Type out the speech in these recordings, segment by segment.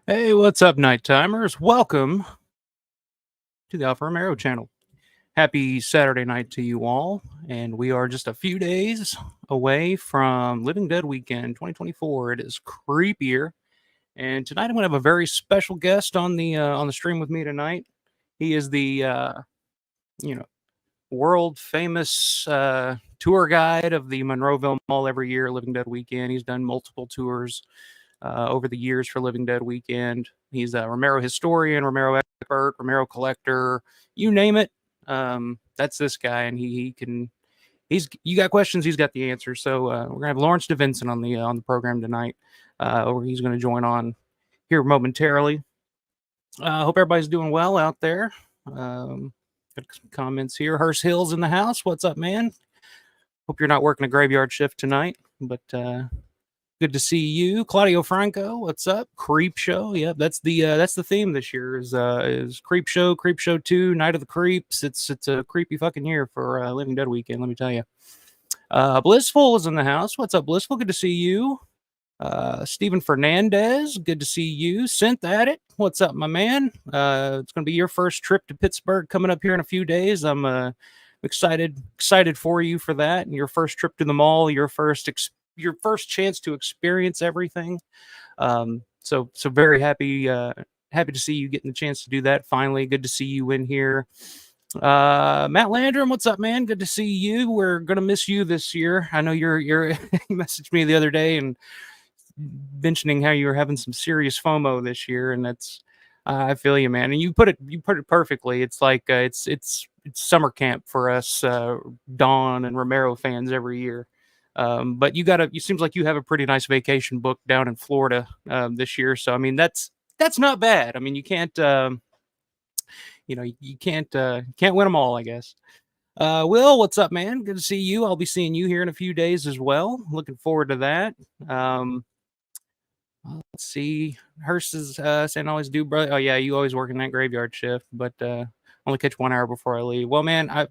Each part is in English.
Hey, what's up, night timers? Welcome to the Alpha Romero channel. Happy Saturday night to you all, and we are just a few days away from Living Dead Weekend 2024. It is creepier, and tonight I'm going to have a very special guest on the stream with me tonight. He is the you know world famous tour guide of the Monroeville Mall every year, Living Dead Weekend. He's done multiple tours over the years for Living Dead Weekend. He's a Romero historian, Romero expert, Romero collector, you name it. That's this guy, and he can. He's you got questions, he's got the answers. So we're gonna have Lawrence DeVincentz on the program tonight, or he's going to join on here momentarily. Hope everybody's doing well out there. Got some comments here. Hearst Hill's in the house. What's up, man? Hope you're not working a graveyard shift tonight, but good to see you, Claudio Franco. What's up? Creep Show. Yep, that's the theme this year is Creep Show, Creep Show 2, Night of the Creeps. It's a creepy fucking year for Living Dead Weekend. Let me tell you. Blissful is in the house. What's up, Blissful? Good to see you. Stephen Fernandez. Good to see you. Synth Addict. What's up, my man? It's gonna be your first trip to Pittsburgh coming up here in a few days. I'm excited for you for that. And your first trip to the mall. Your first chance to experience everything. So very happy to see you getting the chance to do that finally. Good to see you in here. Matt Landrum, what's up, man? Good to see you. We're gonna miss you this year. I know you're you messaged me the other day and mentioning how you were having some serious FOMO this year, and that's I feel you, man. And you put it perfectly. It's like it's summer camp for us Dawn and Romero fans every year. But you seems like you have a pretty nice vacation booked down in Florida this year. So I mean that's not bad. I mean you can't win them all, I guess. Will, what's up, man? Good to see you. I'll be seeing you here in a few days as well. Looking forward to that. Let's see. Hearst is saying always do, brother. Oh yeah, you always working that graveyard shift, but only catch 1 hour before I leave. Well, man,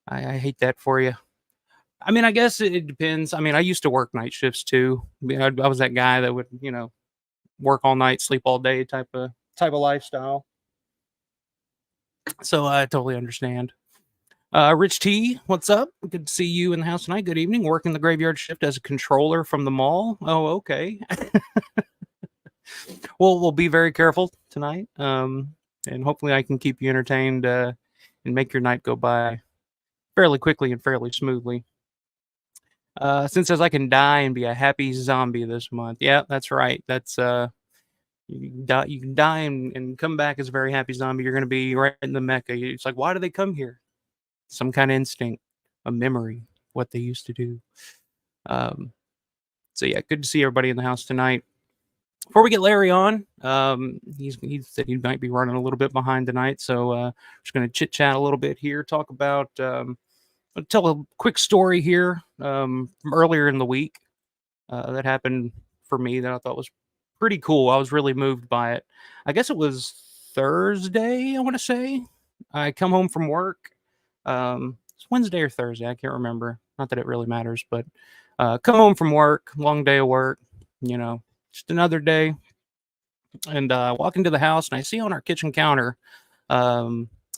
I hate that for you. I mean, I guess it depends. I mean, I used to work night shifts too. I mean, I was that guy that would, work all night, sleep all day type of lifestyle. So I totally understand. Rich T, what's up? Good to see you in the house tonight. Good evening. Working the graveyard shift as a controller from the mall. Oh, okay. Well, we'll be very careful tonight. And hopefully I can keep you entertained and make your night go by fairly quickly and fairly smoothly. Since says I can die and be a happy zombie this month. Yeah, that's right. That's you can die and come back as a very happy zombie. You're gonna be right in the Mecca. It's like, why do they come here? Some kind of instinct, a memory, what they used to do. So yeah, good to see everybody in the house tonight. Before we get Larry on, he said he might be running a little bit behind tonight, so just going to chit chat a little bit here, talk about, tell a quick story here from earlier in the week that happened for me that I thought was pretty cool. I was really moved by it. I guess it was Thursday, I want to say. I come home from work. It's Wednesday or Thursday, I can't remember. Not that it really matters, but come home from work, long day of work, just another day. And walk into the house, and I see on our kitchen counter a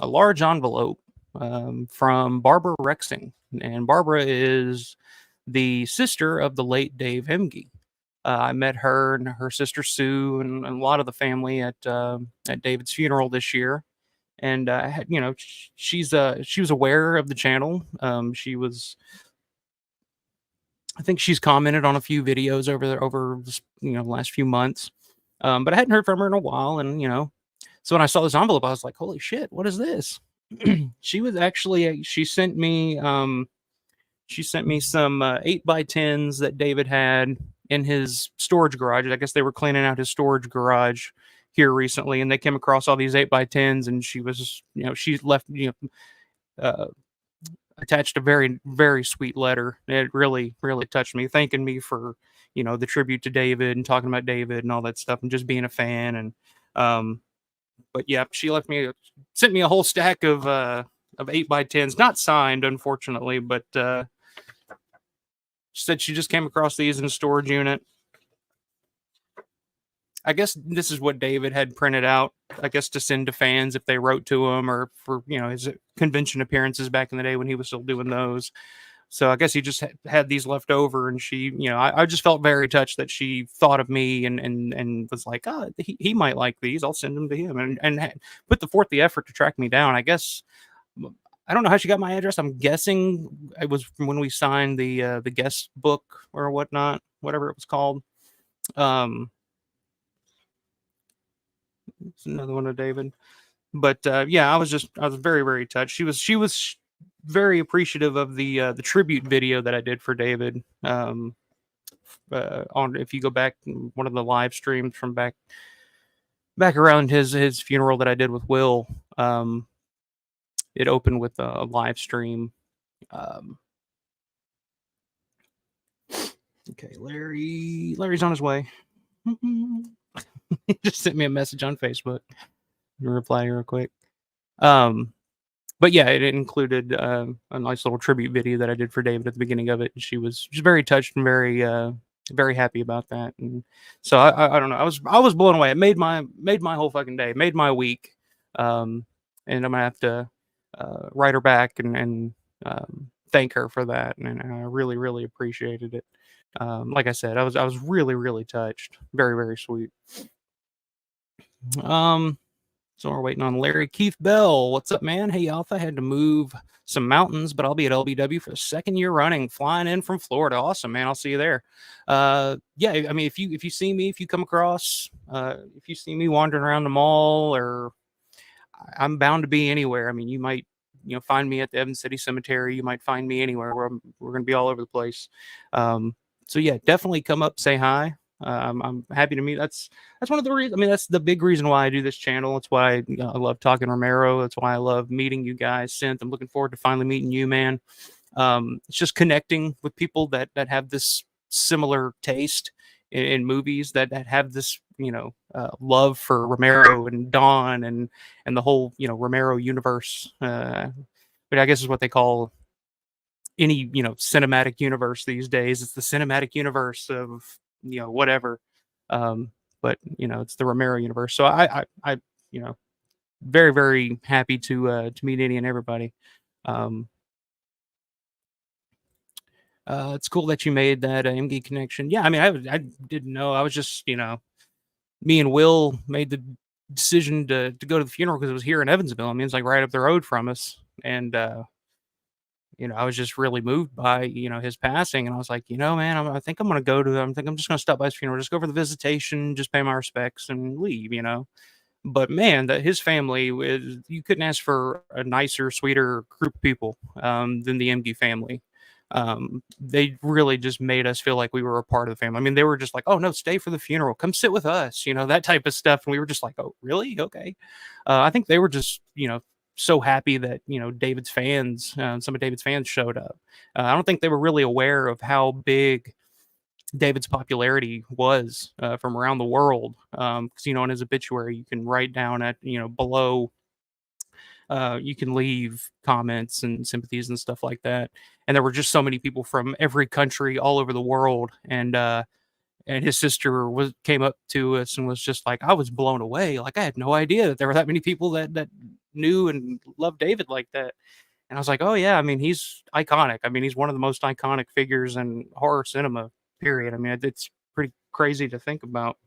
large envelope from Barbara Rexing. And Barbara is the sister of the late Dave Hemge. I met her and her sister Sue and a lot of the family at David's funeral this year. And she was aware of the channel. I think she's commented on a few videos over the last few months, but I hadn't heard from her in a while. And so when I saw this envelope, I was like, "Holy shit, what is this?" She sent me some 8x10s that David had in his storage garage. I guess they were cleaning out his storage garage here recently, and they came across all these 8x10s, and she left attached a very, very sweet letter. It really, really touched me, thanking me for, the tribute to David and talking about David and all that stuff and just being a fan. And, but yeah, she sent me a whole stack of 8x10s, not signed, unfortunately, but, she said she just came across these in a storage unit. I guess this is what David had printed out, I guess, to send to fans if they wrote to him, or for, his convention appearances back in the day when he was still doing those. So I guess he just had these left over, and she, I just felt very touched that she thought of me and was like, oh, he might like these. I'll send them to him, and put forth the effort to track me down. I guess I don't know how she got my address. I'm guessing it was from when we signed the guest book or whatnot, whatever it was called. It's another one of David. But yeah, I was very, very touched. She was very appreciative of the tribute video that I did for David. On If you go back one of the live streams from back around his funeral that I did with Will, it opened with a live stream. Okay, Larry's on his way. He just sent me a message on Facebook. Reply real quick. But yeah, it included a nice little tribute video that I did for David at the beginning of it. She was just very touched and very happy about that. And so I don't know. I was blown away. It made my whole fucking day, made my week. And I'm gonna have to write her back and thank her for that. And I really, really appreciated it. Like I said, I was really, really touched. Very, very sweet. So we're waiting on Larry. Keith Bell, what's up, man? Hey, Alpha, had to move some mountains, but I'll be at LBW for the second year running, flying in from Florida. Awesome, man. I'll see you there. Yeah, I mean, if you see me, if you come across, if you see me wandering around the mall, or I'm bound to be anywhere. I mean, you might, find me at the Evans City Cemetery. You might find me anywhere. We're going to be all over the place. So yeah, definitely come up, say hi. I'm happy to meet. That's one of the reasons. I mean, that's the big reason why I do this channel. It's why I love talking Romero. That's why I love meeting you guys. Synth, I'm looking forward to finally meeting you, man. It's just connecting with people that have this similar taste in movies, that have this love for Romero and Dawn and the whole Romero universe. But I guess is what they call any cinematic universe these days. It's the cinematic universe of whatever, but it's the Romero universe. So I very, very happy to meet any and everybody. It's cool that you made that MG connection. Yeah, I mean, I didn't know. I was just me and Will made the decision to go to the funeral because it was here in Evansville. I mean, it's like right up the road from us, and I was just really moved by, his passing. And I was like, man, I think I'm going to I'm just going to stop by his funeral, just go for the visitation, just pay my respects and leave, But man, that his family you couldn't ask for a nicer, sweeter group of people than the MG family. They really just made us feel like we were a part of the family. I mean, they were just like, oh no, stay for the funeral, come sit with us, that type of stuff. And we were just like, oh, really? Okay. I think they were just, so happy that David's fans, some of David's fans showed up. I don't think they were really aware of how big David's popularity was from around the world. Because in his obituary, you can write down at below. You can leave comments and sympathies and stuff like that. And there were just so many people from every country all over the world. And his sister came up to us and was just like, I was blown away. Like, I had no idea that there were that many people that knew and loved David like that. And I was like, oh yeah, I mean, he's iconic. I mean, he's one of the most iconic figures in horror cinema, period. I mean, it's pretty crazy to think about.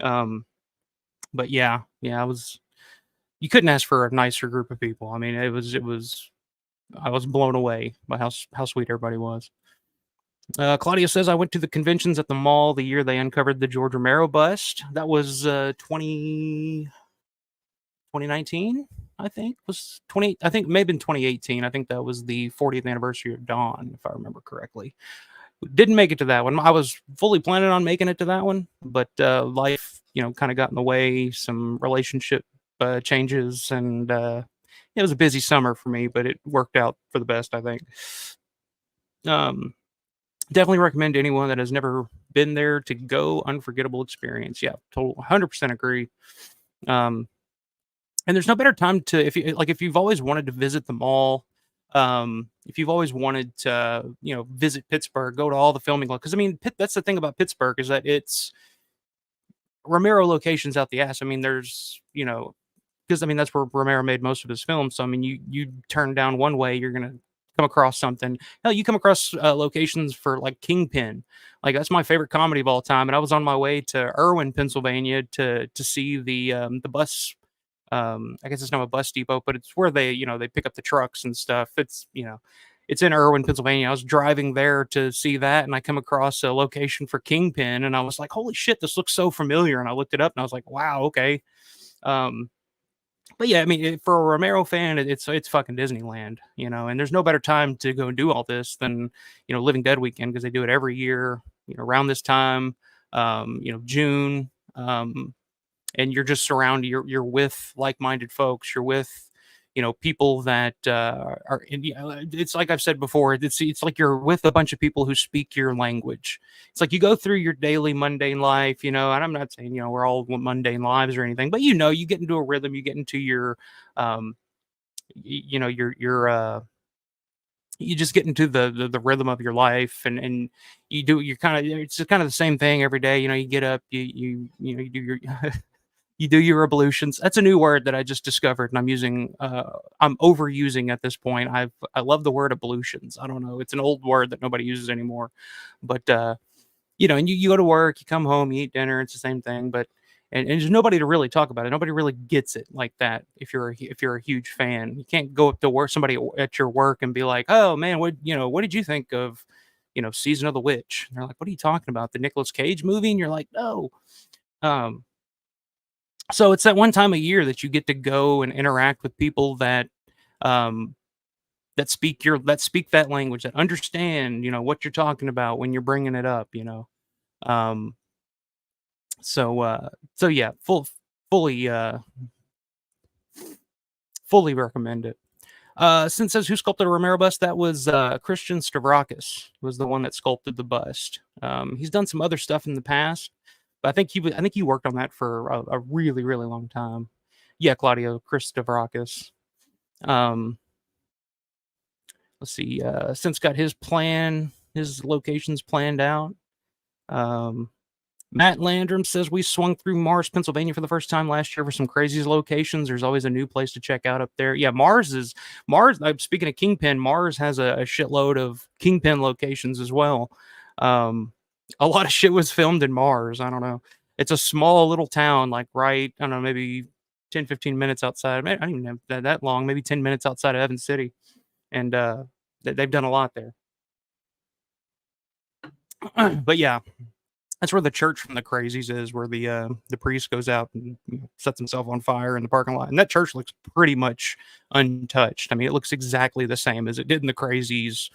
But yeah, you couldn't ask for a nicer group of people. I mean, I was blown away by how sweet everybody was. Claudia says, I went to the conventions at the mall the year they uncovered the George Romero bust. That was 2019, I think. I think maybe in 2018. I think that was the 40th anniversary of Dawn, if I remember correctly. Didn't make it to that one. I was fully planning on making it to that one, but life, kind of got in the way, some relationship changes, and it was a busy summer for me, but it worked out for the best, I think. Definitely recommend to anyone that has never been there to go. Unforgettable experience. Yeah, total 100% agree. And there's no better time to, if you've always wanted to visit the mall, if you've always wanted to, visit Pittsburgh, go to all the filming, because I mean, that's the thing about Pittsburgh, is that it's Romero locations out the ass. I mean, there's, because I mean that's where Romero made most of his films. So I mean, you turn down one way, you're gonna come across something. Hell, you come across locations for like Kingpin. Like that's my favorite comedy of all time. And I was on my way to Irwin, Pennsylvania, to see the bus. I guess it's not a bus depot, but it's where they pick up the trucks and stuff. It's in Irwin, Pennsylvania. I was driving there to see that, and I come across a location for Kingpin, and I was like, "Holy shit, this looks so familiar!" And I looked it up, and I was like, "Wow, okay." Um, but yeah, I mean, for a Romero fan, it's fucking Disneyland, and there's no better time to go and do all this than Living Dead weekend, because they do it every year, around this time, June, and you're just surrounded. You're with like-minded folks. You're with people that are it's like I've said before, it's like you're with a bunch of people who speak your language. It's like you go through your daily mundane life, and I'm not saying we're all mundane lives or anything, but you get into a rhythm, you get into your your you just get into the rhythm of your life, and you're kind of it's just kind of the same thing every day. You get up, you do your you do your ablutions. That's a new word that I just discovered, and I'm overusing at this point. I love the word ablutions. I don't know. It's an old word that nobody uses anymore. But and you go to work, you come home, you eat dinner, it's the same thing. But and there's nobody to really talk about it. Nobody really gets it like that. If you're a huge fan, you can't go up to work somebody at your work and be like, "Oh man, what did you think of Season of the Witch?" And they're like, "What are you talking about? The Nicolas Cage movie?" And you're like, "No." Um, so it's that one time a year that you get to go and interact with people um, that speak that language, that understand, what you're talking about when you're bringing it up. Um, so so yeah, fully fully recommend it. Since says who sculpted a Romero bust, that was Christian Stavrakis was the one that sculpted the bust. He's done some other stuff in the past, but I think he worked on that for a really really long time. Yeah, Claudio Chris Stavrakis. Um, let's see. Since got his locations planned out. Um, Matt Landrum says we swung through Mars, Pennsylvania for the first time last year for some crazy locations. There's always a new place to check out up there. Yeah, Mars. Speaking of Kingpin, Mars has a shitload of Kingpin locations as well. A lot of shit was filmed in Mars. I don't know. It's a small little town, like right, I don't know, maybe 10, 15 minutes outside. I don't even know that long, maybe 10 minutes outside of Evans City. And they've done a lot there. But yeah, that's where the church from the Crazies is, where the priest goes out and sets himself on fire in the parking lot. And that church looks pretty much untouched. I mean, it looks exactly the same as it did in the Crazies,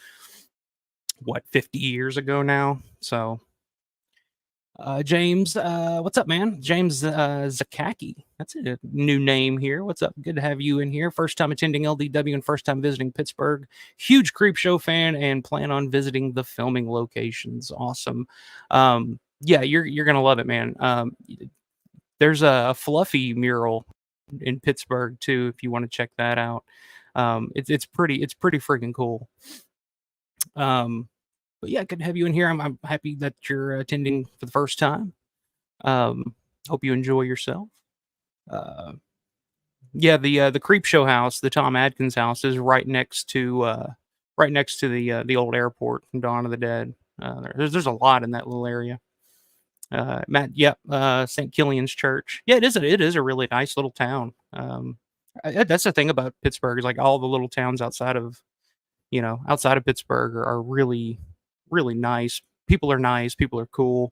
50 years ago now. So James, what's up, man? James Zakaki. That's a new name here. What's up? Good to have you in here. First time attending LDW and first time visiting Pittsburgh. Huge Creep Show fan and plan on visiting the filming locations. Awesome. Yeah, you're gonna love it, man. There's a Fluffy mural in Pittsburgh too, if you want to check that out. It's pretty freaking cool. But yeah, good to have you in here. I'm happy that you're attending for the first time. Hope you enjoy yourself. Yeah, the Creep Show house, the Tom Adkins house, is right next to the old airport from Dawn of the Dead. There's a lot in that little area. Matt, yep, St. Killian's Church. Yeah, it is a really nice little town. That's the thing about Pittsburgh, is like all the little towns outside of Pittsburgh are really, really nice. People are nice. People are cool.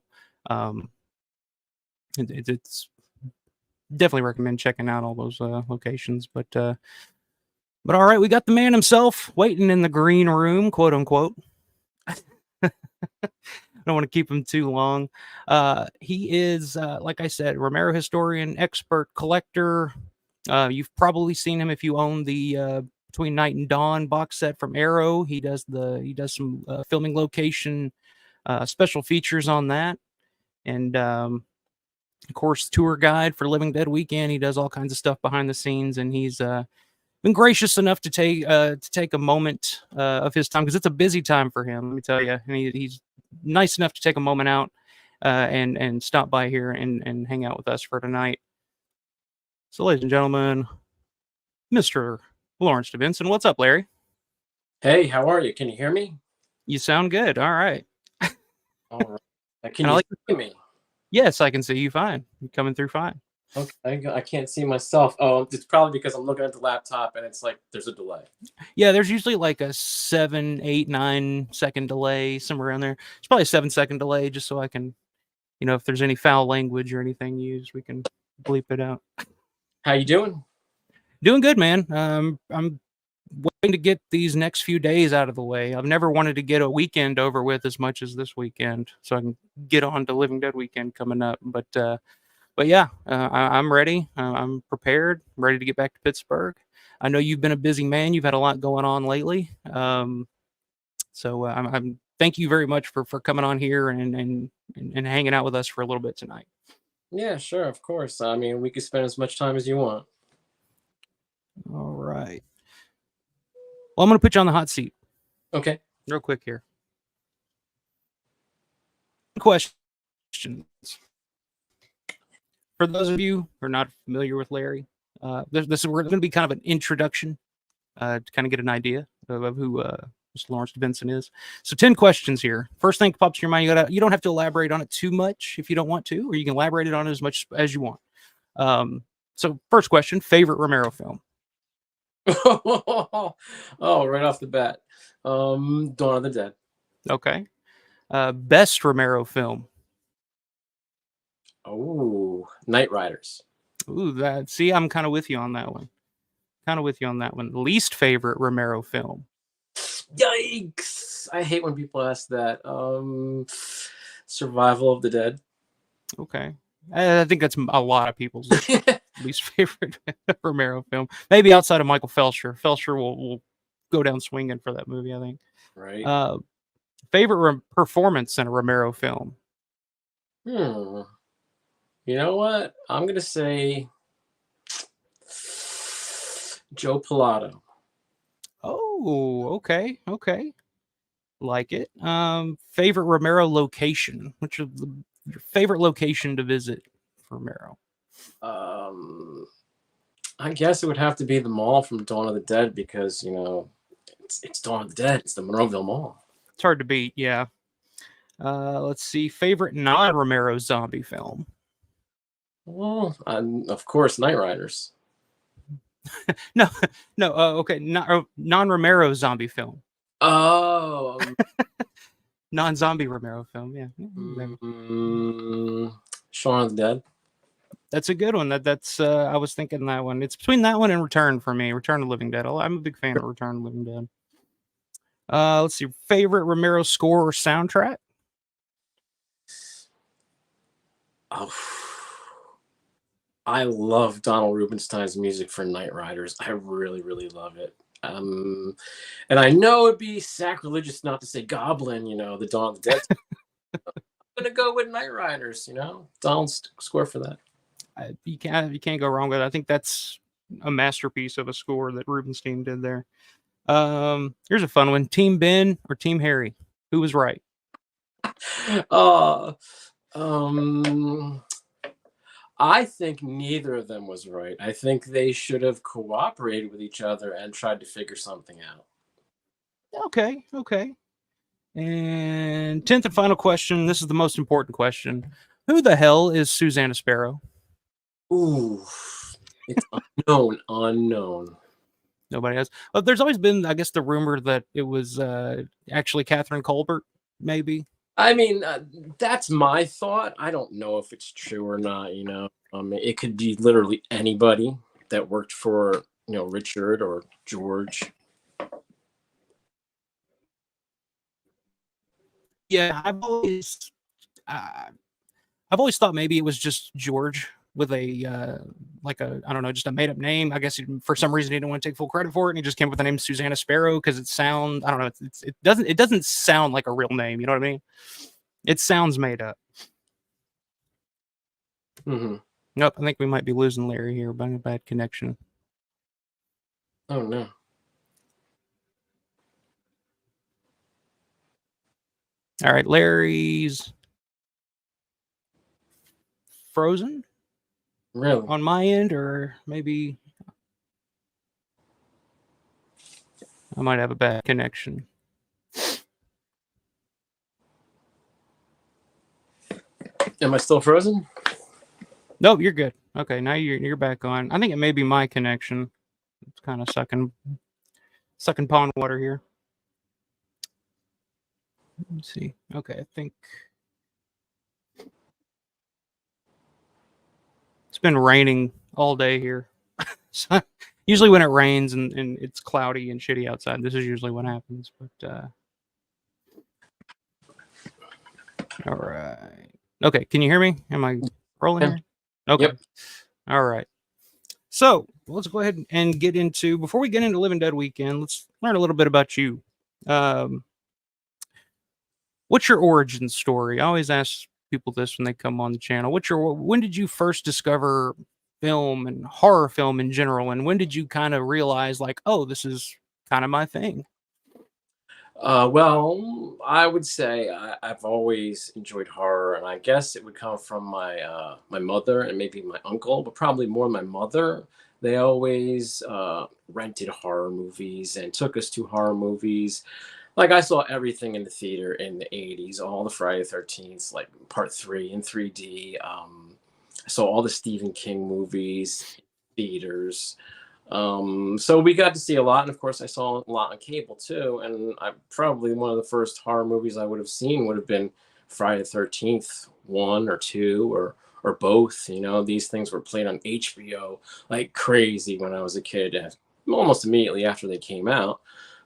It's definitely recommend checking out all those locations. But all right, we got the man himself waiting in the green room, quote unquote. I don't want to keep him too long. He is, like I said, Romero historian, expert, collector. You've probably seen him if you own the Between Night and Dawn box set from Arrow. He does some filming location special features on that, and of course tour guide for Living Dead weekend. He does all kinds of stuff behind the scenes, and he's been gracious enough to take a moment of his time, because it's a busy time for him, let me tell you. And he's nice enough to take a moment out and stop by here and hang out with us for tonight. So, ladies and gentlemen, Mr. Lawrence DeVincentz. What's up, Larry? Hey, how are you? Can you hear me? You sound good. All right. All right. Can And I you like. see me? Yes, I can see you fine. You're coming through fine. Okay, I can't see myself. Oh, it's probably because I'm looking at the laptop and it's like there's a delay. Yeah, there's usually like a 7, 8, 9 second delay somewhere around there. It's probably a 7 second delay, just so I can, if there's any foul language or anything used, we can bleep it out. How you doing? Doing good, man. I'm waiting to get these next few days out of the way. I've never wanted to get a weekend over with as much as this weekend, so I can get on to Living Dead weekend coming up. But yeah, I'm ready. I'm prepared. I'm ready to get back to Pittsburgh. I know you've been a busy man. You've had a lot going on lately. So I'm thank you very much for coming on here and hanging out with us for a little bit tonight. Yeah, sure, of course. I mean, we could spend as much time as you want. All right. Well, I'm going to put you on the hot seat Okay. real quick here. Questions. For those of you who are not familiar with Larry, this is we're going to be kind of an introduction to kind of get an idea of who Mr. Lawrence DeVincentz is. So 10 questions here. First thing pops in your mind, you don't have to elaborate on it too much if you don't want to, or you can elaborate it on it as much as you want. So first question, favorite Romero film? Oh, right off the bat. Dawn of the Dead. Okay. Best Romero film? Oh, Night Riders. Ooh, see, I'm kind of with you on that one. Least favorite Romero film? Yikes! I hate when people ask that. Survival of the Dead. Okay. I think that's a lot of people's least favorite Romero film. Maybe outside of Michael Felsher. Felsher will go down swinging for that movie, I think. Right. Favorite performance in a Romero film? You know what? I'm gonna say Joe Pilato. Oh, okay. Like it. Favorite Romero location? Which is your favorite location to visit for Romero? I guess it would have to be the mall from Dawn of the Dead because it's Dawn of the Dead. It's the Monroeville Mall. It's hard to beat, yeah. Let's see. Favorite non-Romero zombie film? Well, of course, Night Riders. No. Okay. Non-Romero zombie film. Oh, Non-zombie Romero film. Yeah. Shaun of the Dead. That's a good one. That's I was thinking that one. It's between that one and Return for me. Return of the Living Dead. I'm a big fan of Return of the Living Dead. Let's see. Favorite Romero score or soundtrack? Oh, I love Donald Rubinstein's music for Night Riders. I really, really love it. And I know it'd be sacrilegious not to say Goblin, the Dawn of the Dead. I'm gonna go with Night Riders, Donald's score for that. You can't go wrong with it. I think that's a masterpiece of a score that Rubinstein did there. Here's a fun one. Team Ben or Team Harry? Who was right? I think neither of them was right. I think they should have cooperated with each other and tried to figure something out. Okay. And 10th and final question. This is the most important question. Who the hell is Susanna Sparrow? Ooh, it's unknown. Nobody has. Well, there's always been, I guess, the rumor that it was actually Catherine Colbert, maybe. I mean, that's my thought. I don't know if it's true or not. It could be literally anybody that worked for Richard or George. Yeah, I've always thought maybe it was just George with a I don't know, just a made up name. I guess for some reason he didn't want to take full credit for it, and he just came up with the name Susanna Sparrow because I don't know, it doesn't sound like a real name. You know what I mean? It sounds made up. Mm-hmm. Nope, I think we might be losing Larry here by a bad connection. Oh no. All right, Larry's frozen Really? on my end, or maybe I might have a bad connection. Am I still frozen? Nope, you're good. Okay, now you're back on. I think it may be my connection. It's kind of sucking pond water here. Let me see. Okay, I think it's been raining all day here. So, usually when it rains and it's cloudy and shitty outside, this is usually what happens. But all right. Okay, can you hear me? Am I rolling here? Okay. Yep. All right. So let's go ahead and get into, before we get into Living Dead Weekend, let's learn a little bit about you. What's your origin story? I always ask people this when they come on the channel. When did you first discover film and horror film in general? And when did you kind of realize, like, oh, this is kind of my thing? Well, I would say I've always enjoyed horror, and I guess it would come from my mother and maybe my uncle, but probably more my mother. They always rented horror movies and took us to horror movies. Like I saw everything in the theater in the '80s, all the Friday the 13th, like Part 3 in 3D. I saw all the Stephen King movies in theaters. So we got to see a lot, and of course I saw a lot on cable too. And I probably one of the first horror movies I would have seen would have been Friday the 13th, one or two or both. You know, these things were played on HBO like crazy when I was a kid, almost immediately after they came out.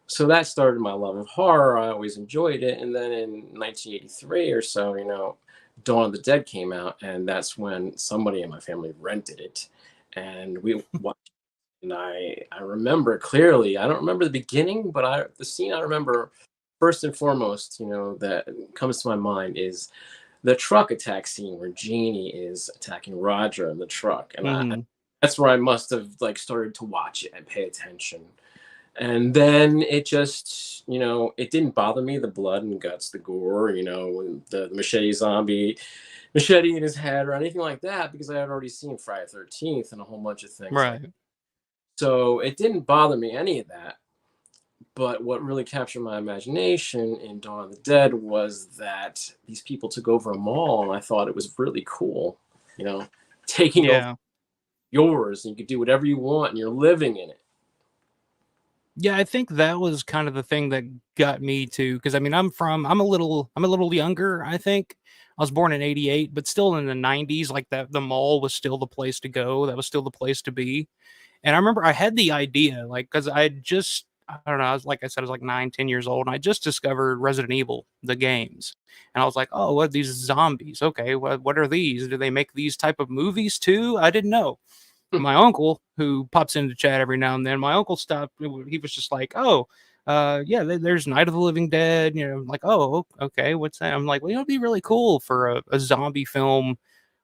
So that started my love of horror. I always enjoyed it. And then in 1983 or so, you know, Dawn of the Dead came out, and that's when somebody in my family rented it, and we watched. And I remember it clearly. I don't remember the beginning, but the scene I remember first and foremost, you know, that comes to my mind is the truck attack scene where Jeannie is attacking Roger in the truck, and Mm-hmm. that's where I must have like started to watch it and pay attention. And then it just, you know, it didn't bother me, the blood and guts, the gore, you know, the machete zombie, machete in his head or anything like that, because I had already seen Friday the 13th and a whole bunch of things like Right. that. So it didn't bother me, any of that. But what really captured my imagination in Dawn of the Dead was that these people took over a mall, and I thought it was really cool, you know, taking over Yeah. yours, and you could do whatever you want, and you're living in it. Yeah, I think that was kind of the thing that got me to, because I mean, I'm a little younger, I think. I was born in '88, but still in the '90s, like that, the mall was still the place to go. That was still the place to be. And I remember I had the idea, like, because I don't know, like I said, I was like 9, 10 years old, and I just discovered Resident Evil, the games. And I was like, oh, what are these zombies? Okay, what are these? Do they make these type of movies too? I didn't know. My uncle, who pops into chat every now and then, my uncle stopped. He was just like, "Oh, yeah, there's Night of the Living Dead." You know, I'm like, "Oh, okay, what's that?" I'm like, "Well, it'd be really cool for a zombie film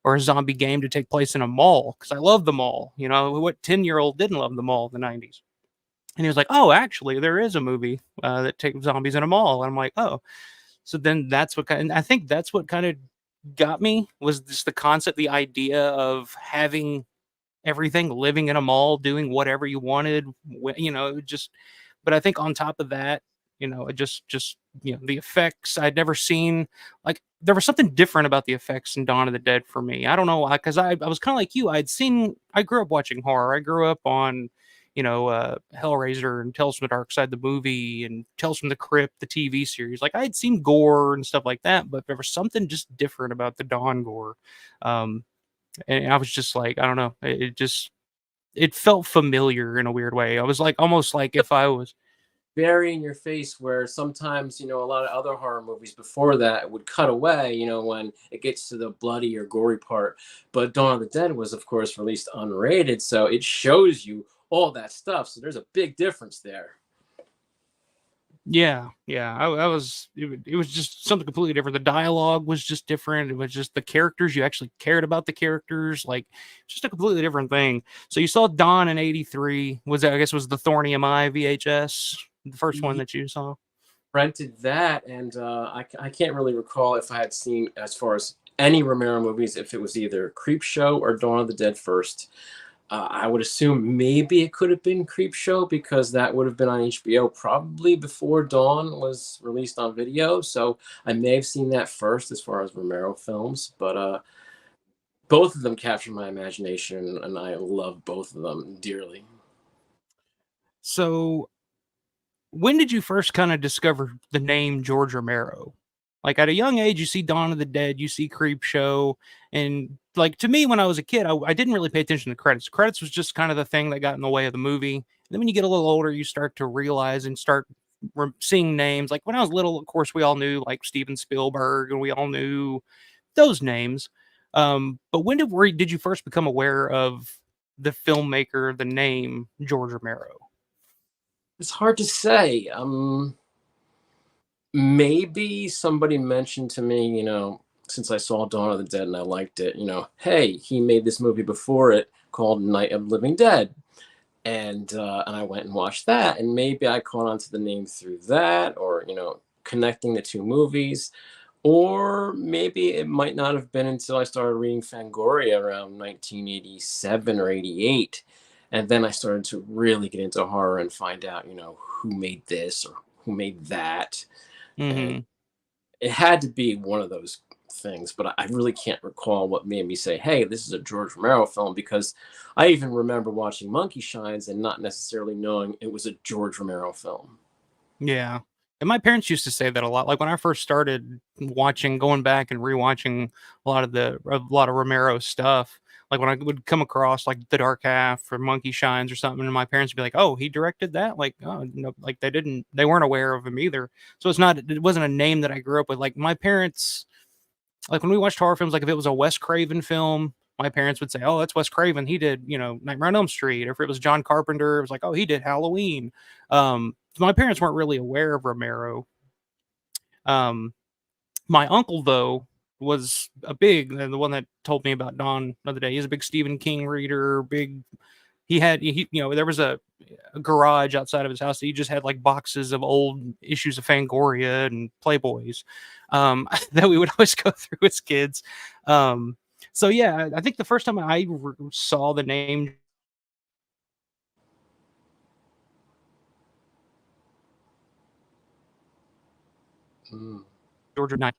or a zombie game to take place in a mall, because I love the mall. You know, what 10-year-old didn't love the mall in the '90s?" And he was like, "Oh, actually, there is a movie that takes zombies in a mall." And I'm like, "Oh." So then that's what kind. And I think that's what kind of got me, was just the concept, the idea of having everything, living in a mall, doing whatever you wanted, you know, just. But I think on top of that, you know, it just you know, the effects I'd never seen. Like, there was something different about the effects in Dawn of the Dead for me. I don't know why, because I was kind of like you. I grew up watching horror. I grew up on, you know, Hellraiser and Tales from the Dark Side, the movie, and Tales from the Crypt, the TV series. Like, I had seen gore and stuff like that, but there was something just different about the Dawn gore. Um, and I was just like, I don't know, it just, it felt familiar in a weird way. I was like, almost like if I was. Very in your face, where sometimes, you know, a lot of other horror movies before that would cut away, you know, when it gets to the bloody or gory part. But Dawn of the Dead was, of course, released unrated, so it shows you all that stuff. So there's a big difference there. Yeah, yeah, I was, it was just something completely different. The dialogue was just different. It was just the characters, you actually cared about the characters, like, just a completely different thing. So you saw Dawn in '83. Was that, I guess, was the Thorny MI VHS the first one He that you saw? rented that, and I can't really recall if I had seen as far as any Romero movies, if it was either Creepshow or Dawn of the Dead first. I would assume maybe it could have been Creepshow because that would have been on HBO probably before Dawn was released on video. So I may have seen that first as far as Romero films, but both of them captured my imagination, and I love both of them dearly. So, when did you first kind of discover the name George Romero? Like at a young age, you see Dawn of the Dead, you see Creep Show, and like to me, when I was a kid, I didn't really pay attention to credits. Credits was just kind of the thing that got in the way of the movie. And then when you get a little older, you start to realize and start seeing names. Like when I was little, of course, we all knew like Steven Spielberg, and we all knew those names. But when did you first become aware of the filmmaker, the name George Romero? It's hard to say. Maybe somebody mentioned to me, since I saw Dawn of the Dead and I liked it, hey, he made this movie before it called Night of the Living Dead. And I went and watched that, and maybe I caught on to the name through that, or connecting the two movies, or maybe it might not have been until I started reading Fangoria around 1987 or 88, and then I started to really get into horror and find out, who made this or who made that, and Hmm. it had to be one of those things, but I really can't recall what made me say, "Hey, this is a George Romero film," because I even remember watching Monkey Shines and not necessarily knowing it was a George Romero film. Yeah. And my parents used to say that a lot. Like when I first started going back and rewatching a lot of Romero stuff. Like when I would come across like The Dark Half or Monkey Shines or something, and my parents would be like, "Oh, he directed that?" Like, oh, no, like they weren't aware of him either. So it wasn't a name that I grew up with. Like my parents, like when we watched horror films, like if it was a Wes Craven film, my parents would say, "Oh, that's Wes Craven. He did, Nightmare on Elm Street." Or if it was John Carpenter, it was like, "Oh, he did Halloween." My parents weren't really aware of Romero. Um, my uncle though was the one that told me about Dawn the other day. He's a big Stephen King reader. There was a garage outside of his house that he just had like boxes of old issues of Fangoria and Playboys that we would always go through as kids. Um, so yeah, I think the first time saw the name Mm. Georgia Knight,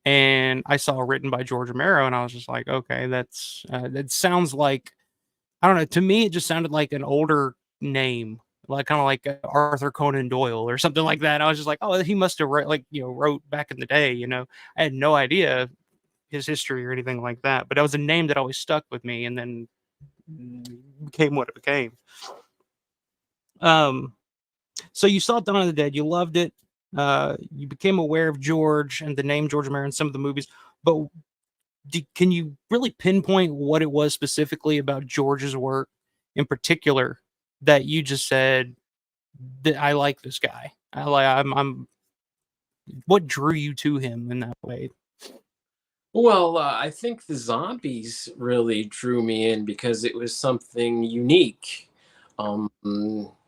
and I saw written by George Romero, and I was just like, okay, that sounds like, I don't know. To me, it just sounded like an older name, like kind of like Arthur Conan Doyle or something like that. I was just like, oh, he must have wrote back in the day. I had no idea his history or anything like that, but that was a name that always stuck with me, and then became what it became. Um, so you saw Dawn of the Dead, you loved it. You became aware of George and the name George Romero in some of the movies, but can you really pinpoint what it was specifically about George's work in particular that you just said that I like this guy? I'm what drew you to him in that way? Well, I think the zombies really drew me in because it was something unique. Um,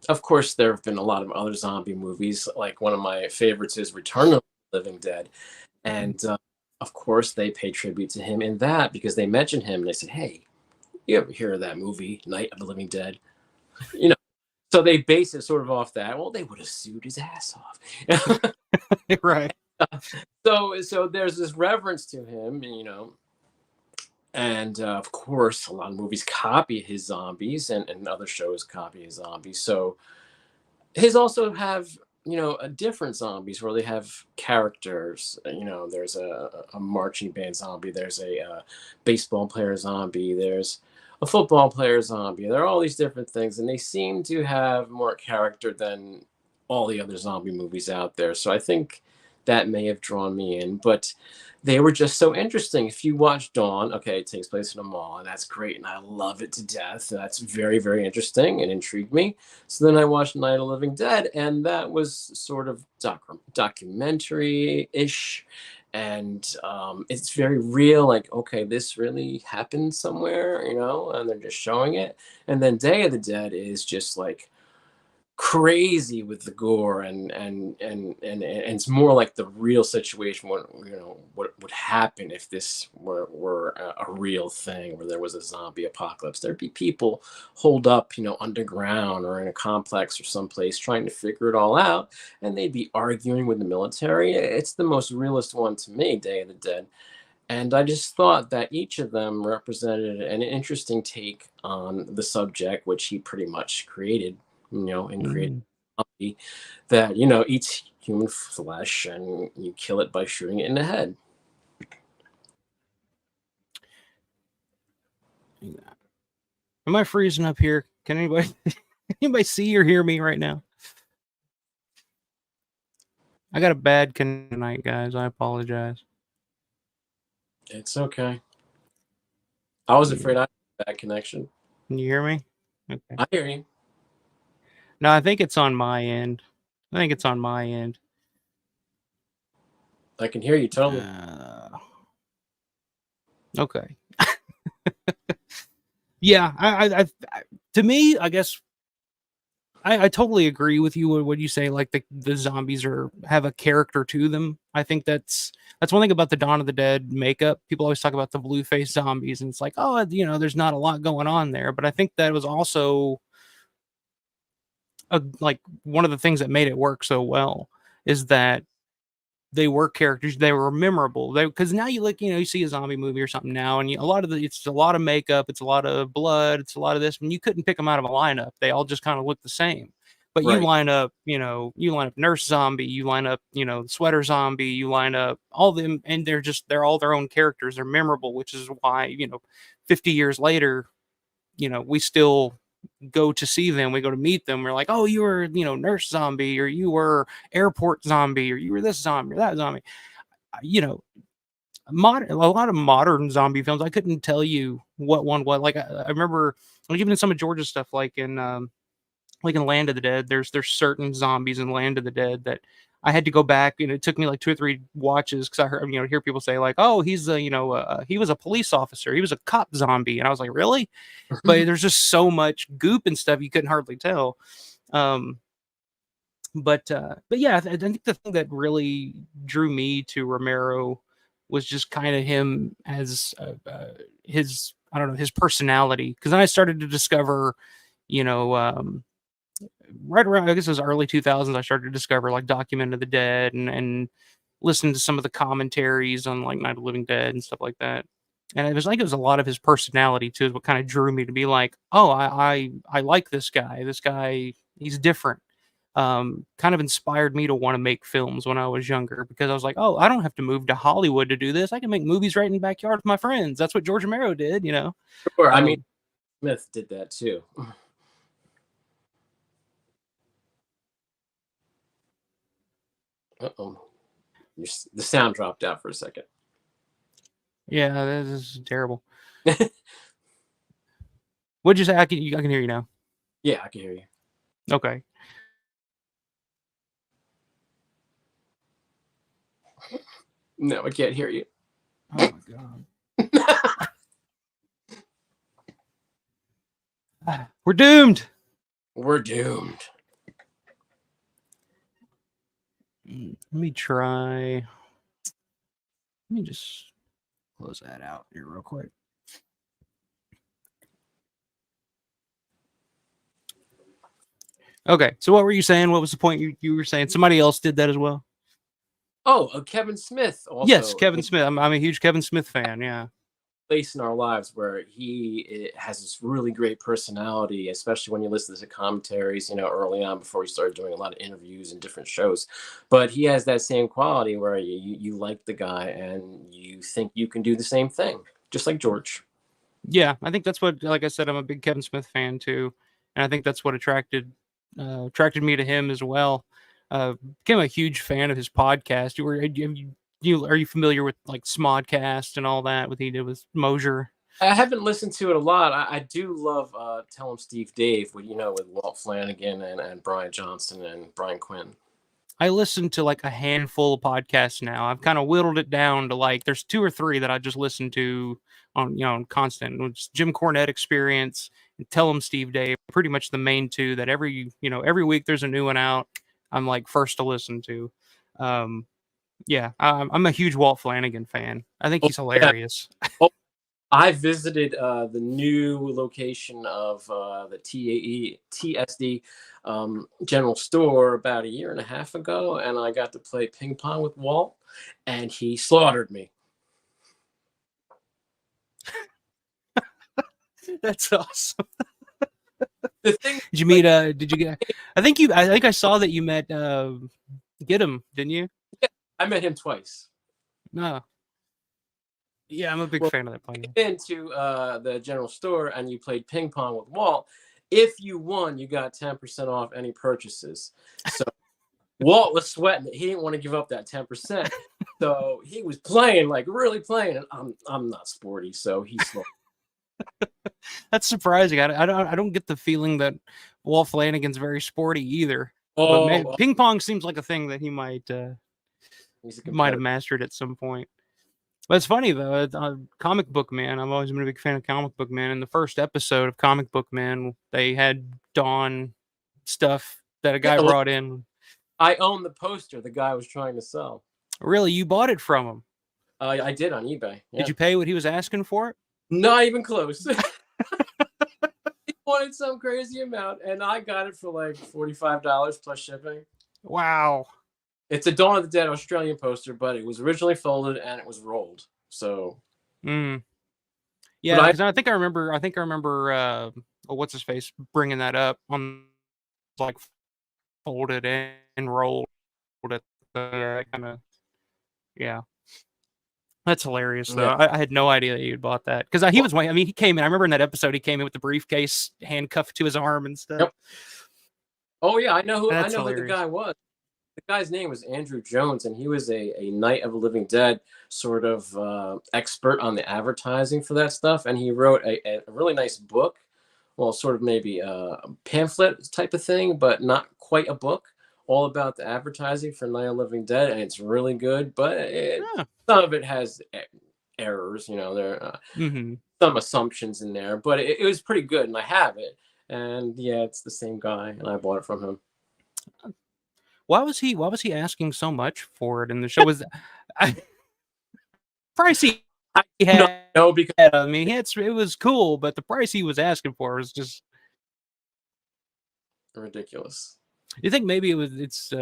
of course, there have been a lot of other zombie movies. Like one of my favorites is Return of the Living Dead, and of course, they pay tribute to him in that because they mention him and they said, "Hey, you ever hear of that movie, Night of the Living Dead?" You know, so they base it sort of off that. Well, they would have sued his ass off. Right. So there's this reverence to him, and of course, a lot of movies copy his zombies, and other shows copy his zombies. So his also have a different zombies where they have characters. There's a marching band zombie. There's a baseball player zombie. There's a football player zombie. There are all these different things, and they seem to have more character than all the other zombie movies out there. So I think that may have drawn me in, but they were just so interesting. If you watch Dawn, okay, it takes place in a mall, and that's great, and I love it to death. That's very, very interesting and intrigued me. So then I watched Night of the Living Dead, and that was sort of documentary-ish, and it's very real. Like, okay, this really happened somewhere, and they're just showing it. And then Day of the Dead is just like crazy with the gore, and it's more like the real situation, what what would happen if this were a real thing, where there was a zombie apocalypse. There'd be people holed up, underground or in a complex or someplace trying to figure it all out, and they'd be arguing with the military. It's the most realist one to me, Day of the Dead. And I just thought that each of them represented an interesting take on the subject, which he pretty much created, and created Mm. a zombie that, eats human flesh, and you kill it by shooting it in the head. Am I freezing up here? Can anybody anybody see or hear me right now? I got a bad connection tonight, guys. I apologize. It's okay. I was Can afraid I had a bad connection. you hear me? Okay. I hear you. No, I think it's on my end. I think it's on my end. I can hear you totally. Okay. Yeah, to me, I guess I totally agree with you when you say like the zombies have a character to them. I think that's one thing about the Dawn of the Dead makeup. People always talk about the blue face zombies, and it's like, oh, there's not a lot going on there. But I think that was also like one of the things that made it work so well is that they were characters. They were memorable. Because now you look, you see a zombie movie or something now, and it's a lot of makeup, it's a lot of blood, it's a lot of this, and you couldn't pick them out of a lineup. They all just kind of look the same. But you Right. line up, you line up nurse zombie, you line up, sweater zombie, you line up all them, and they're all their own characters. They're memorable, which is why 50 years later, we still go to see them, we go to meet them, we're like, oh, you were nurse zombie, or you were airport zombie, or you were this zombie or that zombie. you know a lot of modern zombie films, I couldn't tell you what one was. Like I remember, like, even in some of Georgia's stuff, like in Land of the Dead, there's certain zombies in Land of the Dead that I had to go back, and it took me like 2 or 3 watches because I heard, hear people say like, oh, he's he was a police officer, he was a cop zombie, and I was like, really? But there's just so much goop and stuff you couldn't hardly tell. Um, but yeah, I think the thing that really drew me to Romero was just kind of him as his, I don't know, his personality. Because then I started to discover, you know, right around, I guess it was early 2000s, I started to discover like Document of the Dead, and listen to some of the commentaries on like Night of the Living Dead and stuff like that. And it was a lot of his personality too, is what kind of drew me to be like, oh, I like this guy. This guy, he's different. Kind of inspired me to want to make films when I was younger, because I was like, oh, I don't have to move to Hollywood to do this. I can make movies right in the backyard with my friends. That's what George Romero did. Sure. I mean, Um, Smith did that too. Uh-oh. The sound dropped out for a second. yeah, this is terrible. What'd you say? I can hear you now. Yeah, I can hear you. Okay. No, I can't hear you. Oh my god. We're doomed. We're doomed. Let me try. Let me just close that out here real quick. Okay, so what were you saying? What was the point you were saying? Somebody else did that as well? Oh, Kevin Smith also. Yes, Kevin Smith. I'm a huge Kevin Smith fan. Yeah. Place in our lives where he has this really great personality, especially when you listen to the commentaries, early on before he started doing a lot of interviews and different shows. But he has that same quality where you like the guy and you think you can do the same thing, just like George. Yeah, I think that's what, like I said, I'm a big Kevin Smith fan too, and I think that's what attracted me to him as well. Became a huge fan of his podcast. Are you familiar with like Smodcast and all that? What he did with Mosier? I haven't listened to it a lot. I do love Tell 'em Steve Dave with with Walt Flanagan and Brian Johnson and Brian Quinn. I listen to like a handful of podcasts now. I've kind of whittled it down to like there's 2 or 3 that I just listen to on constant. It's Jim Cornette Experience and Tell 'em Steve Dave. Pretty much the main 2 that every week there's a new one out. I'm like first to listen to. Yeah, I'm a huge Walt Flanagan fan. I think Oh, he's yeah. hilarious. Oh, I visited the new location of the TSD General Store about a year and a half ago, and I got to play ping pong with Walt, and he slaughtered me. That's awesome. The thing, Did you meet? Did you get? I think I saw that you met. Get him, didn't you? yeah, I met him twice. No. Yeah, I'm a big Well, fan of that podcast. into the general store and you played ping pong with Walt. If you won, you got 10% off any purchases. So Walt was sweating it. He didn't want to give up that 10%. So he was playing, like really playing. And I'm not sporty, so he's slow. That's surprising. I don't get the feeling that Walt Flanagan's very sporty either. But Oh, ping pong seems like a thing that he might he's a have competitor. mastered at some point. But it's funny though. Comic Book Man. I've always been a big fan of Comic Book Man. In the first episode of Comic Book Man, they had Dawn stuff that a guy Yeah, well, brought in. I own the poster the guy was trying to sell. Really, you bought it from him? I did on eBay. Yeah. Did you pay what he was asking for it? Not even close. He wanted some crazy amount, and I got it for like $45 plus shipping. Wow. It's a Dawn of the Dead Australian poster, but it was originally folded and it was rolled. So, Yeah, but because I think I remember. What's his face bringing that up on like folded and rolled it. Kind of. Yeah. That's hilarious, though. yeah. I had no idea that you'd bought that because he was. I mean, he came in. I remember in that episode, he came in with the briefcase handcuffed to his arm and stuff. Yep. Oh yeah, I know who the hilarious. guy was. The guy's name was Andrew Jones, and he was a Night of the Living Dead sort of expert on the advertising for that stuff. And he wrote a really nice book, well, sort of maybe a pamphlet type of thing, but not quite a book, all about the advertising for Night of the Living Dead. And it's really good, but some of it has errors. There are some assumptions in there, but it was pretty good, and I have it. And yeah, it's the same guy, and I bought it from him. Why was he asking so much for it? And the show was price he had. No, because I mean, it was cool, but the price he was asking for was just ridiculous. Do you think maybe it's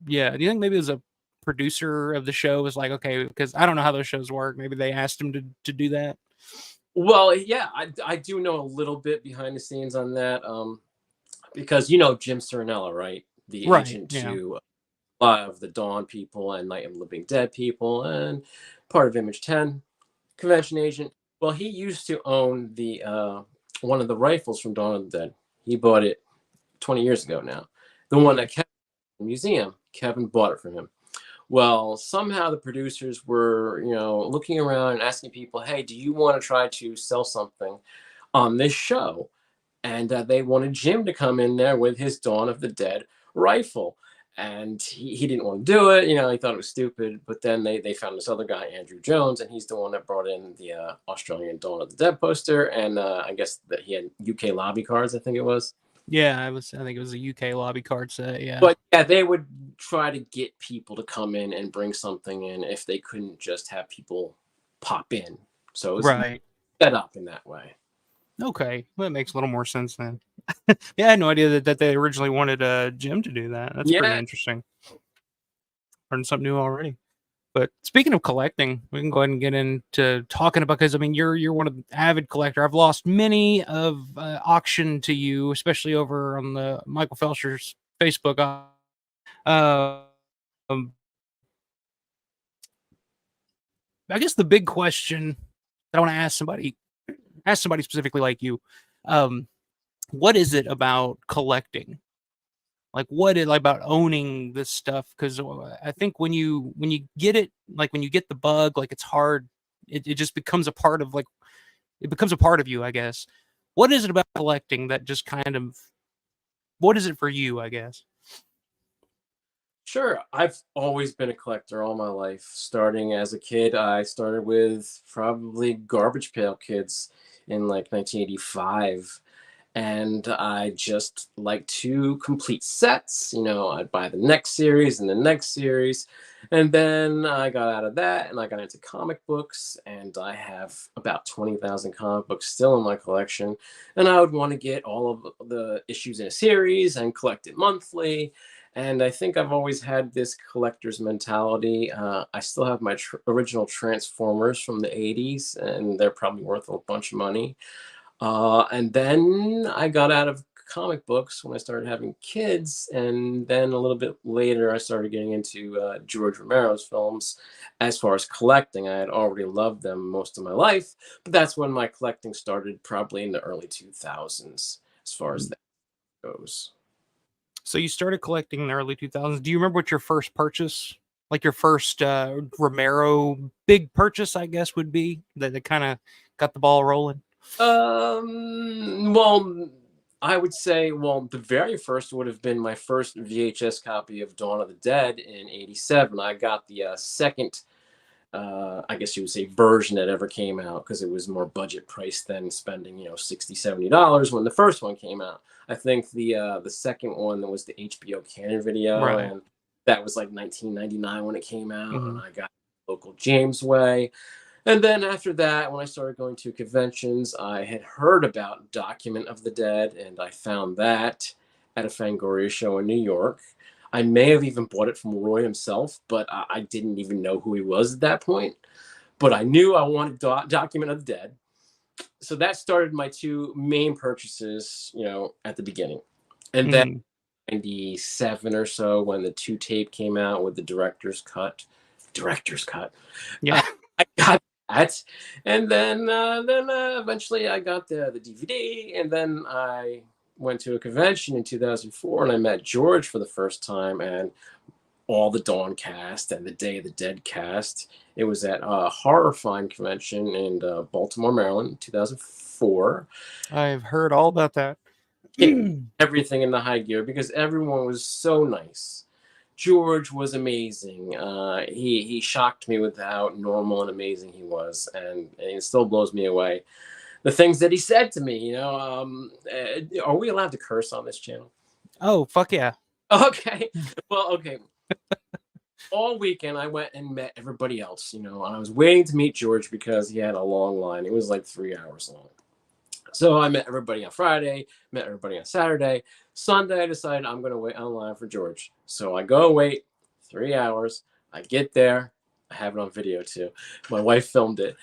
yeah? Do you think maybe it was a producer of the show was like, okay, because I don't know how those shows work. Maybe they asked him to do that. Well, yeah, I do know a little bit behind the scenes on that, because Jim Serenella, right? The agent to a lot of the Dawn people and Night of the Living Dead people and part of Image 10 convention agent. Well, he used to own the one of the rifles from Dawn of the Dead. He bought it 20 years ago now. The one that kept in the museum, Kevin bought it from him. Well, somehow the producers were, looking around and asking people, hey, do you want to try to sell something on this show? And they wanted Jim to come in there with his Dawn of the Dead rifle. And he didn't want to do it. He thought it was stupid. But then they found this other guy, Andrew Jones, and he's the one that brought in the Australian Dawn of the Dead poster. And I guess that he had UK lobby cards, I think it was. Yeah, I think it was a UK lobby card set. Yeah, but yeah, they would try to get people to come in and bring something in if they couldn't just have people pop in. So it was set up in that way. Okay, well, that makes a little more sense then. Yeah, I had no idea that they originally wanted Jim to do that. That's pretty interesting. Learned something new already. But speaking of collecting, we can go ahead and get into talking about, because I mean, you're one of the avid collector. I've lost many of auction to you, especially over on the Michael Felsher's Facebook. I guess the big question that I want to ask somebody specifically like you, what is it about collecting? Like, what is like about owning this stuff? Because I think when you get it, like when you get the bug, like it's hard. It just becomes a part of you, I guess. What is it about collecting that just kind of, what is it for you, I guess? Sure. I've always been a collector all my life. Starting as a kid, I started with probably Garbage Pail Kids in like 1985. And I just like to complete sets. I'd buy the next series and the next series. And then I got out of that and I got into comic books. And I have about 20,000 comic books still in my collection. And I would want to get all of the issues in a series and collect it monthly. And I think I've always had this collector's mentality. I still have my original Transformers from the 80s, and they're probably worth a bunch of money. And then I got out of comic books when I started having kids. And then a little bit later, I started getting into George Romero's films. As far as collecting, I had already loved them most of my life. But that's when my collecting started, probably in the early 2000s, as far as that goes. So you started collecting in the early 2000s. Do you remember what your first purchase, like your first Romero big purchase, I guess, would be that kind of got the ball rolling? Well, I would say, the very first would have been my first VHS copy of Dawn of the Dead in '87. I got the second, I guess you would say, version that ever came out, because it was more budget price than spending, $60-$70 when the first one came out. I think the second one, that was the HBO Canon video, Right. and that was like 1999 when it came out, and Mhm. I got local James Way. And then after that, when I started going to conventions, I had heard about Document of the Dead, and I found that at a Fangoria show in New York. I may have even bought it from Roy himself, but I didn't even know who he was at that point. But I knew I wanted Document of the Dead. So that started my two main purchases, at the beginning. And then Mhm. 97 or so, when the two tape came out with the director's cut. Yeah. Uh, I got that, and then eventually I got the DVD, and then I went to a convention in 2004, and I met George for the first time, and all the Dawn cast and the Day of the Dead cast. It was at a Horror Find convention in Baltimore, Maryland, 2004. I've heard all about that. It everything in the high gear because everyone was so nice. George was amazing. He shocked me with how normal and amazing he was, and it still blows me away. The things that he said to me, are we allowed to curse on this channel? Oh, fuck yeah. Okay. Well, okay. All weekend I went and met everybody else, and I was waiting to meet George because he had a long line. It was like 3 hours long. So I met everybody on Friday, met everybody on Saturday. Sunday, I decided I'm going to wait online for George. So I go wait 3 hours. I get there. I have it on video too. My wife filmed it.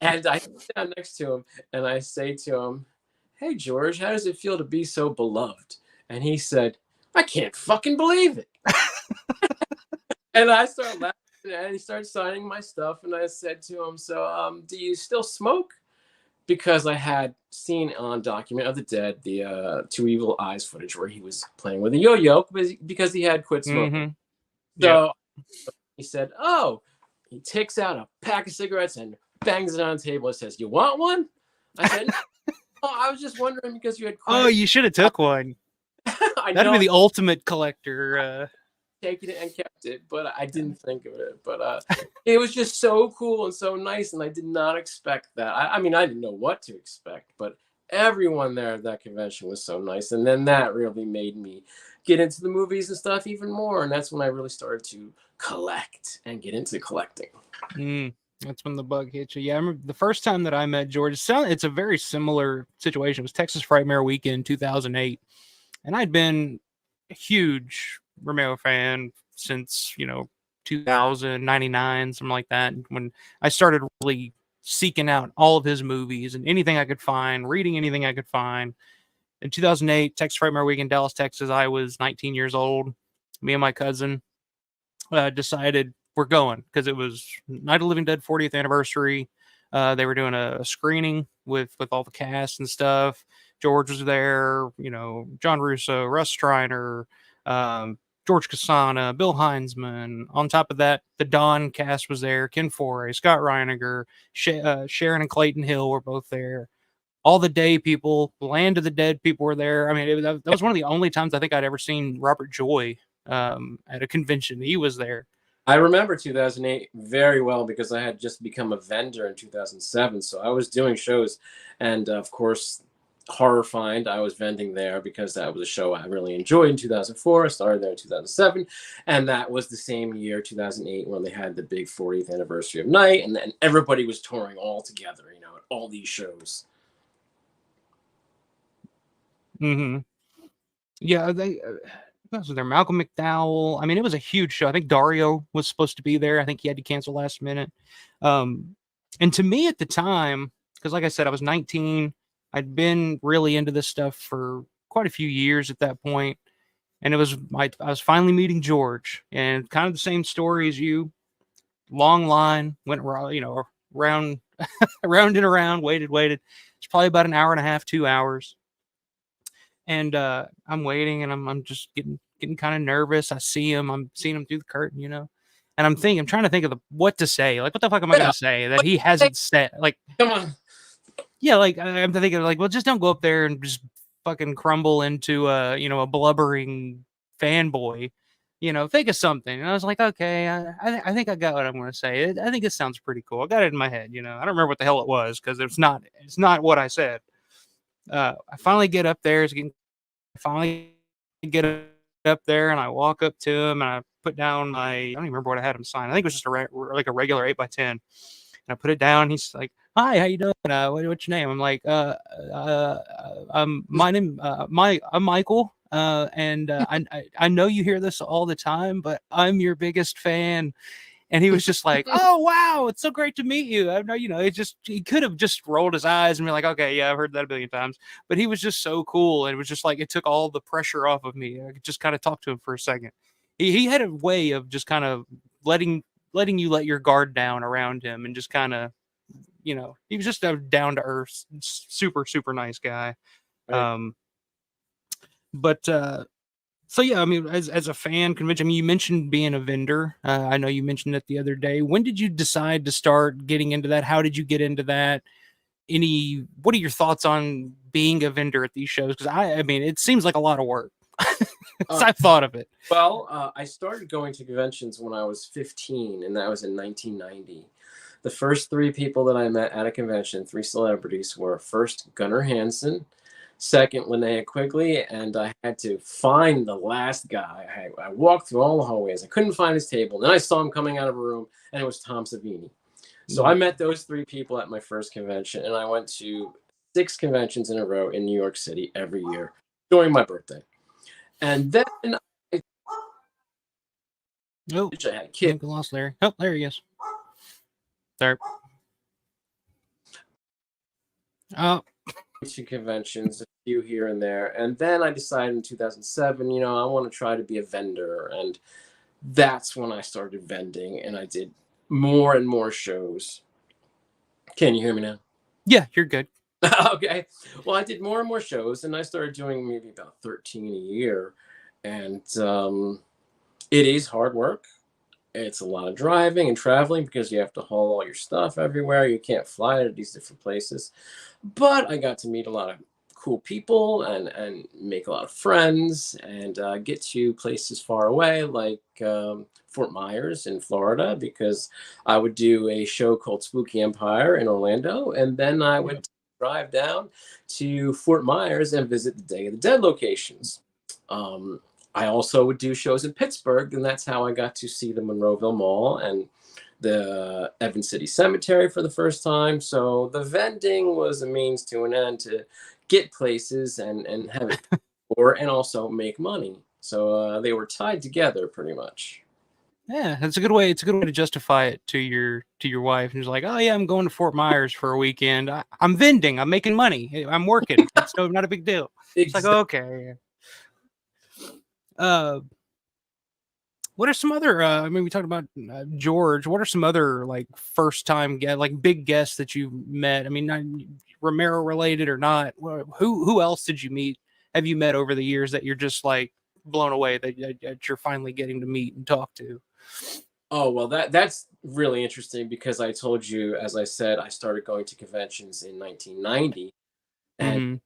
And I sit down next to him and I say to him, "Hey, George, how does it feel to be so beloved?" And he said, "I can't fucking believe it." And I started laughing and he started signing my stuff. And I said to him, "So, do you still smoke?" Because I had seen on Document of the Dead the Two Evil Eyes footage where he was playing with a yo-yo because he had quit smoking. Mhm. Yep. So he said, "Oh," he takes out a pack of cigarettes and bangs it on the table and says, "You want one?" I said, "No, I was just wondering because you had Oh, quit." you should have took one. I That'd be know the ultimate collector. taken it and kept it, but I didn't think of it. But it was just so cool and so nice, and I did not expect that. I mean, I didn't know what to expect, but everyone there at that convention was so nice, and then that really made me get into the movies and stuff even more, and that's when I really started to collect and get into collecting. That's when the bug hit you. Yeah, I remember the first time that I met George. It's a very similar situation. It was Texas Frightmare Weekend 2008. And I'd been a huge Romero fan since 2000, 99, something like that, when I started really seeking out all of his movies and anything I could find, reading anything I could find. In 2008, Texas Frightmare Week in Dallas, Texas, I was 19 years old. Me and my cousin decided we're going because it was Night of the Living Dead 40th anniversary. They were doing a screening with all the cast and stuff. George was there, John Russo, Russ Striner, George Casana, Bill Heinzman. On top of that, the Dawn cast was there. Ken Foray, Scott Reiniger, Sharon and Clayton Hill were both there. All the Day people, Land of the Dead people were there. I mean, that was one of the only times I think I'd ever seen Robert Joy at a convention. He was there. I remember 2008 very well because I had just become a vendor in 2007. So I was doing shows, and of course, Horror Find, I was vending there because that was a show I really enjoyed in 2004. I started there in 2007, and that was the same year, 2008, when they had the big 40th anniversary of Night, and then everybody was touring all together, you know, at all these shows. Mm-hmm. Yeah, they. Was there Malcolm McDowell? I mean, it was a huge show. I think Dario was supposed to be there. I think he had to cancel last minute. And to me at the time, because like I said, I was 19. I'd been really into this stuff for quite a few years at that point, and I was finally meeting George, and kind of the same story as you. Long line, went around, around, around and around, waited. It's probably about an hour and a half, 2 hours. And I'm waiting, and I'm just getting kind of nervous. I see him. I'm seeing him through the curtain, and I'm trying to think of what to say. Like, what the fuck am I Yeah, gonna say that he hasn't said? Like, come on. yeah, like I'm thinking, like, well, just don't go up there and just fucking crumble into a blubbering fanboy. Think of something. And I was like, okay, I think I got what I'm gonna say. I think it sounds pretty cool. I got it in my head. I don't remember what the hell it was because it's not what I said. I finally get up there. I finally get up there, and I walk up to him, and I put down I don't even remember what I had him sign. I think it was just like a regular 8x10. And I put it down. He's like, "Hi, how you doing? What's your name?" I'm like, my name, I'm Michael. And I know you hear this all the time, but I'm your biggest fan. And he was just like, "Oh wow, it's so great to meet you." I know, he could have just rolled his eyes and be like, "Okay, yeah, I've heard that a billion times." But he was just so cool, and it was just like it took all the pressure off of me. I could just kind of talk to him for a second. He had a way of just kind of letting you let your guard down around him, and just kind of, he was just a down to earth, super super nice guy. Right. But So yeah, I mean, as a fan convention, I mean, you mentioned being a vendor. I know you mentioned it the other day. When did you decide to start getting into that? How did you get into that? What are your thoughts on being a vendor at these shows? Because I mean, it seems like a lot of work. Uh, I've thought of it. well, I started going to conventions when I was 15, and that was in 1990. The first three people that I met at a convention, three celebrities, were first Gunnar Hansen, second Linnea Quigley, and I had to find the last guy. I walked through all the hallways. I couldn't find his table. Then I saw him coming out of a room, and it was Tom Savini. So I met those three people at my first convention, and I went to 6 conventions in a row in New York City every year during my birthday. And then Oh, I had a kid. I lost Larry. Oh, there he is. There. Oh, To conventions, a few here and there. And then I decided in 2007, I want to try to be a vendor. And that's when I started vending, and I did more and more shows. Can you hear me now? yeah, you're good. Okay. Well, I did more and more shows, and I started doing maybe about 13 a year. And it is hard work. It's a lot of driving and traveling because you have to haul all your stuff everywhere. You can't fly to these different places. But I got to meet a lot of cool people and make a lot of friends and get to places far away like Fort Myers in Florida, because I would do a show called Spooky Empire in Orlando. And then I would drive down to Fort Myers and visit the Day of the Dead locations. I also would do shows in Pittsburgh, and that's how I got to see the Monroeville Mall and the Evans City Cemetery for the first time. So the vending was a means to an end to get places and have it for, and also make money. So they were tied together pretty much. Yeah, that's a good way. It's a good way to justify it to your wife. And she's like, "Oh yeah, I'm going to Fort Myers for a weekend. I'm vending. I'm making money. I'm working. It's not a big deal." It's like, okay. What are some other? I mean, we talked about George. What are some other like first time like big guests that you met? I mean, not Romero related or not? Who else did you meet? Have you met over the years that you're just like blown away that you're finally getting to meet and talk to? Oh, well, that's really interesting because I told you, as I said, I started going to conventions in 1990, and Mm-hmm.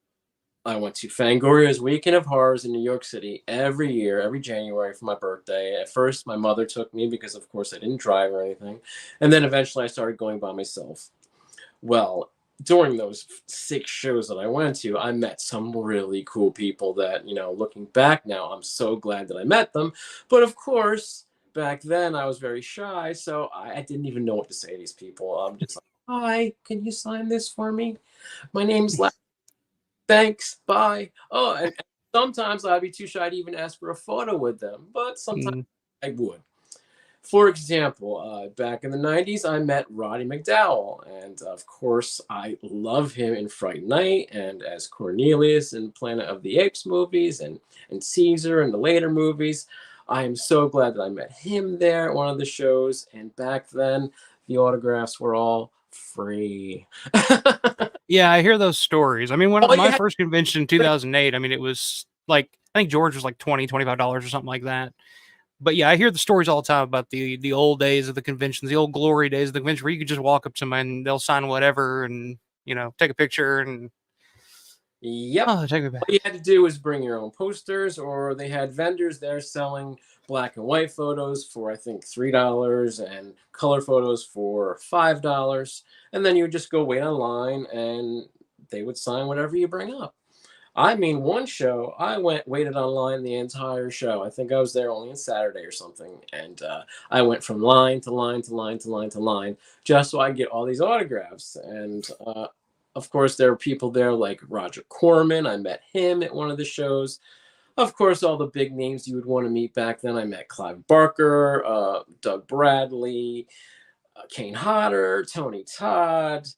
I went to Fangoria's Weekend of Horrors in New York City every year, every January for my birthday. At first, my mother took me because, of course, I didn't drive or anything. And then eventually I started going by myself. Well, during those 6 shows that I went to, I met some really cool people that, looking back now, I'm so glad that I met them. But of course, back then I was very shy, so I didn't even know what to say to these people. I'm just like, hi, can you sign this for me? My name's Thanks, bye. Oh, and sometimes I'd be too shy to even ask for a photo with them, but sometimes Mm. I would. For example, back in the 90s, I met Roddy McDowall, and of course, I love him in Fright Night and as Cornelius in Planet of the Apes movies and Caesar in the later movies. I am so glad that I met him there at one of the shows, and back then, the autographs were all free. Yeah, I hear those stories. I mean, when All you my had first convention in 2008, I mean, it was like, I think George was like $25 or something like that. But yeah, I hear the stories all the time about the old days of the conventions, the old glory days of the convention, where you could just walk up to somebody and they'll sign whatever and take a picture and Yep. oh, take me All you back. had to do was bring your own posters, or they had vendors there selling black and white photos for, I think, $3 and color photos for $5. And then you would just go wait online and they would sign whatever you bring up. I mean, one show, waited online the entire show. I think I was there only on Saturday or something. And I went from line to line to line to line to line just so I could get all these autographs. And of course, there were people there like Roger Corman. I met him at one of the shows. Of course, all the big names you would want to meet back then. I met Clive Barker, Doug Bradley, Kane Hodder, Tony Todd,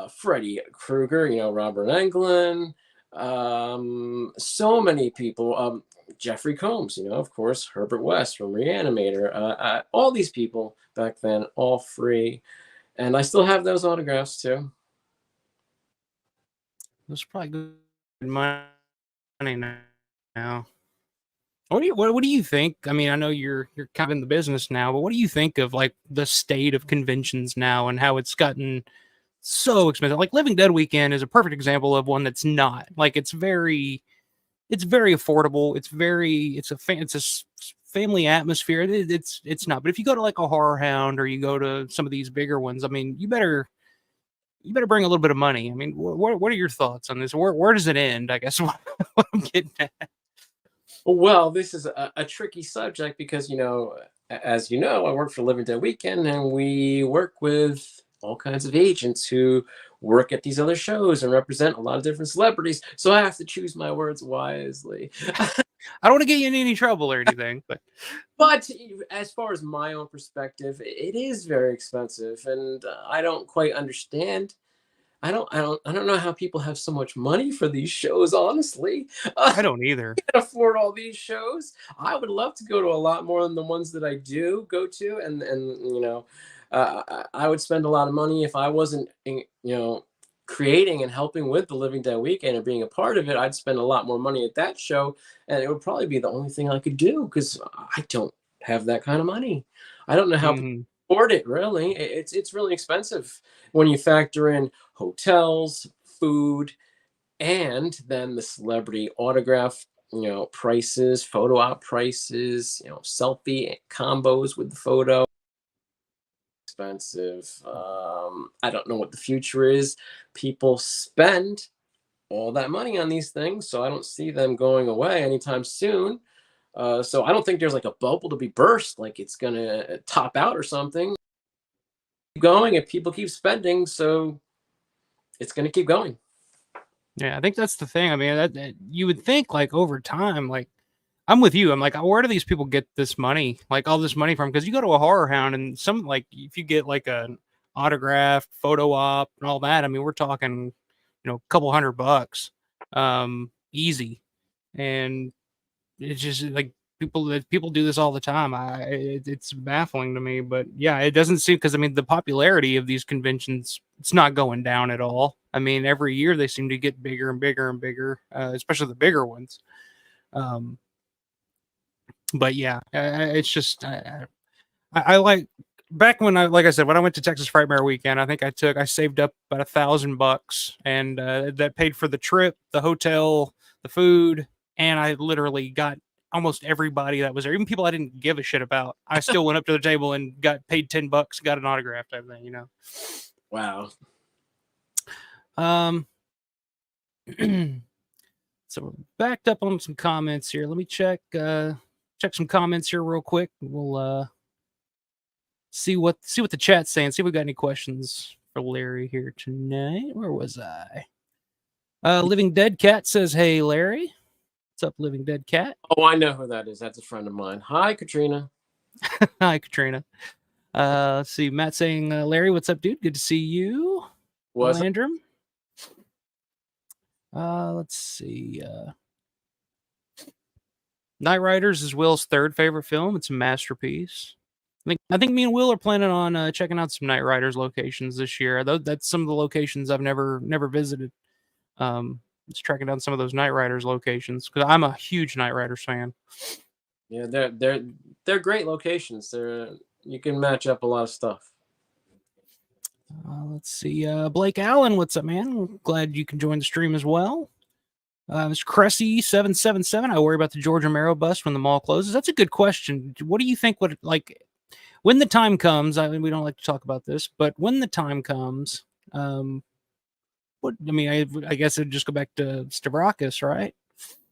Freddy Krueger, Robert Englund, so many people. Jeffrey Combs, of course, Herbert West from Reanimator. All these people back then, all free. And I still have those autographs too. That's probably good money now. What do you think? I mean, I know you're kind of in the business now, but what do you think of like the state of conventions now and how it's gotten so expensive? Like Living Dead Weekend is a perfect example of one that's not. Like it's very affordable. It's a family atmosphere. It's not. But if you go to like a Horror Hound or you go to some of these bigger ones, I mean, you better bring a little bit of money. I mean, what are your thoughts on this? Where does it end? I guess what I'm getting at. Well, this is a tricky subject because, as you know, I work for Living Dead Weekend and we work with all kinds of agents who work at these other shows and represent a lot of different celebrities. So I have to choose my words wisely. I don't want to get you in any trouble or anything, but But as far as my own perspective, it is very expensive, and I don't quite understand. I don't know how people have so much money for these shows. Honestly, I don't either. can't afford all these shows. I would love to go to a lot more than the ones that I do go to, and I would spend a lot of money if I wasn't, creating and helping with the Living Dead Weekend and being a part of it. I'd spend a lot more money at that show, and it would probably be the only thing I could do because I don't have that kind of money. I don't know how people Mhm. afford it. Really, it's really expensive when you factor in hotels, food, and then the celebrity autograph prices, photo op prices, selfie combos with the photo. Expensive. I don't know what the future is. People spend all that money on these things, so I don't see them going away anytime soon. So I don't think there's like a bubble to be burst, like it's gonna top out or something. Keep going if people keep spending, so it's gonna keep going. Yeah, I think that's the thing. I mean, that you would think like over time, like I'm with you. I'm like, where do these people get this money? Like all this money from? Because you go to a horror hound and some like if you get like an autograph, photo op, and all that. I mean, we're talking, a couple $100, easy. And it's just like people do this all the time. It's baffling to me, but yeah, it doesn't seem because I mean the popularity of these conventions it's not going down at all. I mean, every year they seem to get bigger and bigger and bigger, especially the bigger ones. Um, but yeah, it's just I like. back when like I said, when I went to Texas Frightmare weekend, I think I saved up about $1,000, and that paid for the trip, the hotel, the food, and I literally got almost everybody that was there, even people I didn't give a shit about. I still went up to the table and got paid $10, got an autograph type thing, Wow. Um, so we're backed up on some comments here. Let me check some comments here real quick. We'll see what the chat's saying. See if we got any questions for Larry here tonight. Where was I? Living Dead Cat says, "Hey Larry, what's up, Living Dead Cat?" Oh, I know who that is. That's a friend of mine. Hi, Katrina. Hi, Katrina. Let's see. Matt saying, "Larry, what's up, dude? Good to see you." What's up? Landrum. Let's see. Night Riders is Will's third favorite film. It's a masterpiece. I think me and Will are planning on checking out some Night Riders locations this year. That's some of the locations I've never visited. Just tracking down some of those Night Riders locations because I'm a huge Night Riders fan. Yeah, they're great locations. You can match up a lot of stuff. Let's see. Blake Allen, what's up, man? Glad you can join the stream as well. Mr. Cressy777, I worry about the George Romero bust when the mall closes. That's a good question. What do you think would, like, when the time comes, I mean, we don't like to talk about this, but when the time comes, I guess it'd just go back to Stavrakis, right?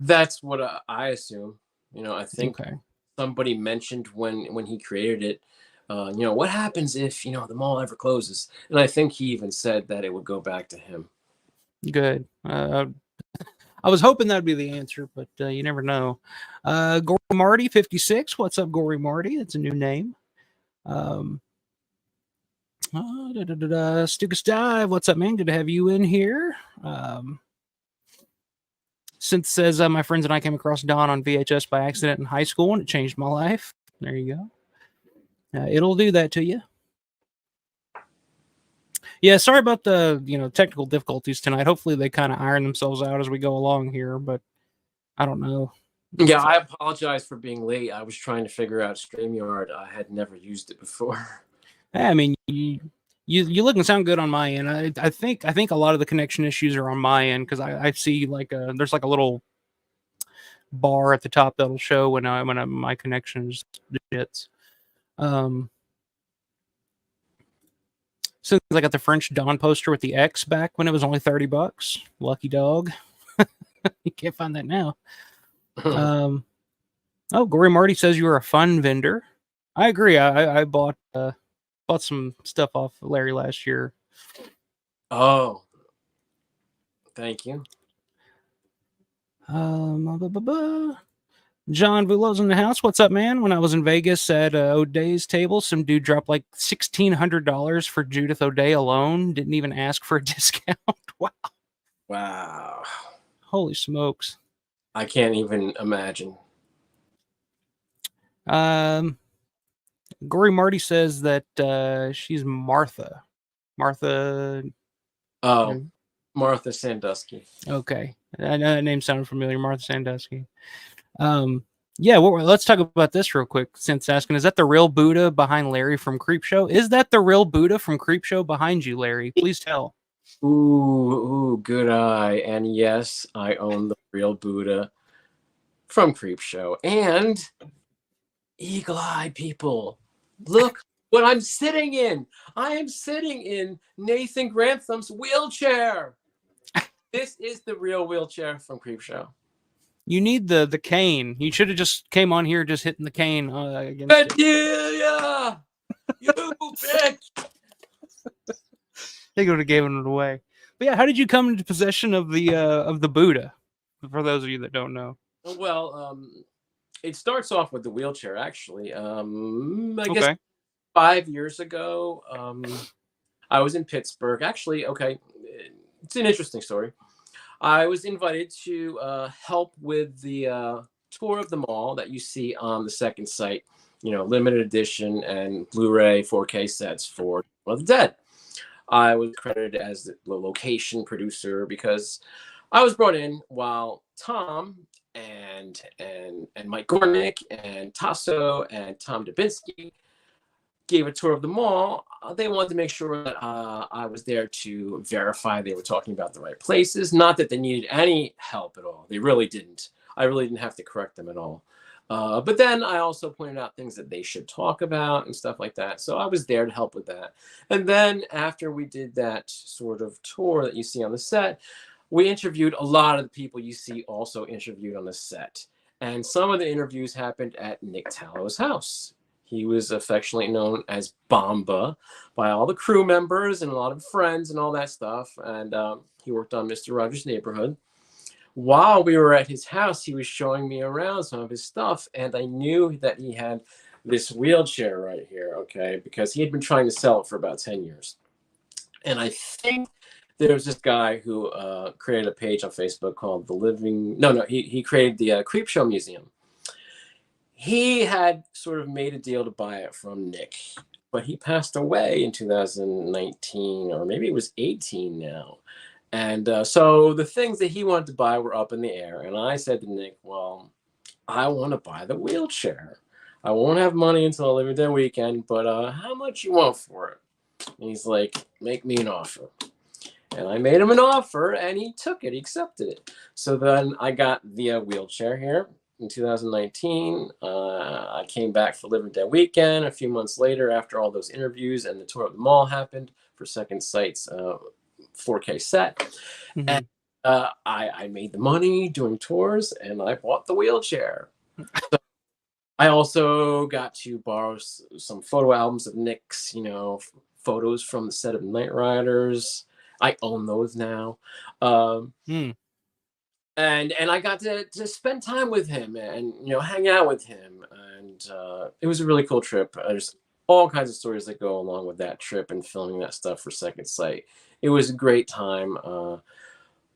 That's what I assume. I think Okay. somebody mentioned when he created it, what happens if, the mall ever closes? And I think he even said that it would go back to him. Good. I was hoping that'd be the answer, but you never know. Gory Marty 56. What's up, Gory Marty? That's a new name. Stukas Dive. What's up, man? Good to have you in here. Synth says, my friends and I came across Dawn on VHS by accident in high school, and it changed my life. There you go. It'll do that to you. Yeah, sorry about the technical difficulties tonight. Hopefully they kind of iron themselves out as we go along here, but I don't know. Yeah, I apologize for being late. I was trying to figure out StreamYard. I had never used it before. I mean, you look and sound good on my end. I think a lot of the connection issues are on my end because I see there's like a little bar at the top that'll show when my connection just shits. Since I got the French Dawn poster with the X back when it was only $30, lucky dog. You can't find that now. Gory Marty says you were a fun vendor. I agree. I bought some stuff off Larry last year. Oh, thank you. John Vulo's in the house. What's up, man? When I was in Vegas at O'Day's table, some dude dropped like $1,600 for Judith O'Day alone. Didn't even ask for a discount. Wow. Holy smokes. I can't even imagine. Gory Marty says that she's Martha. Martha. Oh, Martha Sandusky. Okay. I know that name sounded familiar. Martha Sandusky. Yeah, let's talk about this real quick. Since asking, is that the real Buddha behind Larry from Creepshow? Is that the real Buddha from Creepshow behind you, Larry? Please tell. Ooh, good eye. And yes, I own the real Buddha from Creepshow. And eagle eye, people. Look what I'm sitting in. I am sitting in Nathan Grantham's wheelchair. This is the real wheelchair from Creepshow. You need the cane. You should have just came on here just hitting the cane against Bedelia! You bitch! They would have given it away. But yeah, how did you come into possession of the Buddha? For those of you that don't know. Well, it starts off with the wheelchair, actually. I guess 5 years ago, I was in Pittsburgh. Actually, okay, it's an interesting story. I was invited to help with the tour of the mall that you see on the second site, limited edition and Blu-ray 4K sets for Dawn of the Dead. I was credited as the location producer because I was brought in while Tom and Mike Gornick and Tasso and Tom Dubinsky gave a tour of the mall, they wanted to make sure that I was there to verify they were talking about the right places. Not that they needed any help at all. They really didn't. I really didn't have to correct them at all. But then I also pointed out things that they should talk about and stuff like that. So I was there to help with that. And then after we did that sort of tour that you see on the set, we interviewed a lot of the people you see also interviewed on the set. And some of the interviews happened at Nick Tallo's house. He was affectionately known as Bomba by all the crew members and a lot of friends and all that stuff. And he worked on Mr. Rogers' Neighborhood. While we were at his house, he was showing me around some of his stuff. And I knew that he had this wheelchair right here, okay, because he had been trying to sell it for about 10 years. And I think there was this guy who created a page on Facebook called he created the Creep Show Museum. He had sort of made a deal to buy it from Nick, but he passed away in 2019, or maybe it was 18 now. And so the things that he wanted to buy were up in the air. And I said to Nick, well, I want to buy the wheelchair. I won't have money until Living Dead weekend, but how much you want for it? And he's like, make me an offer. And I made him an offer, and he took it. He accepted it. So then I got the wheelchair here in 2019. I came back for Living Dead weekend. A few months later, after all those interviews and the tour of the mall happened for Second Sight's 4K set. Mm-hmm. And I made the money doing tours, and I bought the wheelchair. So I also got to borrow some photo albums of Nick's, photos from the set of Night Riders. I own those now. And I got to spend time with him and, hang out with him. And it was a really cool trip. There's all kinds of stories that go along with that trip and filming that stuff for Second Sight. It was a great time.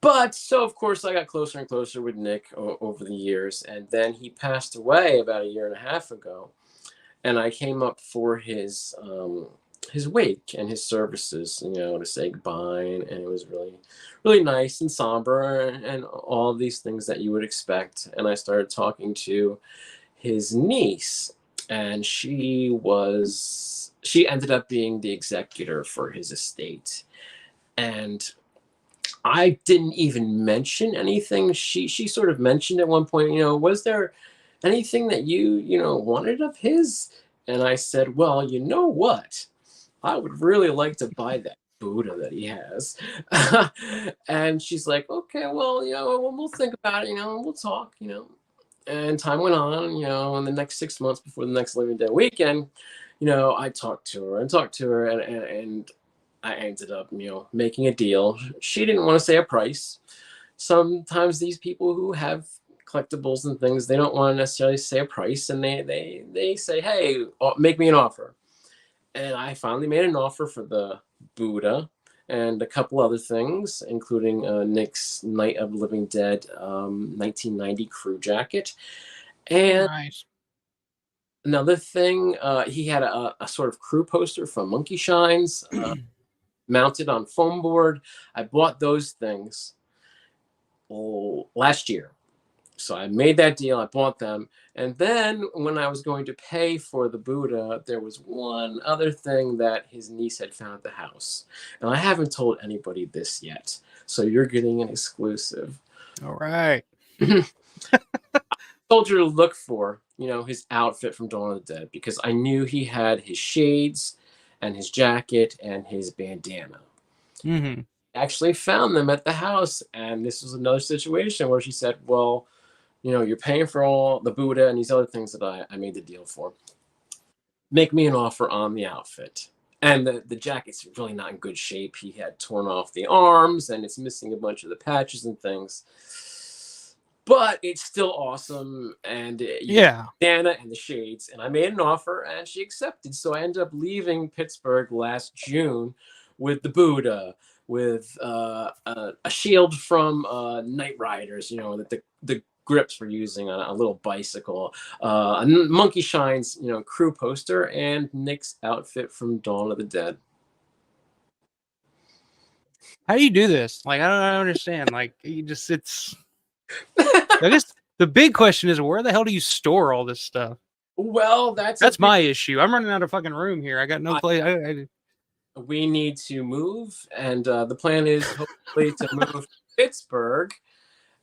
But so, of course, I got closer and closer with Nick over the years. And then he passed away about a year and a half ago. And I came up for his wake and his services, to say goodbye. And it was really, really nice and somber and all these things that you would expect. And I started talking to his niece, and she ended up being the executor for his estate. And I didn't even mention anything. She sort of mentioned at one point, was there anything that you wanted of his? And I said, well, you know what? I would really like to buy that Buddha that he has. And she's like, okay, well, we'll think about it, we'll talk, And time went on, in the next 6 months before the next Living Dead weekend, I talked to her and I ended up, making a deal. She didn't want to say a price. Sometimes these people who have collectibles and things, they don't want to necessarily say a price, and they say, hey, make me an offer. And I finally made an offer for the Buddha and a couple other things, including Nick's Night of Living Dead 1990 crew jacket. And nice. Another thing, he had a sort of crew poster from Monkey Shines mounted on foam board. I bought those things last year. So I made that deal. I bought them. And then when I was going to pay for the Buddha, there was one other thing that his niece had found at the house. And I haven't told anybody this yet. So you're getting an exclusive. All right. I told her to look for, his outfit from Dawn of the Dead, because I knew he had his shades and his jacket and his bandana. Mm-hmm. Actually found them at the house. And this was another situation where she said, well, you're paying for all the Buddha and these other things that I made the deal for. Make me an offer on the outfit. And the jacket's really not in good shape. He had torn off the arms, and it's missing a bunch of the patches and things. But it's still awesome. And Dana and the shades. And I made an offer, and she accepted. So I ended up leaving Pittsburgh last June with the Buddha, with a shield from Night Riders, that the grips were using on a little bicycle, a Monkey Shines, crew poster, and Nick's outfit from Dawn of the Dead. How do you do this? Like, I don't understand. Like, I guess the big question is, where the hell do you store all this stuff? Well, That's my issue. I'm running out of fucking room here. I got no I, place. we need to move, and the plan is hopefully to move to Pittsburgh.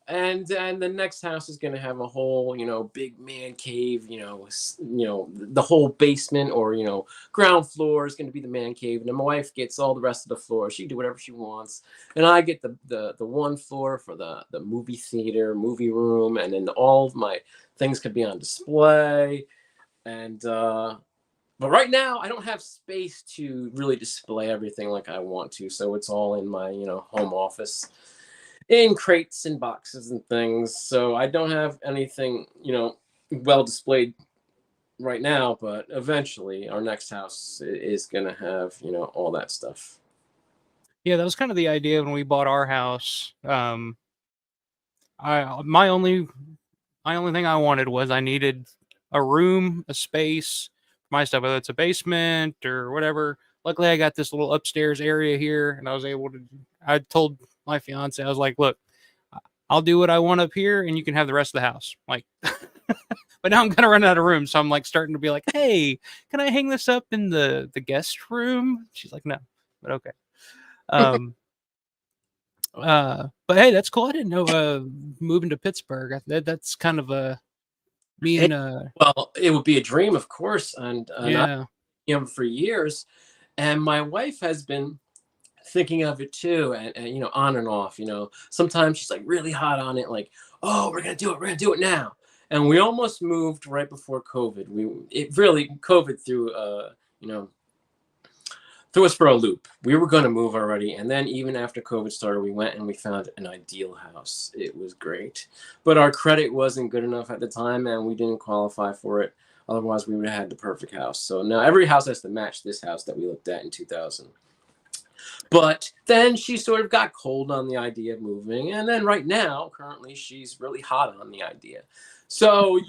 And the next house is going to have a whole, big man cave, the whole basement or, ground floor is going to be the man cave. And then my wife gets all the rest of the floor. She can do whatever she wants. And I get the one floor for the movie theater, movie room. And then all of my things could be on display. And, but right now I don't have space to really display everything like I want to. So it's all in my, home office, in crates and boxes and things. So I don't have anything, well displayed right now, but eventually our next house is going to have, all that stuff. Yeah, that was kind of the idea when we bought our house. My only thing I wanted was I needed a room, a space for my stuff, whether it's a basement or whatever. Luckily, I got this little upstairs area here, and I was able to. I told my fiance, I was like, "Look, I'll do what I want up here, and you can have the rest of the house." Like, but now I'm gonna run out of room, so I'm like starting to be like, "Hey, can I hang this up in the guest room?" She's like, "No," but okay. But hey, that's cool. I didn't know moving to Pittsburgh. That's kind of a me and Well, it would be a dream, of course, and yeah. I am for years, and my wife has been thinking of it too, and on and off. Sometimes she's like really hot on it, like, oh, we're gonna do it now. And we almost moved right before COVID. COVID threw us for a loop. We were going to move already, and then even after COVID started, we went and we found an ideal house. It was great, but our credit wasn't good enough at the time, and we didn't qualify for it. Otherwise, we would have had the perfect house. So now every house has to match this house that we looked at in 2000. But then she sort of got cold on the idea of moving, and then right now, currently, she's really hot on the idea. So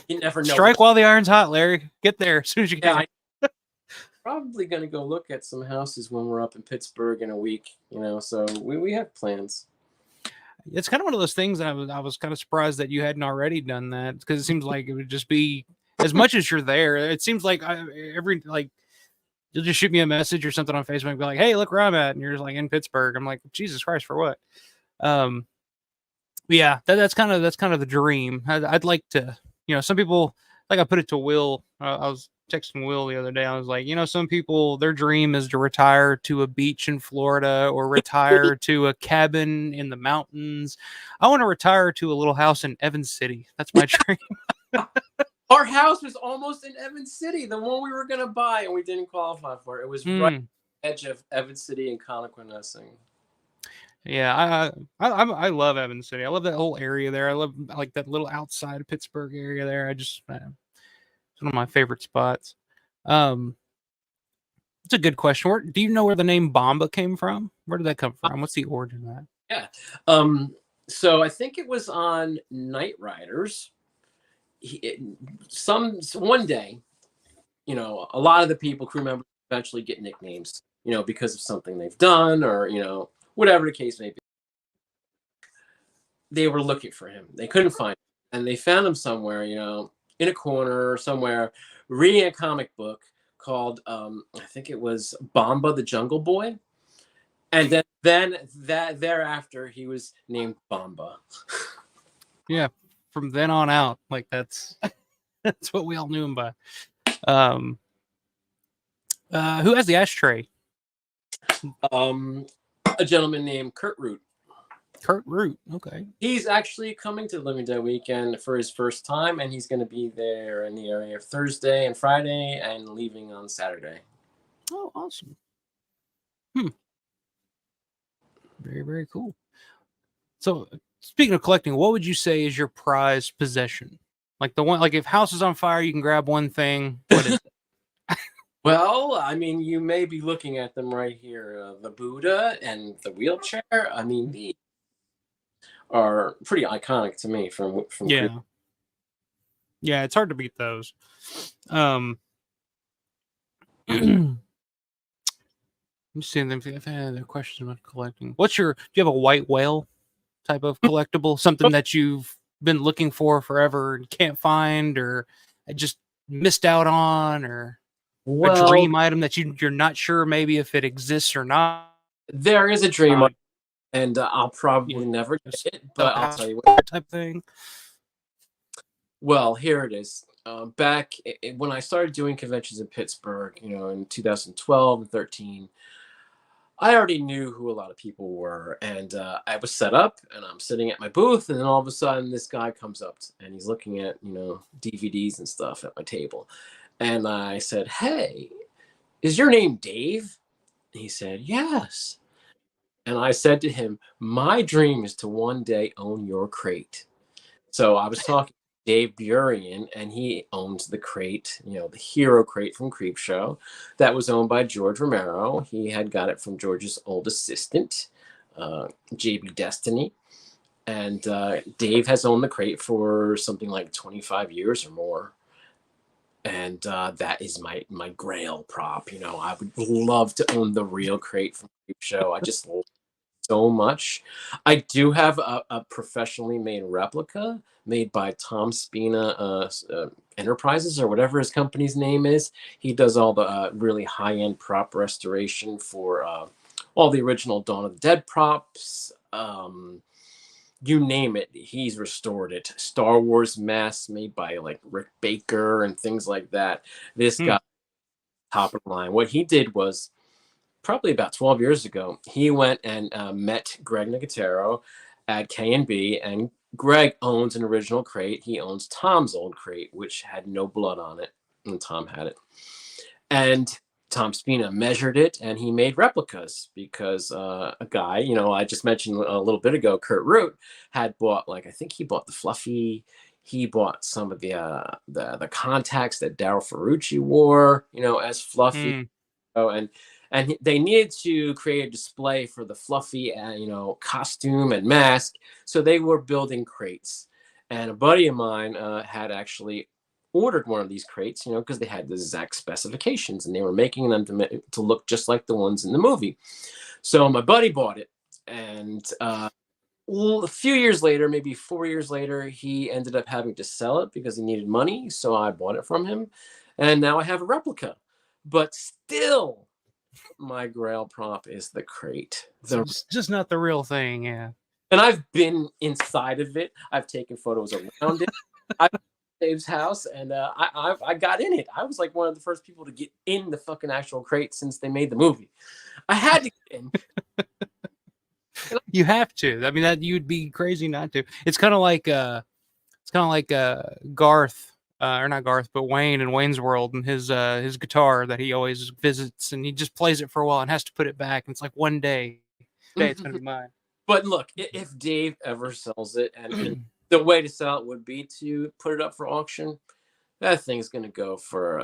you never know. Strike while the iron's hot, Larry. Get there as soon as you can. I'm probably going to go look at some houses when we're up in Pittsburgh in a week, so we have plans. It's kind of one of those things that I was kind of surprised that you hadn't already done that, because it seems like it would just be as much as you're there. It seems like you'll just shoot me a message or something on Facebook and be like, "Hey, look where I'm at," and you're just like in Pittsburgh. I'm like, Jesus Christ, for what? Yeah, that's kind of the dream. I'd like to, some people, like I put it to Will. I was texting Will the other day. I was like, some people, their dream is to retire to a beach in Florida or retire to a cabin in the mountains. I want to retire to a little house in Evans City. That's my dream. Our house was almost in Evans City, the one we were going to buy, and we didn't qualify for it. It was right on the edge of Evans City and Connequenessing. Yeah, I love Evans City. I love that whole area there. I love like that little outside of Pittsburgh area there. It's one of my favorite spots. It's a good question. Do you know where the name Bomba came from? Where did that come from? What's the origin of that? Yeah. So I think it was on Knight Riders. One day, a lot of the crew members eventually get nicknames, because of something they've done or, whatever the case may be. They were looking for him. They couldn't find him. And they found him somewhere, in a corner or somewhere, reading a comic book called, I think it was Bomba the Jungle Boy. And then thereafter, he was named Bomba. Yeah. From then on out, like that's what we all knew him by. Who has the ashtray? A gentleman named Kurt Root. Kurt Root. Okay. He's actually coming to Living Dead weekend for his first time, and he's going to be there in the area Thursday and Friday, and leaving on Saturday. Oh, awesome. Very, very cool. So, speaking of collecting, what would you say is your prized possession? Like the one, like if house is on fire, you can grab one thing. What is it? Well, I mean, you may be looking at them right here. The Buddha and the wheelchair. I mean, these are pretty iconic to me from yeah. Yeah, it's hard to beat those. I'm seeing them. I've had a question about collecting. Do you have a white whale type of collectible? Something that you've been looking for forever and can't find, or just missed out on, or a Well, dream item that you're not sure maybe if it exists or not? there is a dream, Uh, and I'll yeah, probably never get it, but I'll tell house you what. type thing. Well, here it is. Back when I started doing conventions in Pittsburgh, in 2012 and 13, I already knew who a lot of people were, and I was set up, and I'm sitting at my booth, and then all of a sudden, this guy comes up, and he's looking at DVDs and stuff at my table, and I said, "Hey, is your name Dave?" He said, "Yes." And I said to him, "My dream is to one day own your crate." So I was talking to Dave Burian, and he owns the crate, the Hero Crate from Creepshow, that was owned by George Romero. He had got it from George's old assistant, JB Destiny. And Dave has owned the crate for something like 25 years or more. And that is my grail prop. I would love to own the real crate from Creepshow. I just so much. I do have a professionally made replica made by Tom Spina Enterprises, or whatever his company's name is. He does all the really high-end prop restoration for all the original Dawn of the Dead props. You name it, he's restored it. Star Wars masks made by like Rick Baker and things like that. This Hmm. guy, top of the line. What he did was, probably about 12 years ago, he went and met Greg Nicotero at K&B, and Greg owns an original crate. He owns Tom's old crate, which had no blood on it, and Tom had it. And Tom Spina measured it, and he made replicas because a guy, I just mentioned a little bit ago, Kurt Root, had bought, I think he bought the Fluffy. He bought some of the contacts that Daryl Ferrucci wore, as Fluffy. Hmm. Oh, and they needed to create a display for the Fluffy, costume and mask. So they were building crates, and a buddy of mine had actually ordered one of these crates, because they had the exact specifications, and they were making them to look just like the ones in the movie. So my buddy bought it, and a few years later, maybe 4 years later, he ended up having to sell it because he needed money. So I bought it from him, and now I have a replica. But still, my grail prop is the crate. It's just not the real thing. Yeah. And I've been inside of it. I've taken photos around it. I've been to Dave's house, and I got in it. I was like one of the first people to get in the fucking actual crate since they made the movie. I had to get in. You have to. I mean, that you'd be crazy not to. It's kind of like Garth, or not Garth, but Wayne in Wayne's World, and his guitar that he always visits, and he just plays it for a while and has to put it back. And it's like one day it's gonna be mine. But look, if Dave ever sells it, and the way to sell it would be to put it up for auction, that thing's going to go for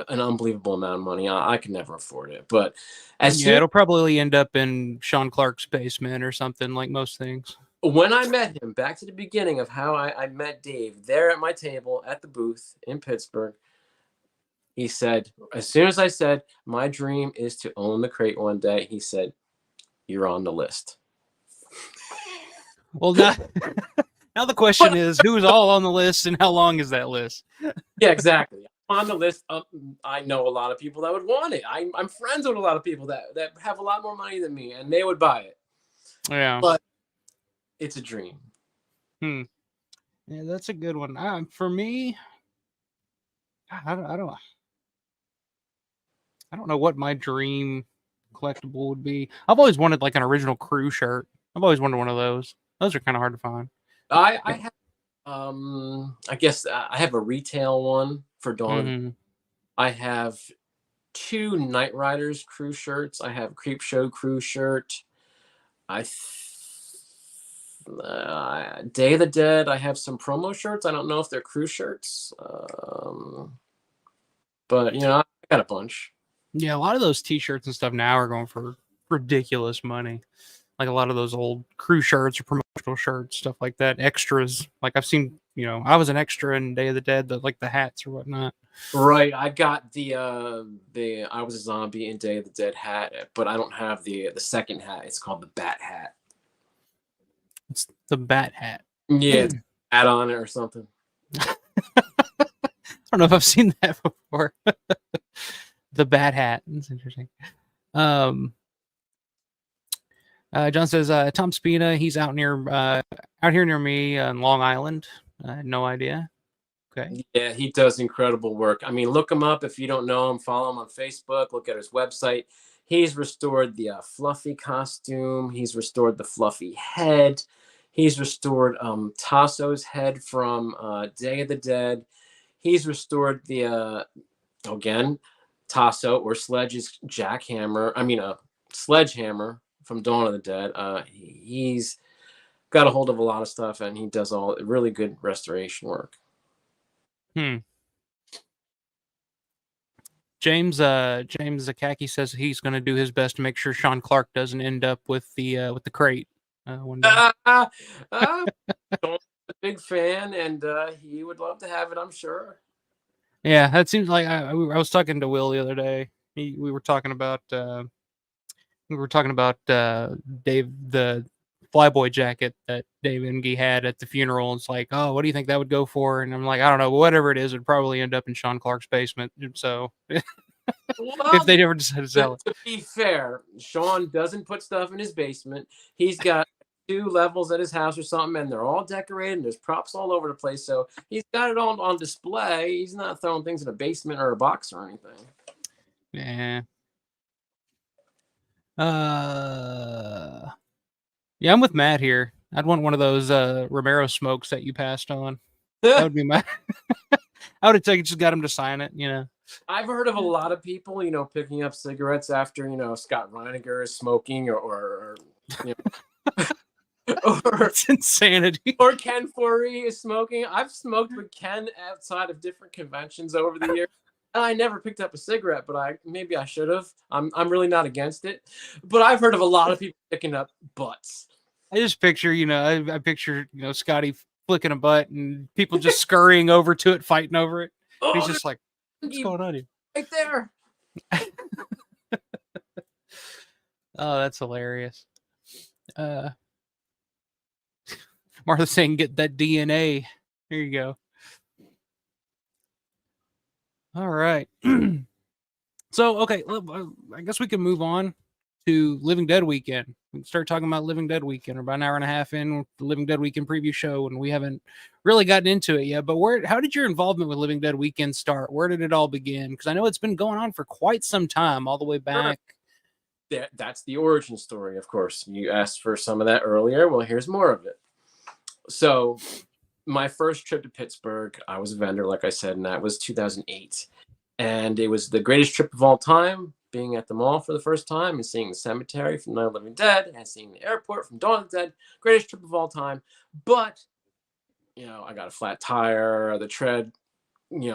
an unbelievable amount of money. I can never afford it. But It'll probably end up in Sean Clark's basement or something, like most things. When I met him, back to the beginning of how I met Dave, there at my table at the booth in Pittsburgh, he said, as soon as I said, my dream is to own the crate one day, he said, "You're on the list." Well, now the question is, who's all on the list and how long is that list? Yeah, exactly. On the list, I know a lot of people that would want it. I'm friends with a lot of people that have a lot more money than me, and they would buy it. Yeah. But it's a dream. Yeah, that's a good one. For me, I don't know what my dream collectible would be. I've always wanted like an original crew shirt. I've always wanted one of those. Those are kind of hard to find. I have, I guess I have a retail one for Dawn. Mm-hmm. I have 2 Night Riders crew shirts. I have Creepshow crew shirt. Day of the Dead. I have some promo shirts. I don't know if they're crew shirts, but I got a bunch. Yeah, a lot of those T-shirts and stuff now are going for ridiculous money. Like a lot of those old crew shirts or promotional shirts, stuff like that, extras. Like I've seen, I was an extra in Day of the Dead, like the hats or whatnot. Right, I got the I was a zombie in Day of the Dead hat, but I don't have the second hat. It's called the Bat hat. It's the Bat hat. Yeah, it's hat on it or something. don't know if I've seen that before. The Bat Hat. That's interesting. John says Tom Spina. He's out here near me in Long Island. I had no idea. Okay. Yeah, he does incredible work. I mean, look him up if you don't know him. Follow him on Facebook. Look at his website. He's restored the fluffy costume. He's restored the fluffy head. He's restored Tasso's head from Day of the Dead. He's restored the again Tasso or Sledge's jackhammer. I mean, a sledgehammer from Dawn of the Dead. He's got a hold of a lot of stuff, and he does all really good restoration work. James Akaki says he's going to do his best to make sure Sean Clark doesn't end up with the crate one day. Sean's a big fan, and he would love to have it, I'm sure. Yeah, that seems like I was talking to Will the other day. We were talking about Dave, the Flyboy jacket that Dave Engie had at the funeral. It's like, oh, what do you think that would go for? And I'm like, I don't know, whatever it is, it'd probably end up in Sean Clark's basement. So Well, if they never decide to sell it. To be fair, Sean doesn't put stuff in his basement. He's got 2 levels at his house or something, and they're all decorated, and there's props all over the place. So he's got it all on display. He's not throwing things in a basement or a box or anything. Yeah. Yeah, I'm with Matt here. I'd want one of those Romero smokes that you passed on. That would be my. I would have just got him to sign it. I've heard of a lot of people, picking up cigarettes after, Scott Reiniger is smoking or or it's insanity. Or Ken Foree is smoking. I've smoked with Ken outside of different conventions over the years. I never picked up a cigarette, but maybe I should have. I'm really not against it, but I've heard of a lot of people picking up butts. I just picture, I picture, Scotty flicking a butt and people just scurrying over to it, fighting over it. Oh, he's just like, what's going on here? Right there. Oh, that's hilarious. Martha saying, get that DNA. Here you go. All right. So, okay, I guess we can move on to Living Dead Weekend. We can start talking about Living Dead Weekend. We're about an hour and a half in with the Living Dead Weekend preview show, and we haven't really gotten into it yet. But how did your involvement with Living Dead Weekend start? Where did it all begin? Because I know it's been going on for quite some time, all the way back. That's the origin story, of course. You asked for some of that earlier. Well, here's more of it. So my first trip to Pittsburgh, I was a vendor, like I said, and that was 2008. And it was the greatest trip of all time, being at the mall for the first time and seeing the cemetery from Night of the Living Dead and seeing the airport from Dawn of the Dead. Greatest trip of all time. But, I got a flat tire, the tread,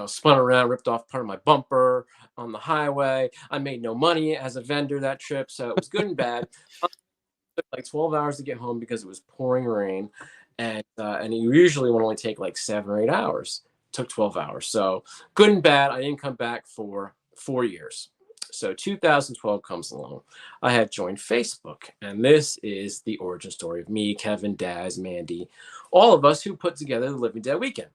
spun around, ripped off part of my bumper on the highway. I made no money as a vendor that trip, so it was good and bad. It took like 12 hours to get home because it was pouring rain. And you usually would only take like 7 or 8 hours. Took 12 hours. So good and bad. I didn't come back for 4 years. So 2012 comes along. I had joined Facebook, and this is the origin story of me, Kevin, Daz, Mandy, all of us who put together the Living Dead Weekend.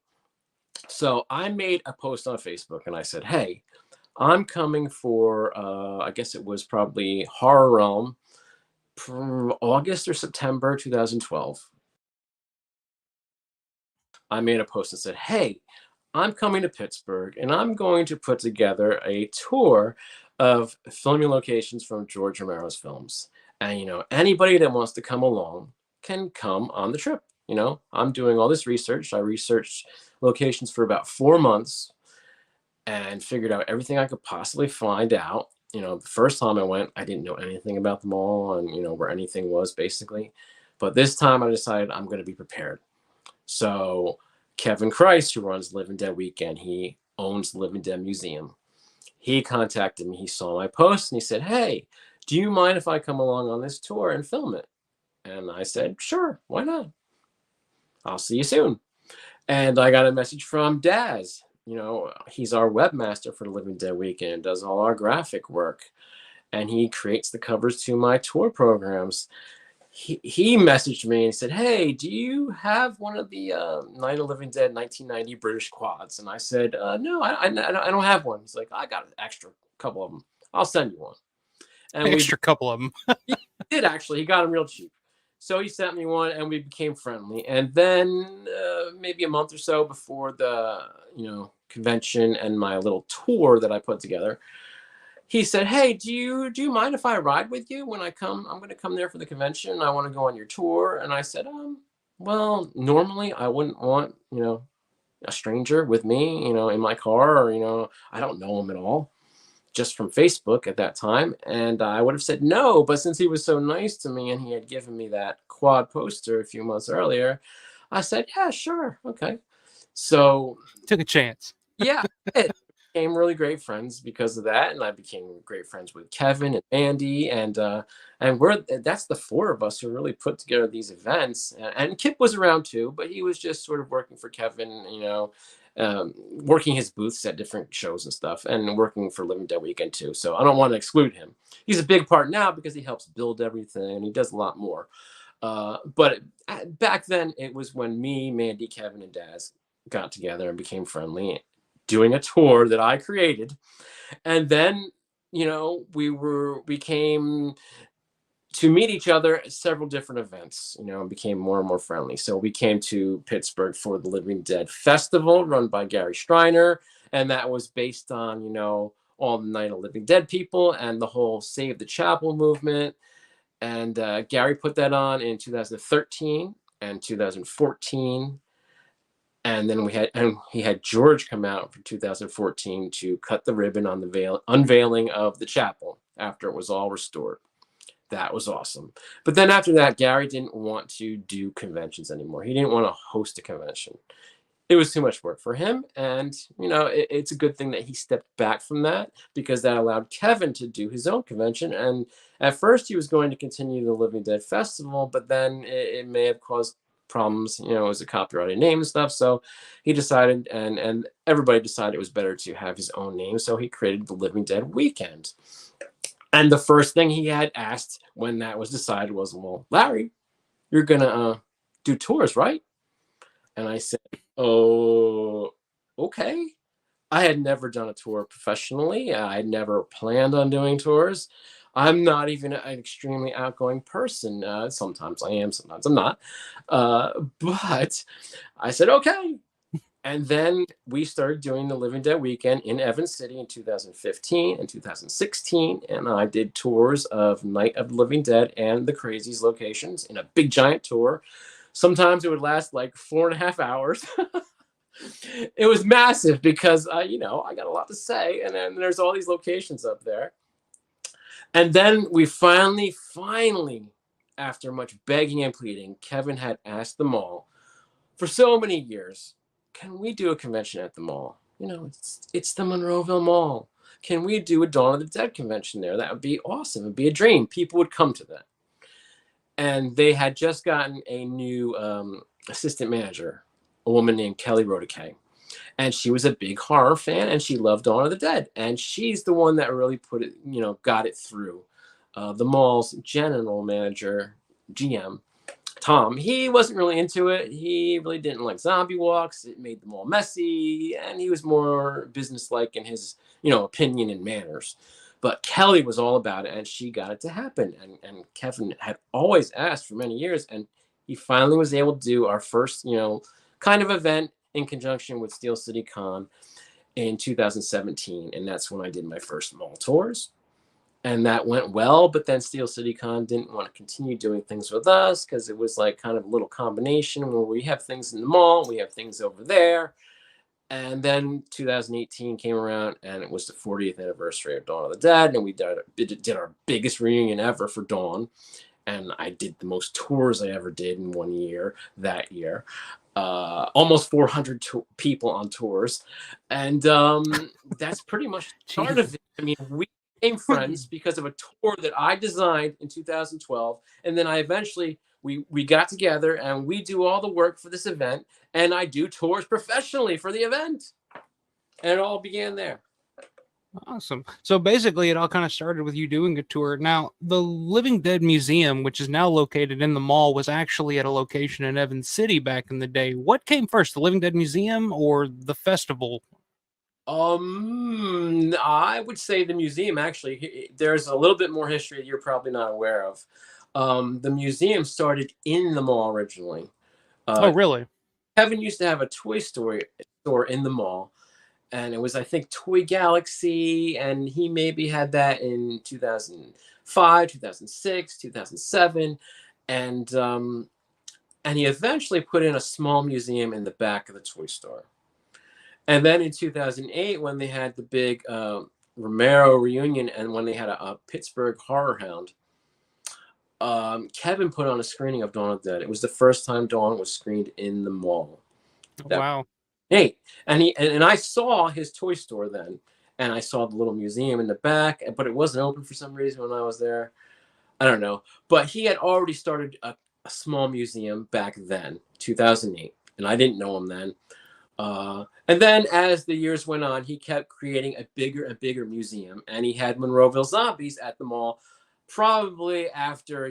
So I made a post on Facebook, and I said, hey, I'm coming for, I guess it was probably Horror Realm, August or September 2012. I made a post and said, hey, I'm coming to Pittsburgh, and I'm going to put together a tour of filming locations from George Romero's films. And, anybody that wants to come along can come on the trip. I'm doing all this research. I researched locations for about 4 months and figured out everything I could possibly find out. The first time I went, I didn't know anything about the mall and, where anything was basically. But this time I decided I'm going to be prepared. So Kevin Christ, who runs Living Dead Weekend, he owns the Living Dead Museum. He contacted me. He saw my post and he said, hey, do you mind if I come along on this tour and film it? And I said, sure, why not? I'll see you soon. And I got a message from Daz. He's our webmaster for the Living Dead Weekend, does all our graphic work. And he creates the covers to my tour programs. he messaged me and said, "Hey, do you have one of the Night of the Living Dead 1990 British quads?" And I said, "No, I don't have one." He's like, "I got an extra couple of them. I'll send you one." And we Extra couple of them. he did actually. He got them real cheap. So he sent me one, and we became friendly. And then maybe a month or so before the convention and my little tour that I put together, he said, "Hey, do you mind if I ride with you when I come? I'm going to come there for the convention, and I want to go on your tour." And I said, well, normally I wouldn't want a stranger with me, in my car, or I don't know him at all, just from Facebook at that time. And I would have said no, but since he was so nice to me and he had given me that quad poster a few months earlier, I said, "Yeah, sure, okay." So Took a chance. yeah, it became really great friends because of that, and I became great friends with Kevin and Andy, and that's the four of us who really put together these events. And Kip was around too, but he was just sort of working for Kevin, working his booths at different shows and stuff, and working for Living Dead Weekend too. So I don't want to exclude him. He's a big part now because he helps build everything and he does a lot more. But back then, it was when me, Mandy, Kevin, and Daz got together and became friendly, doing a tour that I created. And then, we came to meet each other at several different events, and became more and more friendly. So we came to Pittsburgh for the Living Dead Festival run by Gary Striner. And that was based on, all the Night of Living Dead people and the whole Save the Chapel movement. And Gary put that on in 2013 and 2014. And then he had George come out for 2014 to cut the ribbon on the unveiling of the chapel after it was all restored. That was awesome. But then after that, Gary didn't want to do conventions anymore. He didn't want to host a convention. It was too much work for him. And, it's a good thing that he stepped back from that, because that allowed Kevin to do his own convention. And at first he was going to continue the Living Dead Festival, but then it may have caused problems, as a copyrighted name and stuff. So he decided, and everybody decided it was better to have his own name. So he created the Living Dead Weekend. And the first thing he had asked when that was decided was, "Well, Larry, you're going to do tours, right?" And I said, "Oh, okay." I had never done a tour professionally. I had never planned on doing tours. I'm not even an extremely outgoing person. Sometimes I am, sometimes I'm not. But I said, "Okay." And then we started doing the Living Dead Weekend in Evans City in 2015 and 2016. And I did tours of Night of the Living Dead and the Crazies locations in a big giant tour. Sometimes it would last like 4.5 hours. It was massive because, I got a lot to say. And then there's all these locations up there. And then we finally, after much begging and pleading, Kevin had asked the mall for so many years, "Can we do a convention at the mall? It's the Monroeville Mall. Can we do a Dawn of the Dead convention there? That would be awesome. It'd be a dream. People would come to that." And they had just gotten a new assistant manager, a woman named Kelly Rodakay. And she was a big horror fan, and she loved Dawn of the Dead. And she's the one that really put it, got it through. The mall's general manager, GM, Tom, he wasn't really into it. He really didn't like zombie walks. It made the mall messy, and he was more businesslike in his, opinion and manners. But Kelly was all about it, and she got it to happen. And Kevin had always asked for many years, and he finally was able to do our first, kind of event in conjunction with Steel City Con in 2017. And that's when I did my first mall tours. And that went well, but then Steel City Con didn't want to continue doing things with us because it was like kind of a little combination where we have things in the mall, we have things over there. And then 2018 came around, and it was the 40th anniversary of Dawn of the Dead, and we did our biggest reunion ever for Dawn. And I did the most tours I ever did in 1 year that year. Almost 400 people on tours. And that's pretty much part of it. I mean, we became friends because of a tour that I designed in 2012. And then I eventually, we got together and we do all the work for this event. And I do tours professionally for the event. And it all began there. Awesome. So basically, it all kind of started with you doing a tour. Now, the Living Dead Museum, which is now located in the mall, was actually at a location in Evans City back in the day. What came first, the Living Dead Museum or the festival? I would say the museum actually. There's a little bit more history you're probably not aware of. The museum started in the mall originally. Oh, Uh, really? Kevin used to have a toy store in the mall, and it was, I think, Toy Galaxy, and he maybe had that in 2005, 2006, 2007, and he eventually put in a small museum in the back of the toy store. And then in 2008, when they had the big Romero reunion, and when they had a Pittsburgh Horror Hound, Kevin put on a screening of Dawn of the Dead. It was the first time Dawn was screened in the mall. That Wow. Hey, and I saw his toy store then, and I saw the little museum in the back, but it wasn't open for some reason when I was there. I don't know, but he had already started a small museum back then, 2008, and I didn't know him then. And then as the years went on, he kept creating a bigger and bigger museum, and he had Monroeville Zombies at the mall. Probably after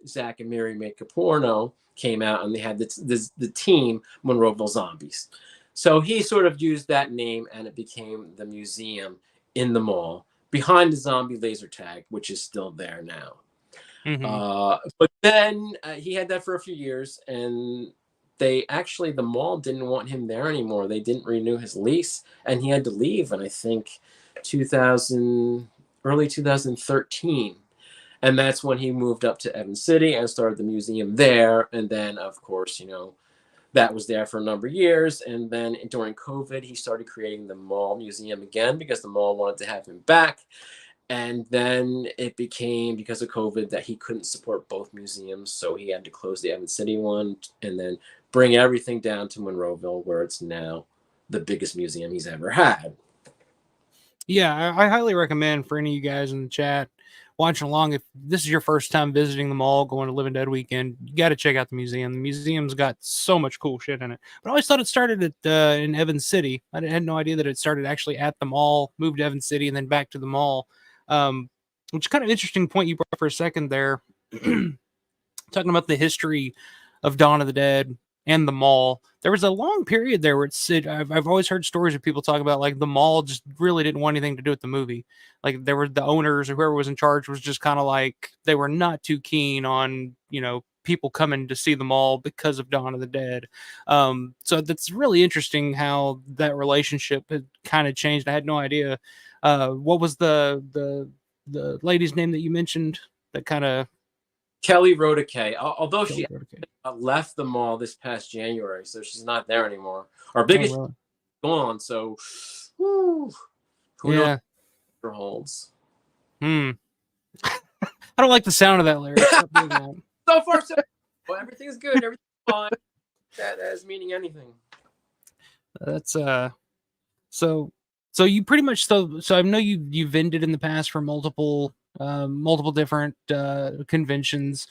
Zach and Mary Make a Porno came out, and they had the team Monroeville Zombies. So he sort of used that name, and it became the museum in the mall behind the zombie laser tag, which is still there now. Hmm. But then he had that for a few years, and the mall didn't want him there anymore. They didn't renew his lease, and he had to leave. And I think 2000, early 2013, and that's when he moved up to Evans City and started the museum there. And then, of course, that was there for a number of years. And then during COVID, he started creating the mall museum again because the mall wanted to have him back. And then it became, because of COVID, that he couldn't support both museums. So he had to close the Evans City one and then bring everything down to Monroeville, where it's now the biggest museum he's ever had. Yeah, I highly recommend for any of you guys in the chat watching along. If this is your first time visiting the mall, going to Living Dead weekend, you got to check out the museum. The museum's got so much cool shit in it. But I always thought it started at in Evans City. I had no idea that it started actually at the mall, moved to Evans City, and then back to the mall. Um, which is kind of interesting point you brought up for a second there, talking about the history of Dawn of the Dead and the mall. There was a long period there where I've always heard stories of people talk about like the mall just really didn't want anything to do with the movie. Like there were the owners or whoever was in charge was just kind of like they were not too keen on people coming to see the mall because of Dawn of the Dead. So that's really interesting how that relationship had kind of changed. I had no idea. What was the lady's name that you mentioned that kind of Kelly Rodakay, although she killed her? Okay. left the mall this past January, so she's not there anymore. Our Oh, biggest really? gone, so whew, who knows Yeah. what holds. Hmm. I don't like the sound of that, Larry. Stop doing that. So far, so well, everything's good. Everything's fine. That is meaning anything. That's so so you pretty much so I know you've vended in the past for multiple different conventions.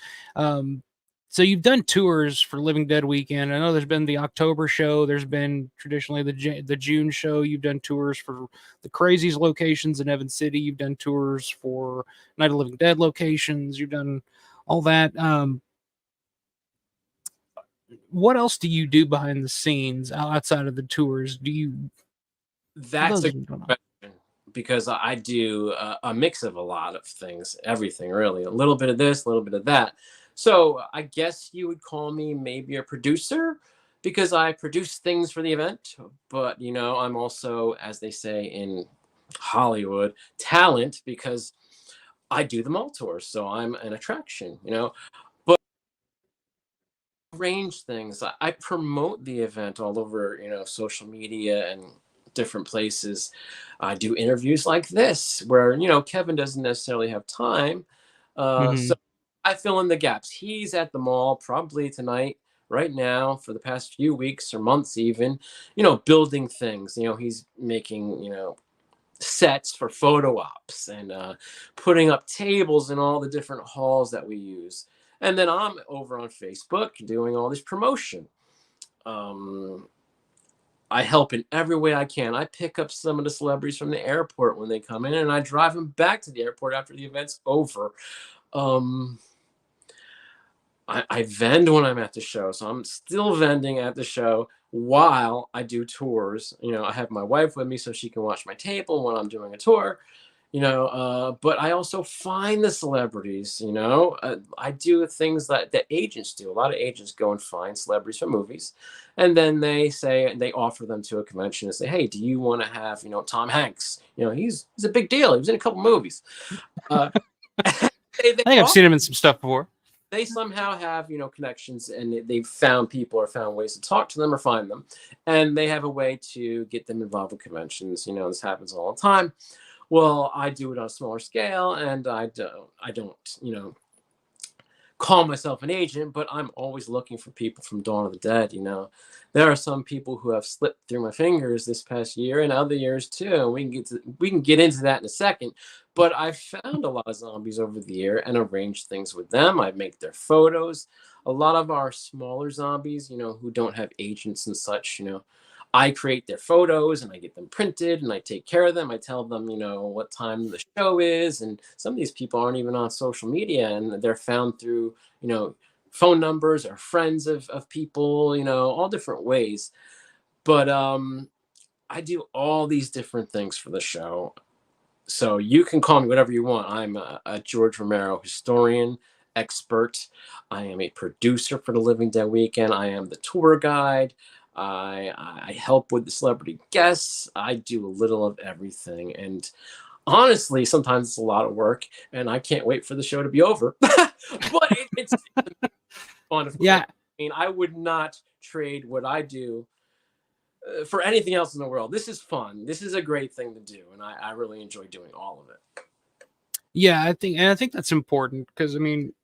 So you've done tours for Living Dead Weekend. I know there's been the October show. There's been traditionally the June show. You've done tours for the Crazies locations in Evans City. You've done tours for Night of Living Dead locations. You've done all that. What else do you do behind the scenes outside of the tours? Do you, for That's those a of you who don't know? question because I do a mix of a lot of things, everything really, a little bit of this, a little bit of that. So I guess you would call me maybe a producer because I produce things for the event. But I'm also, as they say in Hollywood, talent because I do the mall tours. So I'm an attraction. But arrange things. I promote the event all over, social media and different places. I do interviews like this where, Kevin doesn't necessarily have time. So Hmm. I fill in the gaps. He's at the mall probably tonight, right now, for the past few weeks or months, even, building things. He's making, sets for photo ops and putting up tables in all the different halls that we use. And then I'm over on Facebook doing all this promotion. Um, I help in every way I can. I pick up some of the celebrities from the airport when they come in, and I drive them back to the airport after the event's over. Um, I vend when I'm at the show, so I'm still vending at the show while I do tours. I have my wife with me so she can watch my table when I'm doing a tour. But I also find the celebrities. I do things that the agents do. A lot of agents go and find celebrities for movies, and then they offer them to a convention and say, "Hey, do you want to have Tom Hanks? He's a big deal. He was in a couple movies." Uh, they I think I've offer seen him in some stuff before. they somehow have connections, and they've found people or found ways to talk to them or find them, and they have a way to get them involved with conventions. This happens all the time. Well, I do it on a smaller scale, and I don't call myself an agent, but I'm always looking for people from Dawn of the Dead. There are some people who have slipped through my fingers this past year and other years too. And we can get into that in a second. But I've found a lot of zombies over the year and arranged things with them. I make their photos. A lot of our smaller zombies, who don't have agents and such, I create their photos and I get them printed and I take care of them. I tell them, what time the show is. And some of these people aren't even on social media, and they're found through, phone numbers or friends of people, all different ways. But I do all these different things for the show. So you can call me whatever you want. I'm a George Romero historian, expert. I am a producer for the Living Dead Weekend. I am the tour guide. I help with the celebrity guests. I do a little of everything. And honestly, sometimes it's a lot of work, and I can't wait for the show to be over. But it's fun, of course. Yeah. I mean, I would not trade what I do for anything else in the world. This is fun. This is a great thing to do, and I really enjoy doing all of it. Yeah, I think that's important because I mean,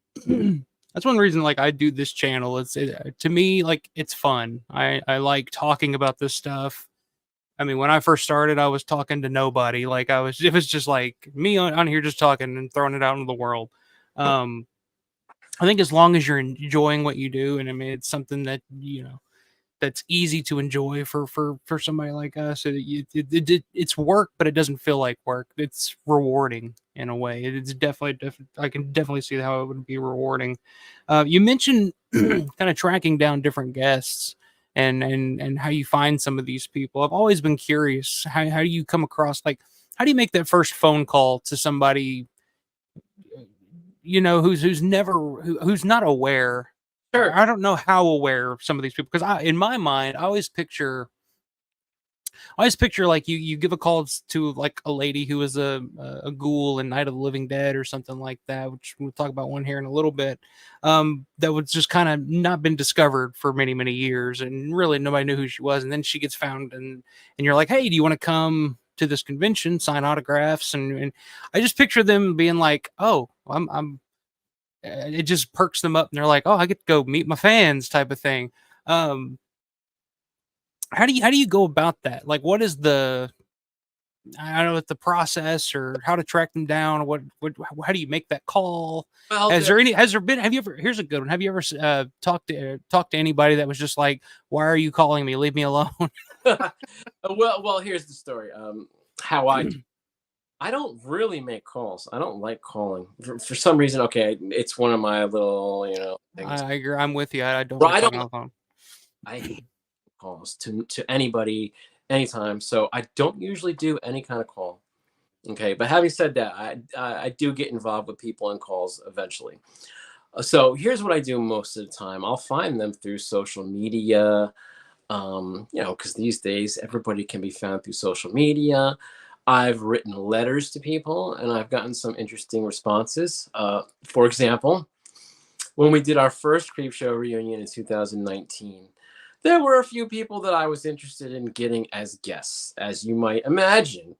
that's one reason like I do this channel. To me like it's fun. I like talking about this stuff. I mean, when I first started, I was talking to nobody. Like it was just like me on here just talking and throwing it out into the world. I think as long as you're enjoying what you do, and I mean, it's something that that's easy to enjoy for somebody like us. It's work, but it doesn't feel like work. It's rewarding in a way. It's definitely I can definitely see how it would be rewarding. You mentioned kind of tracking down different guests and how you find some of these people. I've always been curious. How do you come across, like, how do you make that first phone call to somebody who's not aware? Sure. I don't know how aware some of these people, because in my mind, I always picture like you give a call to like a lady who is a ghoul in Night of the Living Dead or something like that, which we'll talk about one here in a little bit. That was just kind of not been discovered for many years, and really nobody knew who she was. And then she gets found, and you're like, hey, do you want to come to this convention, sign autographs? And I just picture them being like, oh, I'm. It just perks them up, and they're like, oh, I get to go meet my fans, type of thing. How do you go about that? Like, what is I don't know, the process, or how to track them down? How do you make that call? Well, Has there been, have you ever, here's a good one. Have you ever talked to anybody that was just like, why are you calling me? Leave me alone. well, here's the story. How I don't really make calls. I don't like calling for some reason. Okay, it's one of my little things. I agree. I'm with you. I don't Well, like talking on the phone. I hate calls to anybody anytime. So I don't usually do any kind of call. Okay, but having said that, I do get involved with people in calls eventually. So here's what I do most of the time. I'll find them through social media. Because these days everybody can be found through social media. I've written letters to people, and I've gotten some interesting responses. For example, when we did our first Creep Show reunion in 2019, there were a few people that I was interested in getting as guests, as you might imagine.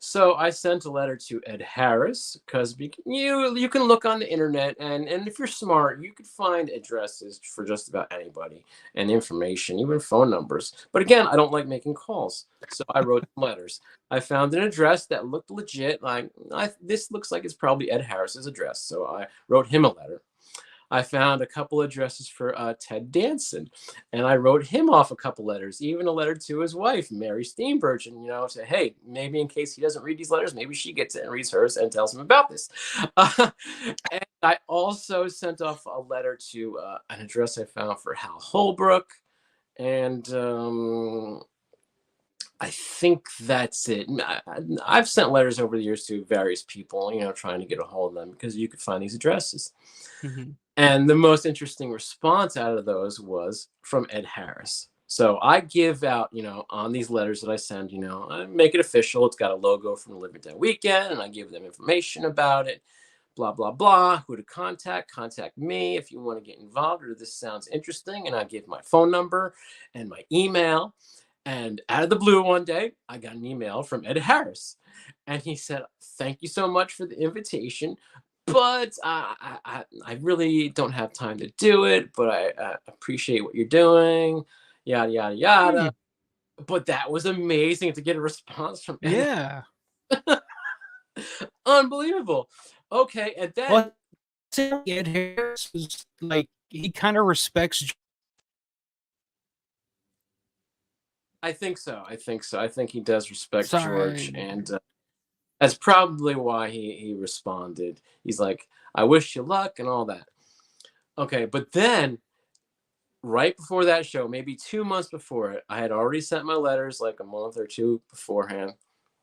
So I sent a letter to Ed Harris, because you can look on the internet, and if you're smart, you could find addresses for just about anybody and information, even phone numbers. But again, I don't like making calls, so I wrote letters. I found an address that looked legit. This looks like it's probably Ed Harris's address, so I wrote him a letter. I found a couple addresses for Ted Danson, and I wrote him off a couple letters, even a letter to his wife, Mary Steenburgen, say, hey, maybe in case he doesn't read these letters, maybe she gets it and reads hers and tells him about this. And I also sent off a letter to an address I found for Hal Holbrook, and I think that's it. I've sent letters over the years to various people, trying to get a hold of them because you could find these addresses. Mm-hmm. And the most interesting response out of those was from Ed Harris. So I give out, on these letters that I send, I make it official. It's got a logo from the Living Dead Weekend, and I give them information about it, blah, blah, blah, who to contact me if you want to get involved or this sounds interesting. And I give my phone number and my email. And out of the blue one day, I got an email from Ed Harris. And he said, thank you so much for the invitation, but I really don't have time to do it, but I appreciate what you're doing, yada, yada, yada. But that was amazing to get a response from Ed. Yeah. Unbelievable. Okay, and then... Well, Ed Harris was like, he kind of respects... I think so. I think he does respect George, and that's probably why he responded. He's like, I wish you luck and all that. Okay, but then right before that show, maybe 2 months before it, I had already sent my letters like a month or two beforehand.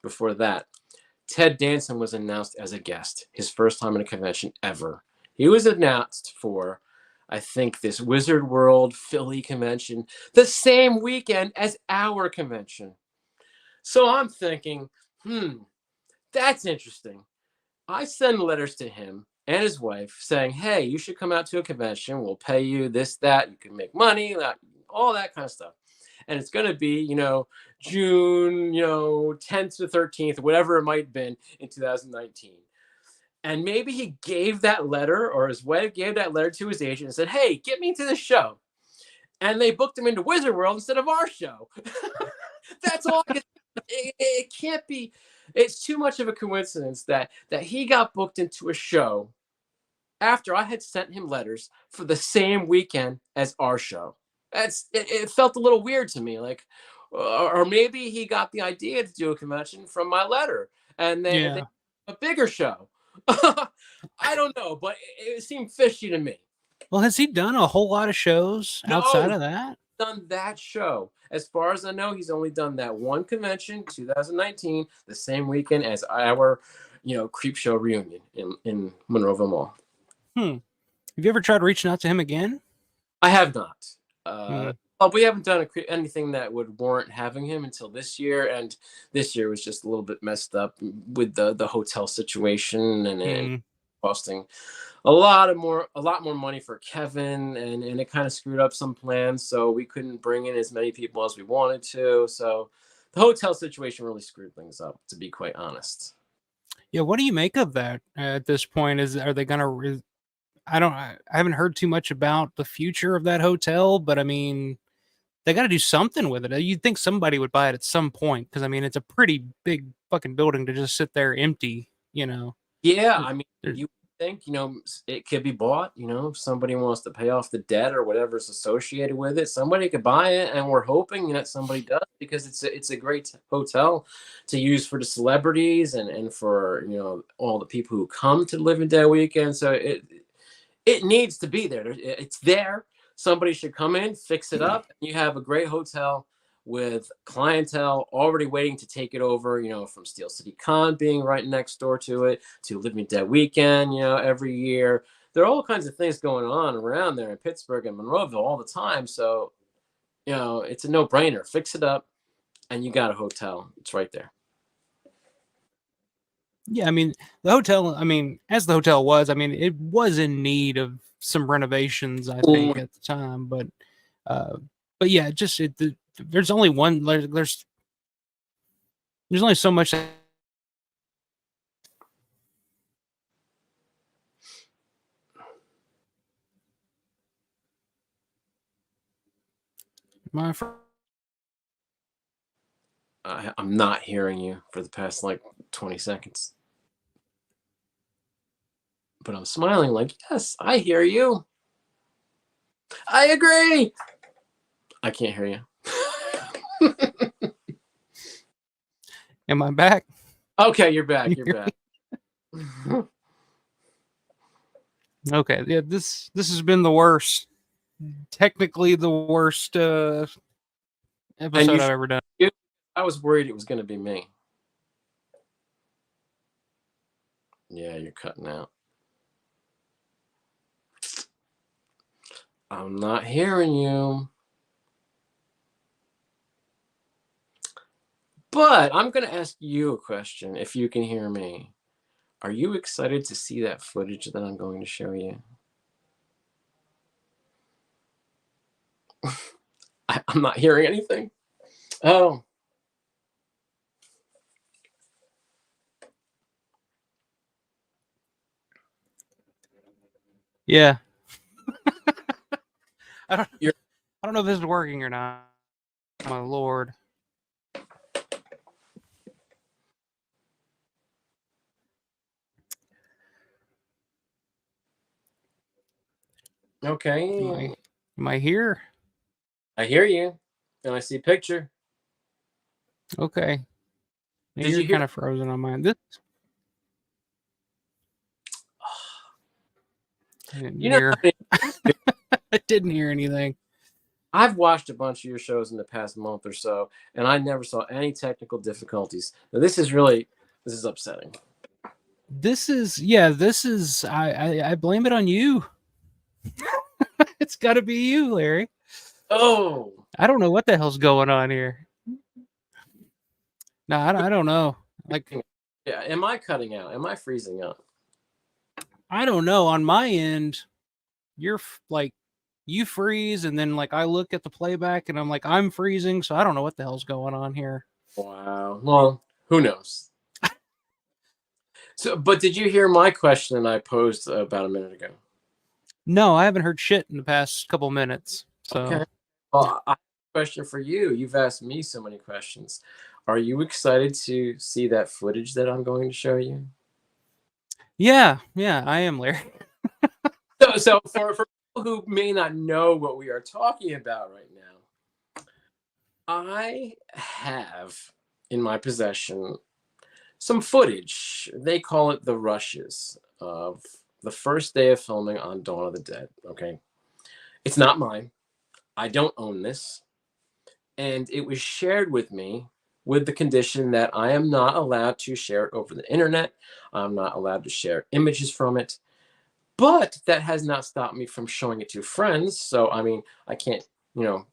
Before that, Ted Danson was announced as a guest, his first time in a convention ever. He was announced for, I think, this Wizard World Philly convention, the same weekend as our convention. So I'm thinking, that's interesting. I send letters to him and his wife saying, hey, you should come out to a convention. We'll pay you this, that. You can make money, all that kind of stuff. And it's going to be, June, 10th to 13th, whatever it might have been in 2019. And maybe he gave that letter, or his wife gave that letter to his agent and said, hey, get me to the show. And they booked him into Wizard World instead of our show. That's all I can... It can't be. It's too much of a coincidence that he got booked into a show after I had sent him letters for the same weekend as our show. It felt a little weird to me, like, or maybe he got the idea to do a convention from my letter, and then a bigger show. I don't know, but it seemed fishy to me. Well, has he done a whole lot of shows outside of that? Done that show. As far as I know, he's only done that one convention, 2019, the same weekend as our, Creep Show reunion in Monroeville Mall. Have you ever tried reaching out to him again? I have not. We haven't done anything that would warrant having him until this year, and this year was just a little bit messed up with the hotel situation and costing a lot more money for Kevin, and it kind of screwed up some plans, so we couldn't bring in as many people as we wanted to. So the hotel situation really screwed things up, to be quite honest. Yeah, what do you make of that at this point? Are they gonna? I haven't heard too much about the future of that hotel, but I mean, they got to do something with it. You'd think somebody would buy it at some point, because I mean, it's a pretty big fucking building to just sit there empty, Yeah, I mean, you think, it could be bought, if somebody wants to pay off the debt or whatever's associated with it, somebody could buy it, and we're hoping that somebody does, because it's a great hotel to use for the celebrities and for, all the people who come to Living Dead Weekend. So it needs to be there. It's there. Somebody should come in, fix it up, and you have a great hotel with clientele already waiting to take it over, from Steel City Con being right next door to it, to Living Dead Weekend, every year. There are all kinds of things going on around there in Pittsburgh and Monroeville all the time. So, it's a no-brainer. Fix it up, and you got a hotel. It's right there. Yeah, I mean, the hotel, as the hotel was, it was in need of some renovations, I think, at the time. But yeah, there's only one. There's only so much. I'm not hearing you for the past 20 seconds. But I'm smiling like, yes, I hear you. I agree. I can't hear you. Am I back? Okay, you're back. You're back. Okay. Yeah, this has been the worst. Technically the worst And episode I've ever done. I was worried it was going to be me. Yeah, you're cutting out. I'm not hearing you. But I'm going to ask you a question if you can hear me. Are you excited to see that footage that I'm going to show you? I'm not hearing anything. Oh. Yeah. I don't know if this is working or not. My lord. Okay. Am I here? I hear you. And I see a picture. Okay. Now Did you're you hear? kind of frozen on mine. This I didn't You know, hear. I didn't hear anything. I've watched a bunch of your shows in the past month or so, and I never saw any technical difficulties. Now, this is upsetting. This is I blame it on you. It's got to be you, Larry. Oh, I don't know what the hell's going on here. No, I don't know. Like, yeah. Am I cutting out? Am I freezing up? I don't know. On my end, you're like, you freeze, and then like I look at the playback, and I'm like, I'm freezing, so I don't know what the hell's going on here. Wow. Well, who knows? So, but did you hear my question that I posed about a minute ago? No, I haven't heard shit in the past couple minutes. So, Okay. Well, I have a question for you. You've asked me so many questions. Are you excited to see that footage that I'm going to show you? yeah, I am, Larry. So for people who may not know what we are talking about right now, I have in my possession some footage. They call it the rushes of the first day of filming on Dawn of the Dead. Okay. It's not mine. I don't own this. And it was shared with me with the condition that I am not allowed to share it over the internet. I'm not allowed to share images from it. But that has not stopped me from showing it to friends. So, I mean, I can't,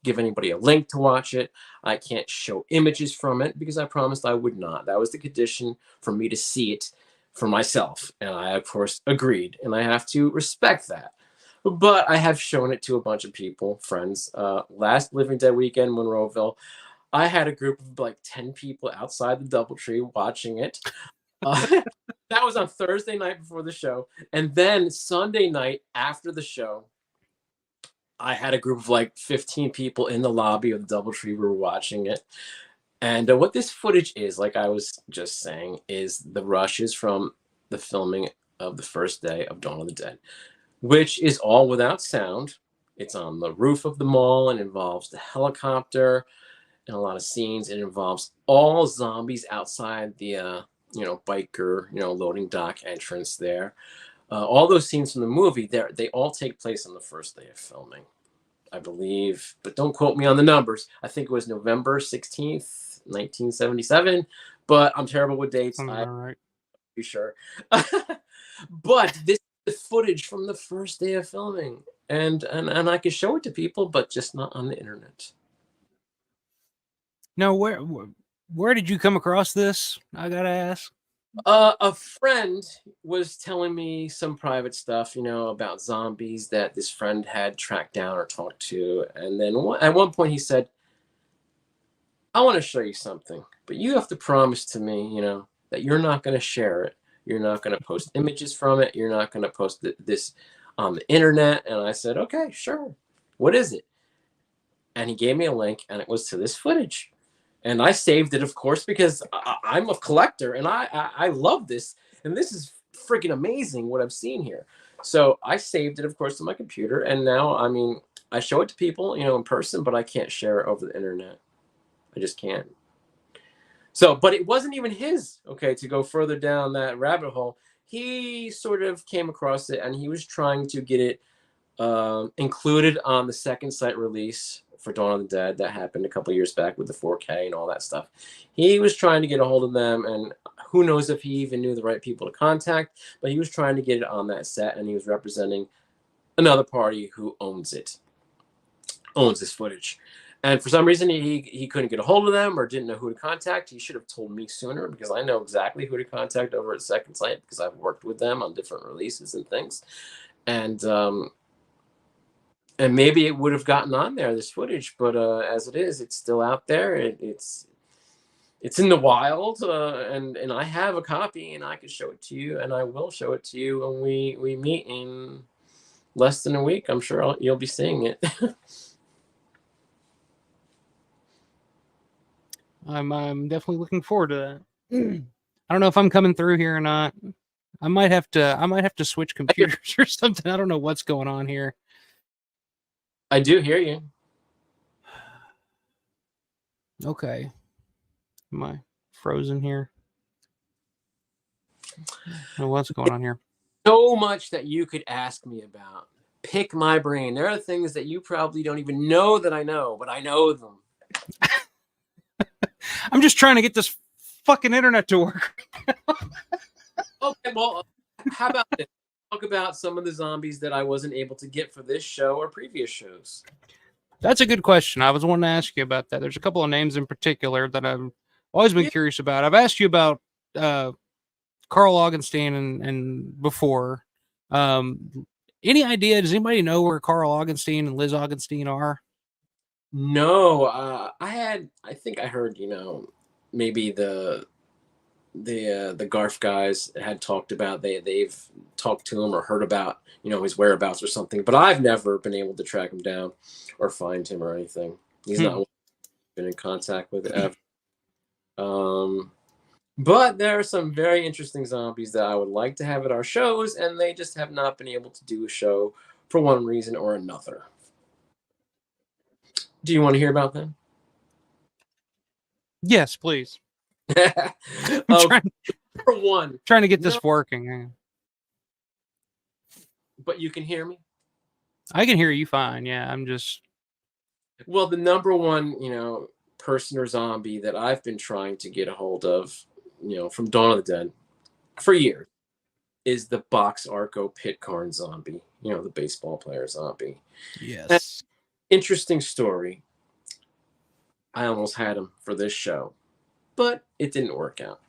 give anybody a link to watch it. I can't show images from it because I promised I would not. That was the condition for me to see it for myself. And I, of course, agreed. And I have to respect that. But I have shown it to a bunch of people, friends. Last Living Dead weekend, Monroeville, I had a group of like 10 people outside the DoubleTree watching it. That was on Thursday night before the show. And then Sunday night after the show, I had a group of like 15 people in the lobby of the DoubleTree. We were watching it. And what this footage is, like I was just saying, is the rushes from the filming of the first day of Dawn of the Dead, which is all without sound. It's on the roof of the mall and involves the helicopter and a lot of scenes. It involves all zombies outside the biker, loading dock entrance there. All those scenes from the movie, they all take place on the first day of filming, I believe. But don't quote me on the numbers. I think it was November 16th, 1977. But I'm terrible with dates. I'm I'm all right. not sure. But this is the footage from the first day of filming. And I could show it to people, but just not on the internet. Now, where did you come across this? I gotta ask. A friend was telling me some private stuff, about zombies that this friend had tracked down or talked to. And then at one point he said, I want to show you something, but you have to promise to me, that you're not going to share it. You're not going to post images from it. You're not going to post this on the internet. And I said, okay, sure. What is it? And he gave me a link, and it was to this footage. And I saved it, of course, because I'm a collector and I love this. And this is freaking amazing what I've seen here. So I saved it, of course, to my computer. And now, I mean, I show it to people, in person, but I can't share it over the internet. I just can't. So, but it wasn't even his, okay, to go further down that rabbit hole. He sort of came across it and he was trying to get it included on the second site release for Dawn of the Dead that happened a couple years back with the 4K and all that stuff. He was trying to get a hold of them, and who knows if he even knew the right people to contact, but he was trying to get it on that set, and he was representing another party who owns this footage. And for some reason, he couldn't get a hold of them or didn't know who to contact. He should have told me sooner, because I know exactly who to contact over at Second Sight, because I've worked with them on different releases and things. And maybe it would have gotten on there, this footage, but as it is, it's still out there. It's in the wild, and I have a copy, and I can show it to you, and I will show it to you when we meet in less than a week. I'm sure you'll be seeing it. I'm definitely looking forward to that. I don't know if I'm coming through here or not. I might have to switch computers or something. I don't know what's going on here. I do hear you. Okay. Am I frozen here? Oh, what's going on here? So much that you could ask me about. Pick my brain. There are things that you probably don't even know that I know, but I know them. I'm just trying to get this fucking internet to work. Okay, well, how about this? Talk about some of the zombies that I wasn't able to get for this show or previous shows. That's a good question. I was wanting to ask you about that. There's a couple of names in particular that I've always been curious about. I've asked you about Carl Augenstein and before. Any idea? Does anybody know where Carl Augenstein and Liz Augenstein are? No, I think I heard, maybe the Garf guys had talked about they've talked to him or heard about his whereabouts or something, but I've never been able to track him down or find him or anything. He's not been in contact with ever. But there are some very interesting zombies that I would like to have at our shows, and they just have not been able to do a show for one reason or another. Do you want to hear about them? Yes, please. Number one. Trying to get this working. But you can hear me? I can hear you fine. Yeah, I'm just... Well, the number one, person or zombie that I've been trying to get a hold of, from Dawn of the Dead for years is the Box Arco Pitcairn zombie, the baseball player zombie. Yes. That's interesting story. I almost had him for this show, but it didn't work out.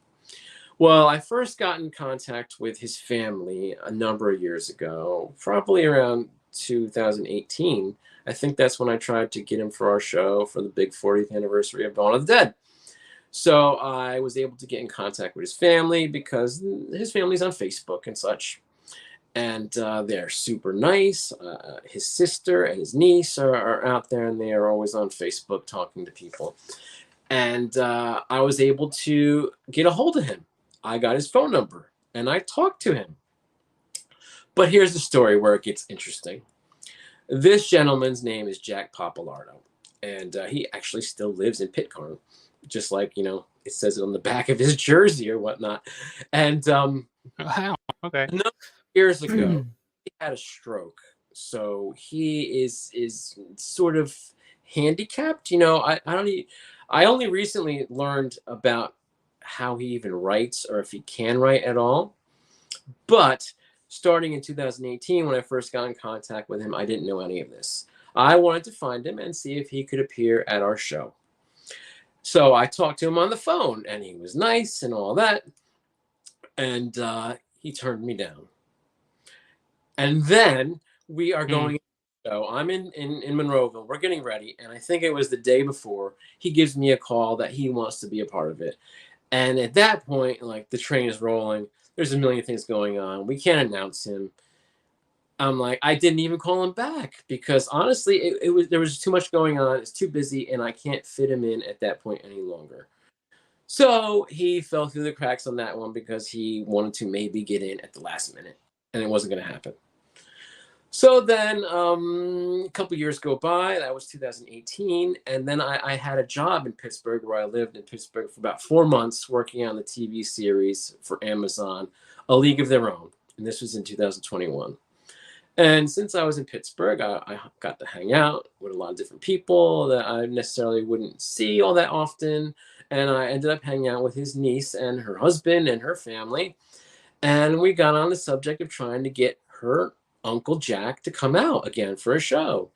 Well, I first got in contact with his family a number of years ago, probably around 2018. I think that's when I tried to get him for our show for the big 40th anniversary of Dawn of the Dead. So I was able to get in contact with his family because his family's on Facebook and such. And they're super nice. His sister and his niece are out there, and they are always on Facebook talking to people. And I was able to get a hold of him. I got his phone number, and I talked to him. But here's the story where it gets interesting. This gentleman's name is Jack Papalardo, and he actually still lives in Pitcairn, just like, it says it on the back of his jersey or whatnot. And wow, okay. A number of years ago, he had a stroke, so he is sort of handicapped. I only recently learned about how he even writes, or if he can write at all. But starting in 2018, when I first got in contact with him, I didn't know any of this. I wanted to find him and see if he could appear at our show. So I talked to him on the phone, and he was nice and all that. And he turned me down. And then we are going. So I'm in Monroeville. We're getting ready. And I think it was the day before, he gives me a call that he wants to be a part of it. And at that point, like, the train is rolling. There's a million things going on. We can't announce him. I'm like, I didn't even call him back because honestly, there was too much going on. It's too busy, and I can't fit him in at that point any longer. So he fell through the cracks on that one because he wanted to maybe get in at the last minute, and it wasn't going to happen. So then a couple years go by. That was 2018. And then I had a job in Pittsburgh where I lived in Pittsburgh for about 4 months working on the TV series for Amazon, A League of Their Own. And this was in 2021. And since I was in Pittsburgh, I got to hang out with a lot of different people that I necessarily wouldn't see all that often. And I ended up hanging out with his niece and her husband and her family. And we got on the subject of trying to get her Uncle Jack to come out again for a show.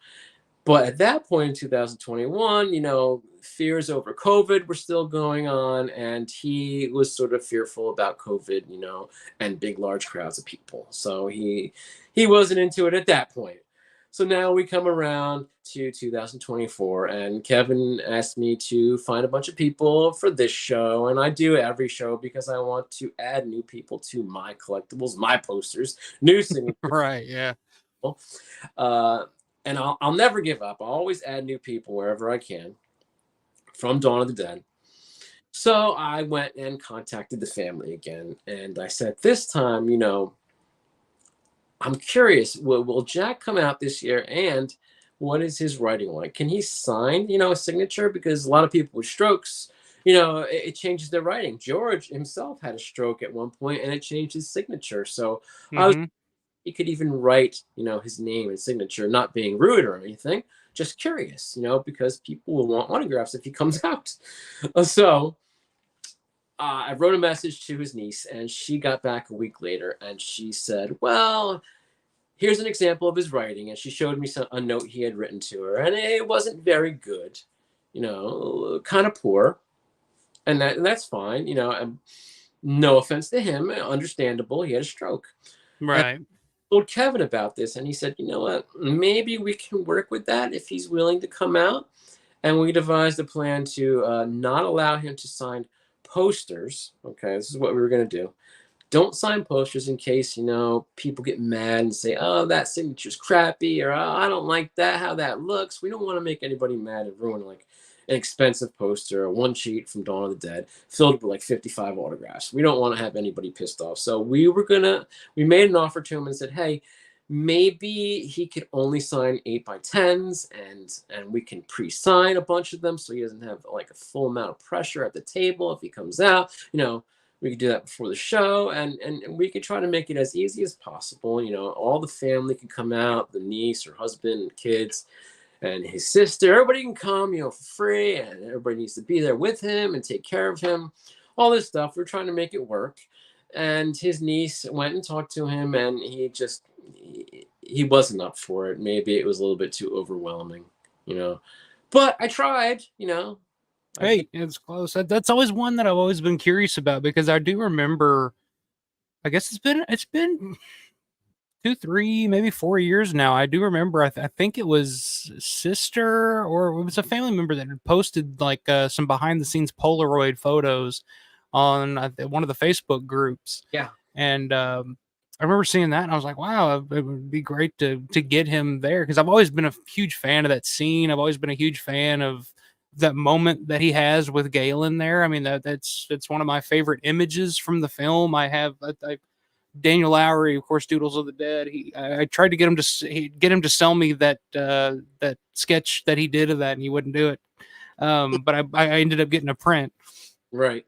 But at that point in 2021, fears over COVID were still going on, and he was sort of fearful about COVID, and big, large crowds of people. So he wasn't into it at that point. So now we come around to 2024, and Kevin asked me to find a bunch of people for this show, and I do every show because I want to add new people to my collectibles, my posters, new signatures. Right. Yeah. Uh, and I'll never give up. I'll always add new people wherever I can from Dawn of the Dead. So I went and contacted the family again. And I said, this time, I'm curious, will Jack come out this year? And what is his writing like? Can he sign, a signature? Because a lot of people with strokes, it changes their writing. George himself had a stroke at one point and it changed his signature. So I was Hmm. he could even write, his name and signature, not being rude or anything, just curious, because people will want autographs if he comes out. So I wrote a message to his niece, and she got back a week later, and she said, "Well, here's an example of his writing," and she showed me a note he had written to her, and it wasn't very good, kind of poor, and that's fine, and no offense to him, understandable, he had a stroke. And Right. told Kevin about this, and he said, "You know what? Maybe we can work with that if he's willing to come out." And we devised a plan to not allow him to sign posters. Okay, this is what we were going to do. Don't sign posters in case people get mad and say, "Oh, that signature's crappy," or, "Oh, I don't like that how that looks." We don't want to make anybody mad and ruin like an expensive poster, a one sheet from Dawn of the Dead filled with like 55 autographs. We don't want to have anybody pissed off. So we made an offer to him and said, "Hey, maybe he could only sign 8x10s, and we can pre-sign a bunch of them so he doesn't have like a full amount of pressure at the table if he comes out. We could do that before the show, and we could try to make it as easy as possible. All the family can come out, the niece, her husband, kids, and his sister. Everybody can come, for free, and everybody needs to be there with him and take care of him. All this stuff. We're trying to make it work." And his niece went and talked to him, and he wasn't up for it. Maybe it was a little bit too overwhelming, you know. But I tried. I Hey, it's close. That's always one that I've always been curious about because I do remember. I guess it's been 2, 3, maybe 4 years now. I do remember. I think it was sister or it was a family member that had posted like some behind the scenes Polaroid photos on one of the Facebook groups, yeah, and I remember seeing that, and I was like, "Wow, it would be great to get him there." Because I've always been a huge fan of that scene. I've always been a huge fan of that moment that he has with Galen there. I mean, that's one of my favorite images from the film. Daniel Lowry, of course, Doodles of the Dead. I tried to get him to sell me that sketch that he did of that, and he wouldn't do it. But I ended up getting a print. right.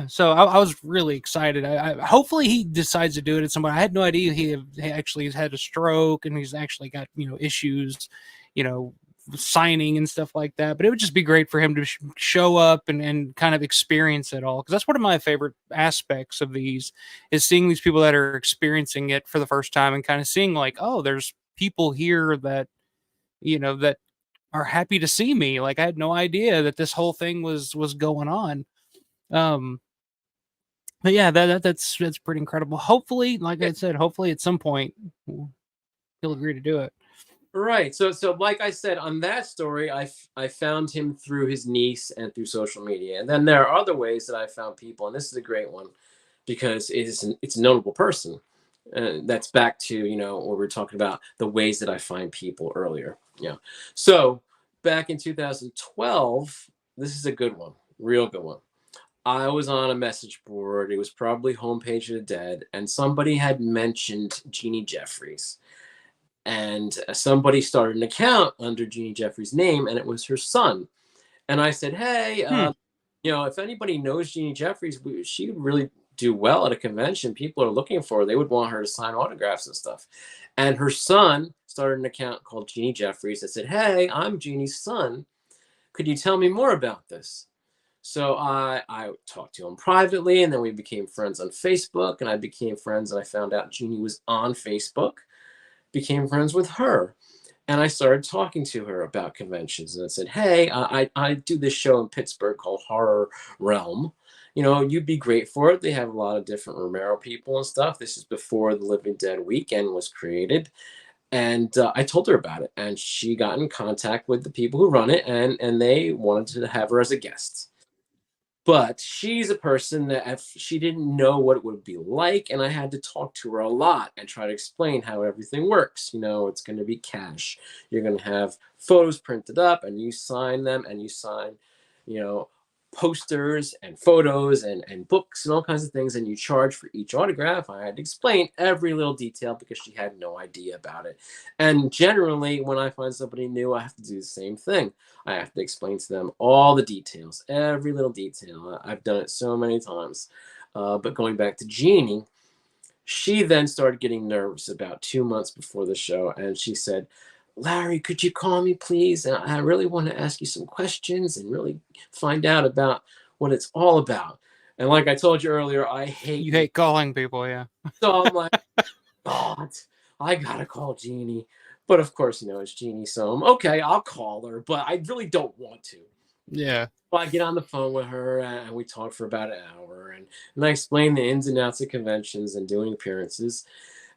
So I was really excited. Hopefully he decides to do it at some point. I had no idea he actually has had a stroke and he's actually got issues, you know, signing and stuff like that. But it would just be great for him to show up and kind of experience it all because that's one of my favorite aspects of these is seeing these people that are experiencing it for the first time and kind of seeing like, oh, there's people here that that are happy to see me. Like I had no idea that this whole thing was going on. Um, but yeah, that's pretty incredible. Hopefully, like Yeah, I said, hopefully at some point he'll agree to do it. right. So like I said on that story, I found him through his niece and through social media, and then there are other ways that I found people, and this is a great one because it's a notable person. That's back to what we were talking about, the ways that I find people earlier. Yeah. So back in 2012, this is a good one, real good one. I was on a message board. It was probably Homepage of the Dead, and somebody had mentioned Jeannie Jeffries. and somebody started an account under Jeannie Jeffries' name, and it was her son. And I said, hey, Hmm. if anybody knows Jeannie Jeffries, she would really do well at a convention. People are looking for her. They would want her to sign autographs and stuff. And her son started an account called Jeannie Jeffries that said, hey, I'm Jeannie's son. Could you tell me more about this? So I talked to him privately, and then we became friends on Facebook, and I became friends, and I found out Jeannie was on Facebook, became friends with her. And I started talking to her about conventions, and I said, hey, I do this show in Pittsburgh called Horror Realm. You'd be great for it. They have a lot of different Romero people and stuff. This is before the Living Dead weekend was created. And I told her about it, and she got in contact with the people who run it, and they wanted to have her as a guest. But she's a person that if she didn't know what it would be like, and I had to talk to her a lot and try to explain how everything works. It's going to be cash. You're going to have photos printed up, and you sign them, and you sign, you know, posters and photos and books and all kinds of things, and you charge for each autograph. I had to explain every little detail because she had no idea about it. And generally, when I find somebody new, I have to do the same thing. I have to explain to them all the details, every little detail. I've done it so many times. But going back to Jeannie, she then started getting nervous about 2 months before the show. And she said, Larry, could you call me, please? And I really want to ask you some questions and really find out about what it's all about. And like I told you earlier, I hate You hate calling people, yeah. So I'm like, God, I gotta call Jeannie. But of course, it's Jeannie. So okay, I'll call her, but I really don't want to. Yeah. Well, I get on the phone with her and we talk for about an hour, and I explain the ins and outs of conventions and doing appearances.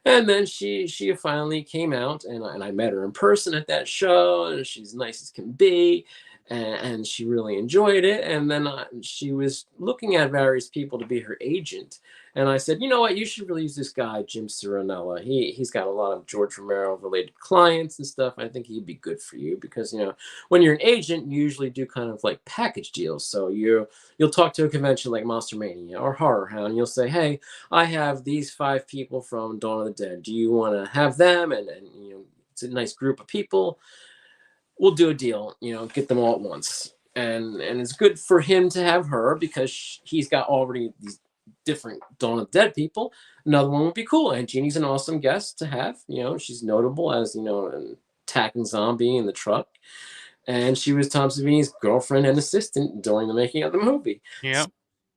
And then she finally came out, and I met her in person at that show, and she's nice as can be, and she really enjoyed it. And then she was looking at various people to be her agent, and I said, you know what, you should really use this guy Jim Serenella. He's got a lot of George Romero related clients and stuff. I think he'd be good for you because when you're an agent, you usually do kind of like package deals. So you'll talk to a convention like Monster Mania or Horror Hound. You'll say, hey, I have these 5 people from Dawn of the Dead. Do you want to have them? And it's a nice group of people. We'll do a deal, get them all at once. And it's good for him to have her because he's got already these different Dawn of the Dead people. Another one would be cool. And Jeannie's an awesome guest to have. She's notable as, an attacking zombie in the truck. And she was Tom Savini's girlfriend and assistant during the making of the movie. Yeah.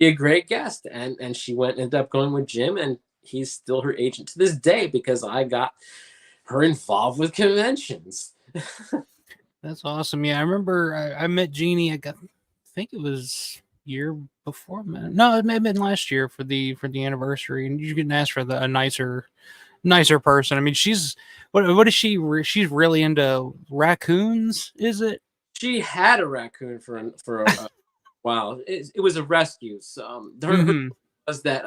A great guest, and she ended up going with Jim, and he's still her agent to this day because I got her involved with conventions. That's awesome. Yeah, I remember I met Jeannie. I think it was year before, man. No, it may have been last year for the anniversary, and you can ask for a nicer person. I mean, she's what is she? She's really into raccoons, is it? She had a raccoon for a while. It was a rescue. So, her Mm-hmm. was that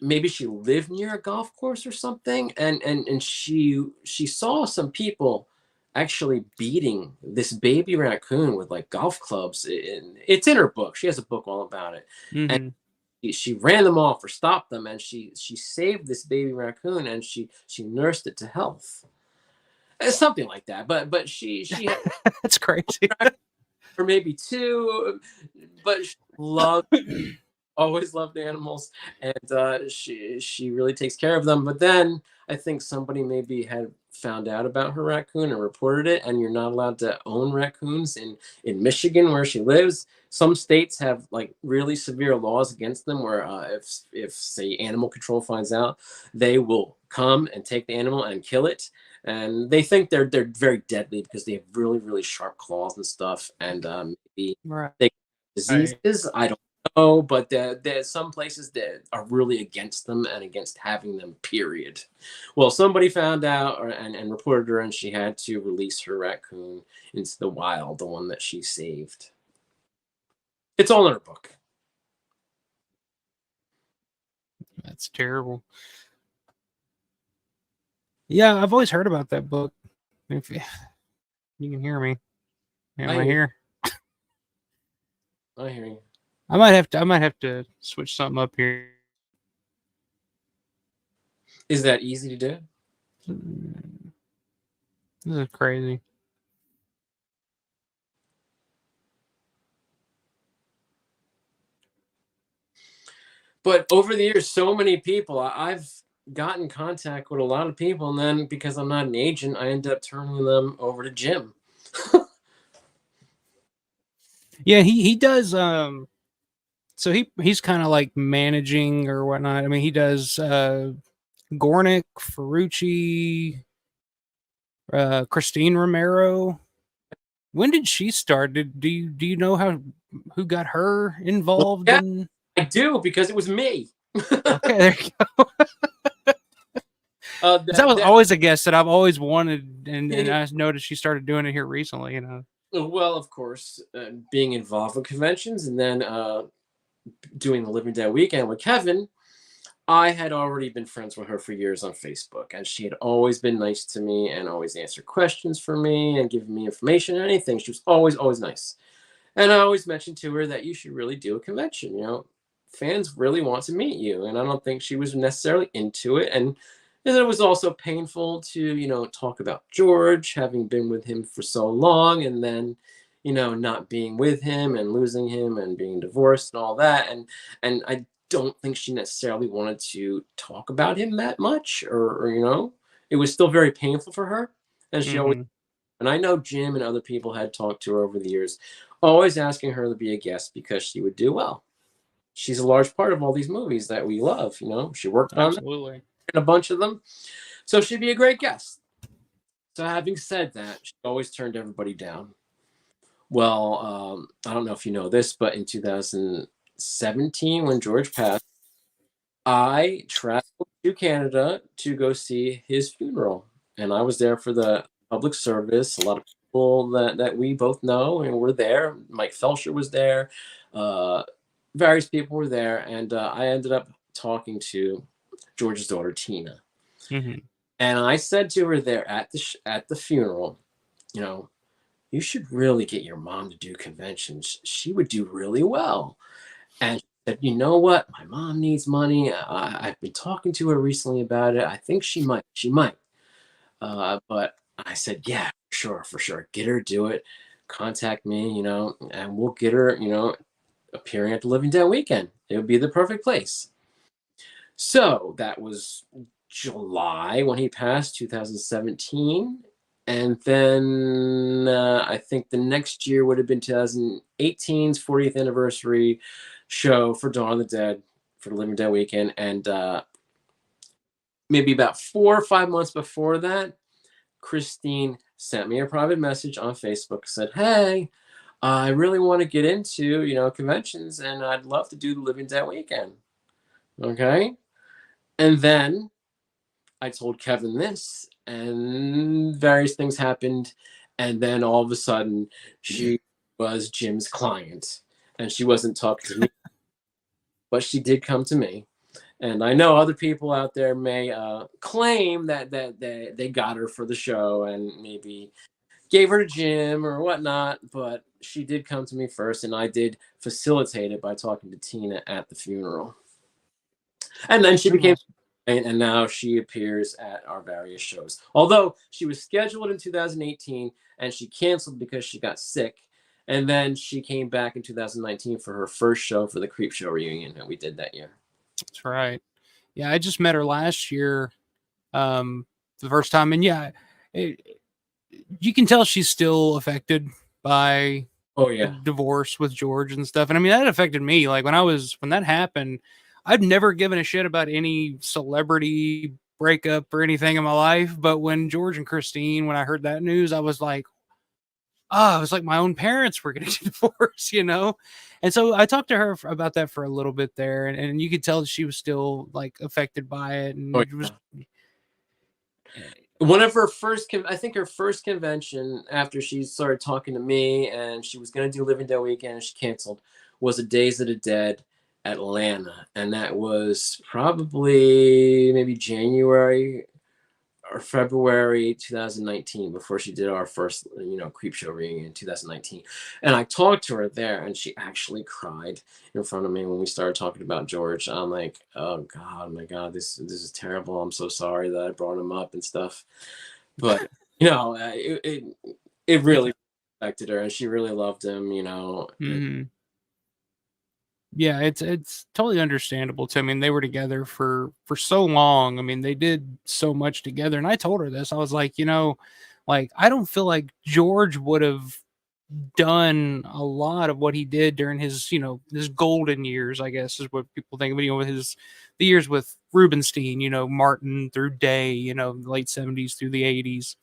maybe she lived near a golf course or something, and she saw some people actually beating this baby raccoon with like golf clubs. It's in her book. She has a book all about it, and Mm-hmm. she ran them off or stopped them, and she saved this baby raccoon, and she nursed it to health. Something like that. But she had That's crazy. or maybe 2, but she loved always loved animals, and she really takes care of them. But then I think somebody maybe had found out about her raccoon and reported it, and you're not allowed to own raccoons in Michigan where she lives. Some states have like really severe laws against them where if say animal control finds out, they will come and take the animal and kill it. And they think they're very deadly because they have really really sharp claws and stuff, and maybe Right. they diseases. I don't know, but there's some places that are really against them and against having them, period. Well, somebody found out and reported her, and she had to release her raccoon into the wild, the one that she saved. It's all in her book. That's terrible. Yeah, I've always heard about that book. If you can hear me, am I I hear you. here? I hear you. I might have to switch something up here. Is that easy to do? This is crazy. But over the years, so many people, I've got in contact with a lot of people, and then because I'm not an agent, I end up turning them over to Jim. Yeah, he does. So he's kind of like managing or whatnot. I mean, he does Gornick, Ferrucci, Christine Romero. When did she start? Do you know who got her Well, involved yeah, in? I do, because it was me. Okay, there you go. That was always a guess that I've always wanted, and I noticed she started doing it here recently. Well, of course, being involved with conventions, and then doing the Living Dead weekend with Kevin, I had already been friends with her for years on Facebook, and she had always been nice to me and always answered questions for me and given me information and anything. She was always, always nice. And I always mentioned to her that you should really do a convention. Fans really want to meet you. And I don't think she was necessarily into it. And it was also painful to, talk about George, having been with him for so long, and then, not being with him and losing him and being divorced and all that. And I don't think she necessarily wanted to talk about him that much, or it was still very painful for her. And she always, Mm-hmm. and I know Jim and other people had talked to her over the years, always asking her to be a guest because she would do well. She's a large part of all these movies that we love. She worked on them, Absolutely. a bunch of them, so she'd be a great guest. So having said that, she always turned everybody down. Well, I don't know if you know this, but in 2017, when George passed, I traveled to Canada to go see his funeral, and I was there for the public service. A lot of people that we both know and were there. Mike Felcher was there. Uh, Various people were there, and I ended up talking to George's daughter Tina, Mm-hmm. and I said to her there at the funeral, you know, you should really get your mom to do conventions. She would do really well. And she said, you know what? My mom needs money. I've been talking to her recently about it. I think she might. She might. But I said, yeah, sure, for sure. Get her to do it. Contact me, and we'll get her, appearing at the Living Dead weekend. It would be the perfect place. So that was July when he passed, 2017. And then I think the next year would have been 2018's 40th anniversary show for Dawn of the Dead for the Living Dead weekend. And maybe about 4 or 5 months before that, Christine sent me a private message on Facebook, said, hey, I really want to get into, conventions, and I'd love to do the Living Dead weekend. Okay. And then I told Kevin this, and various things happened. And then all of a sudden, she was Jim's client, and she wasn't talking to me, but she did come to me. And I know other people out there may claim that they got her for the show and maybe gave her to Jim or whatnot, but she did come to me first, and I did facilitate it by talking to Tina at the funeral. And then she became, and now she appears at our various shows. Although she was scheduled in 2018 and she canceled because she got sick. And then she came back in 2019 for her first show for the Creep Show reunion that we did that year. That's right. Yeah, I just met her last year, the first time, and yeah, you can tell she's still affected by Oh the yeah. divorce with George and stuff. And I mean, that affected me. Like when that happened, I've never given a shit about any celebrity breakup or anything in my life. But when George and Christine, when I heard that news, I was like, oh, it was like my own parents were getting divorced. And so I talked to her about that for a little bit there, and you could tell that she was still like affected by it, and Oh, it was. one of her first, I think her first convention after she started talking to me and she was going to do Living Dead weekend and she canceled, was a Days of the Dead Atlanta. And that was probably maybe January or February 2019, before she did our first, Creep Show reunion in 2019. And I talked to her there, and she actually cried in front of me when we started talking about George. I'm like, oh God, my God, this is terrible. I'm so sorry that I brought him up and stuff. But it really affected her, and she really loved him. Mhm. Yeah, it's totally understandable too. I mean, they were together for so long. I mean, they did so much together. And I told her this. I was like, like I don't feel like George would have done a lot of what he did during his, his golden years, I guess is what people think. But the years with Rubenstein, Martin through Day, late 70s through the 80s.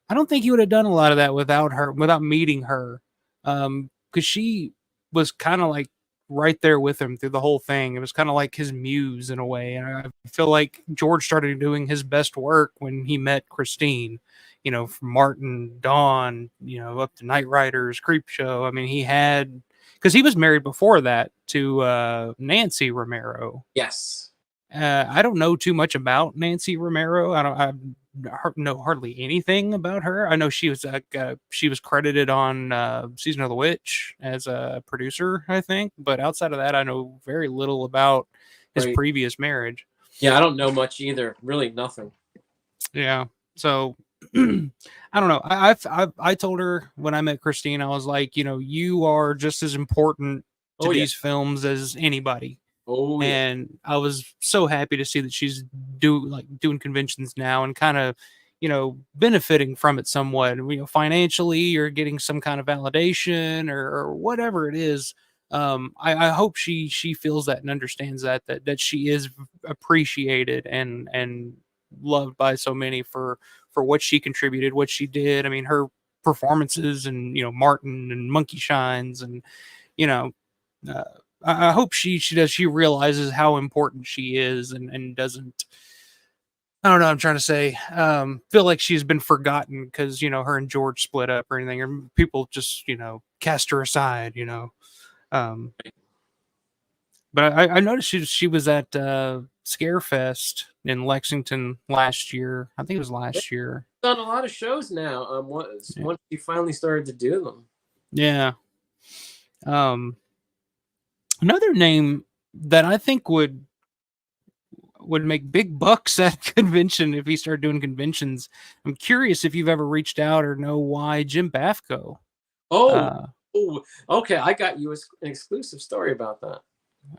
I don't think he would have done a lot of that without her, without meeting her. Because she was kind of like right there with him through the whole thing. It was kind of like his muse in a way. And I feel like George started doing his best work when he met Christine, from Martin, Dawn, up to Night Riders, Creep Show. I mean, because he was married before that to Nancy Romero. Yes. I don't know too much about Nancy Romero. I know hardly anything about her. I know she was credited on Season of the Witch as a producer, I think. But outside of that, I know very little about his Right. previous marriage. Yeah, I don't know much either. Really, nothing. Yeah. So I don't know. I told her when I met Christine, I was like, you are just as important to Oh yeah. these films as anybody. Oh yeah. And I was so happy to see that she's doing conventions now and kind of benefiting from it somewhat, financially, or getting some kind of validation, or whatever it is. I hope she feels that and understands that she is appreciated and loved by so many for what she contributed, what she did. I mean, her performances and Martin and Monkey Shines, and you know uh, I hope she realizes how important she is, and doesn't, I don't know, I'm trying to say, feel like she's been forgotten because her and George split up or anything, or people just cast her aside. Um, but I noticed she was at Scarefest in Lexington last year. I think it was last year. Done a lot of shows now. Yeah. Once you finally started to do them. Yeah. Another name that I think would make big bucks at a convention if he started doing conventions. I'm curious if you've ever reached out or know why Jim Bafko. Oh, Uh, oh, okay. I got you an exclusive story about that.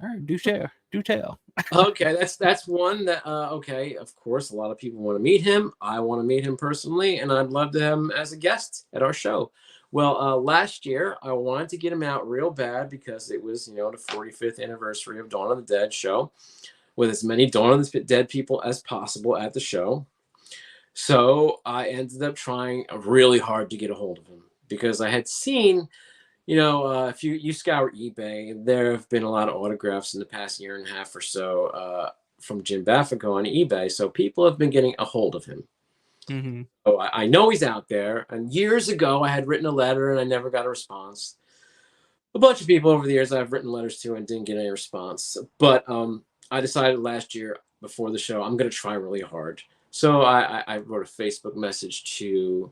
all right, do tell, do tell. Okay, that's one that okay, of course a lot of people want to meet him. I want to meet him personally, and I'd love to have him as a guest at our show. Well, last year I wanted to get him out real bad because it was, the 45th anniversary of Dawn of the Dead show, with as many Dawn of the Dead people as possible at the show. So I ended up trying really hard to get a hold of him because I had seen, if you scour eBay, there have been a lot of autographs in the past year and a half or so from Jim Baffico on eBay. So people have been getting a hold of him. Mm-hmm. So I know he's out there. And years ago, I had written a letter and I never got a response. A bunch of people over the years I've written letters to and didn't get any response. But I decided last year before the show, I'm going to try really hard. So I wrote a Facebook message to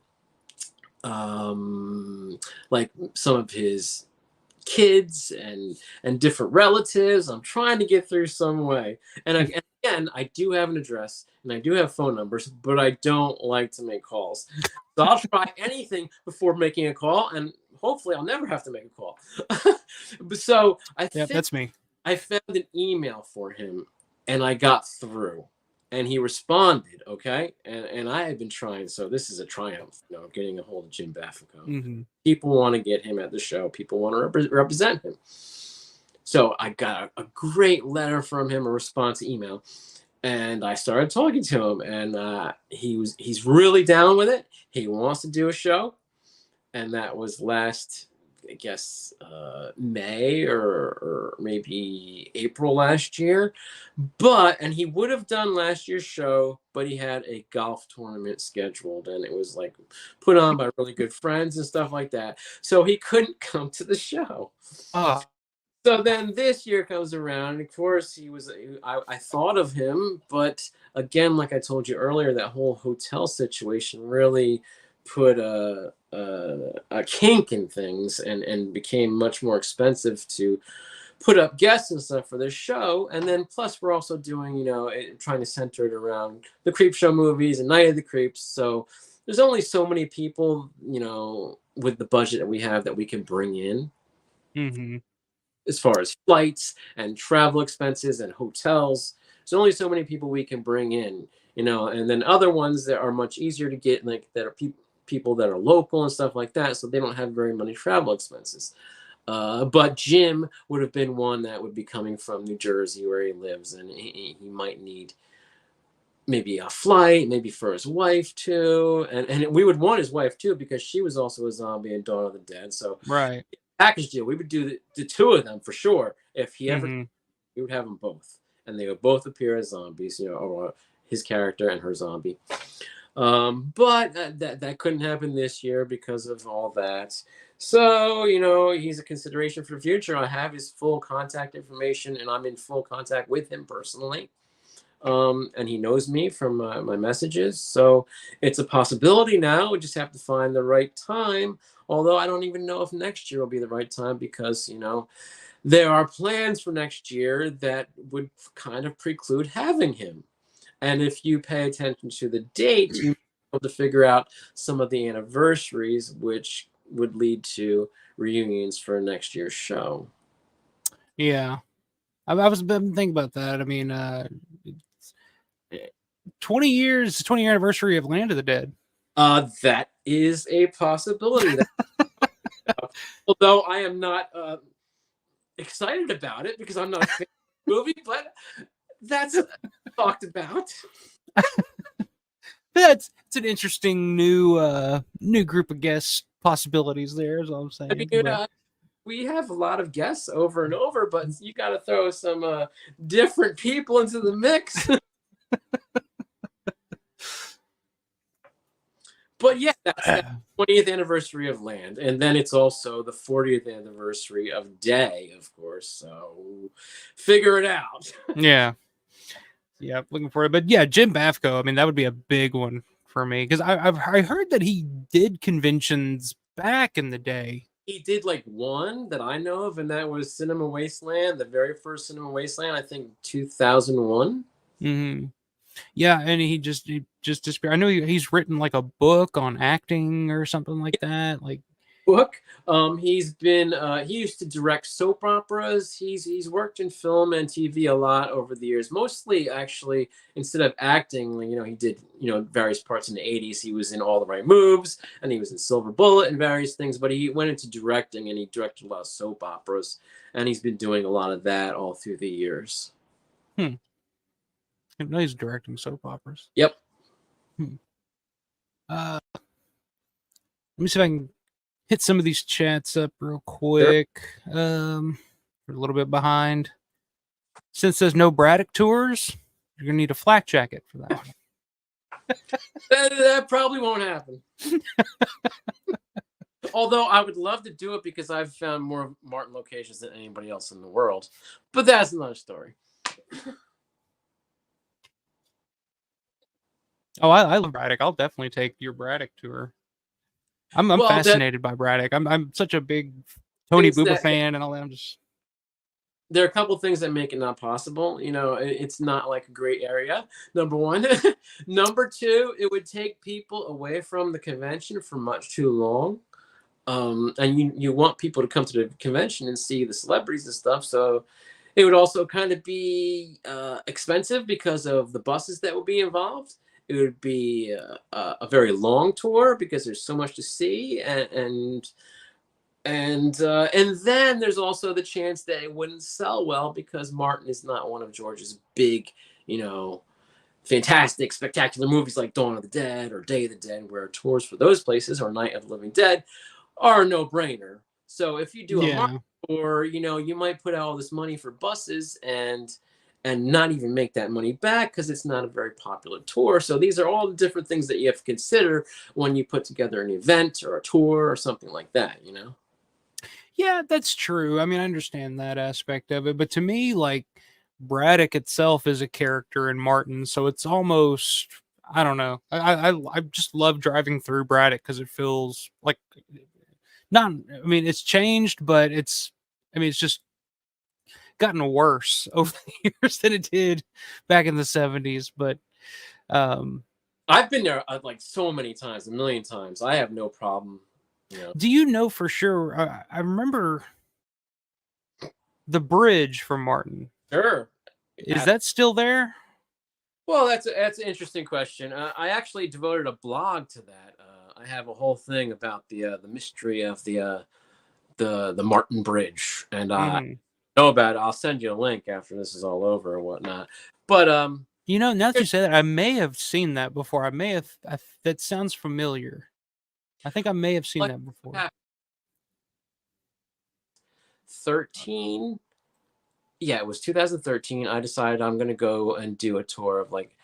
like some of his kids and different relatives. I'm trying to get through some way. And again, I do have an address and I do have phone numbers, but I don't like to make calls. So I'll try anything before making a call, and hopefully I'll never have to make a call. So I Yeah, think that's me. I found an email for him and I got through. And he responded, okay? And I had been trying, so this is a triumph, getting a hold of Jim Baffico. Mm-hmm. People want to get him at the show. People want to represent him. So I got a great letter from him, a response email, and I started talking to him, and he's really down with it. He wants to do a show, and that was last, I guess, May or maybe April last year. And he would have done last year's show, but he had a golf tournament scheduled, and it was like put on by really good friends and stuff like that. So he couldn't come to the show. Oh, So then this year comes around, and of course I thought of him, but again, like I told you earlier, that whole hotel situation really put a kink in things, and became much more expensive to put up guests and stuff for this show. And then plus we're also doing, trying to center it around the Creep Show movies and Night of the Creeps. So there's only so many people, with the budget that we have, that we can bring in Mm-hmm. as far as flights and travel expenses and hotels. There's only so many people we can bring in, and then other ones that are much easier to get, like that are people that are local and stuff like that. So they don't have very many travel expenses. But Jim would have been one that would be coming from New Jersey, where he lives, and he might need maybe a flight, maybe for his wife too, and we would want his wife too, because she was also a zombie in Dawn of the Dead. So Right. package deal, we would do the two of them for sure. If he ever, Mm-hmm. we would have them both, and they would both appear as zombies, or his character and her zombie. But that couldn't happen this year because of all that. So, he's a consideration for the future. I have his full contact information, and I'm in full contact with him personally. And he knows me from my messages. So it's a possibility now. We just have to find the right time. Although I don't even know if next year will be the right time, because, there are plans for next year that would kind of preclude having him. And if you pay attention to the date, you be able to figure out some of the anniversaries, which would lead to reunions for next year's show. Yeah. I was been thinking about that. I mean, 20 years, 20-year anniversary of Land of the Dead. That is a possibility. Although I am not excited about it, because I'm not a fan of the movie, but that's talked about. It's an interesting new group of guest possibilities there, is all I'm saying. I mean, we have a lot of guests over and over, but you got to throw some different people into the mix. But yeah, that's the 20th anniversary of Land, and then it's also the 40th anniversary of Day, of course. So figure it out. Yeah. Yeah, looking for it. But yeah, Jim Bafko, I mean, that would be a big one for me, because I heard that he did conventions back in the day. He did like one that I know of, and that was Cinema Wasteland, the very first Cinema Wasteland, I think 2001. Mm-hmm. Yeah, and he just disappeared. I know he's written like a book on acting or something like that. Like Book. He's been he used to direct soap operas. He's worked in film and TV a lot over the years. Mostly, actually, instead of acting, he did various parts in the 80s. He was in All the Right Moves, and he was in Silver Bullet and various things. But he went into directing, and he directed a lot of soap operas, and he's been doing a lot of that all through the years. I know he's directing soap operas. Yep. Let me see if I can hit some of these chats up real quick. Sure. We're a little bit behind. Since there's no Braddock tours, you're gonna need a flak jacket for that one. That probably won't happen. Although I would love to do it, because I've found more Martin locations than anybody else in the world. But that's another story. Oh, I love Braddock. I'll definitely take your Braddock tour. I'm fascinated by Braddock. I'm such a big Tony Booba fan and all that. There are a couple things that make it not possible. It's not like a great area, number one. Number two, it would take people away from the convention for much too long. And you want people to come to the convention and see the celebrities and stuff. So it would also kind of be expensive because of the buses that would be involved. It would be a very long tour, because there's so much to see, and then there's also the chance that it wouldn't sell well, because Martin is not one of George's big, fantastic, spectacular movies like Dawn of the Dead or Day of the Dead, where tours for those places, or Night of the Living Dead, are a no-brainer. So if you do a Martin tour, you might put out all this money for buses and not even make that money back, because it's not a very popular tour. So these are all the different things that you have to consider when you put together an event or a tour or something like that, Yeah, that's true. I mean, I understand that aspect of it, but to me, like Braddock itself is a character in Martin, so it's almost I don't know. I just love driving through Braddock because it feels like not. I mean, it's changed, but I mean, it's just gotten worse over the years than it did back in the '70s. But um, I've been there like so many times, a million times. I have no problem, you know. do you know for sure? I remember the bridge from Martin. Sure. Is that still there? Well, that's an interesting question. I actually devoted a blog to that. I have a whole thing about the mystery of the Martin Bridge, and I Mhm. know about it. I'll send you a link after this is all over and whatnot. But You know, now that you there's say that, I may have seen that before. I may have. That sounds familiar. I think I may have seen like that before. 13. Yeah, it was 2013. I decided I'm gonna go and do a tour of like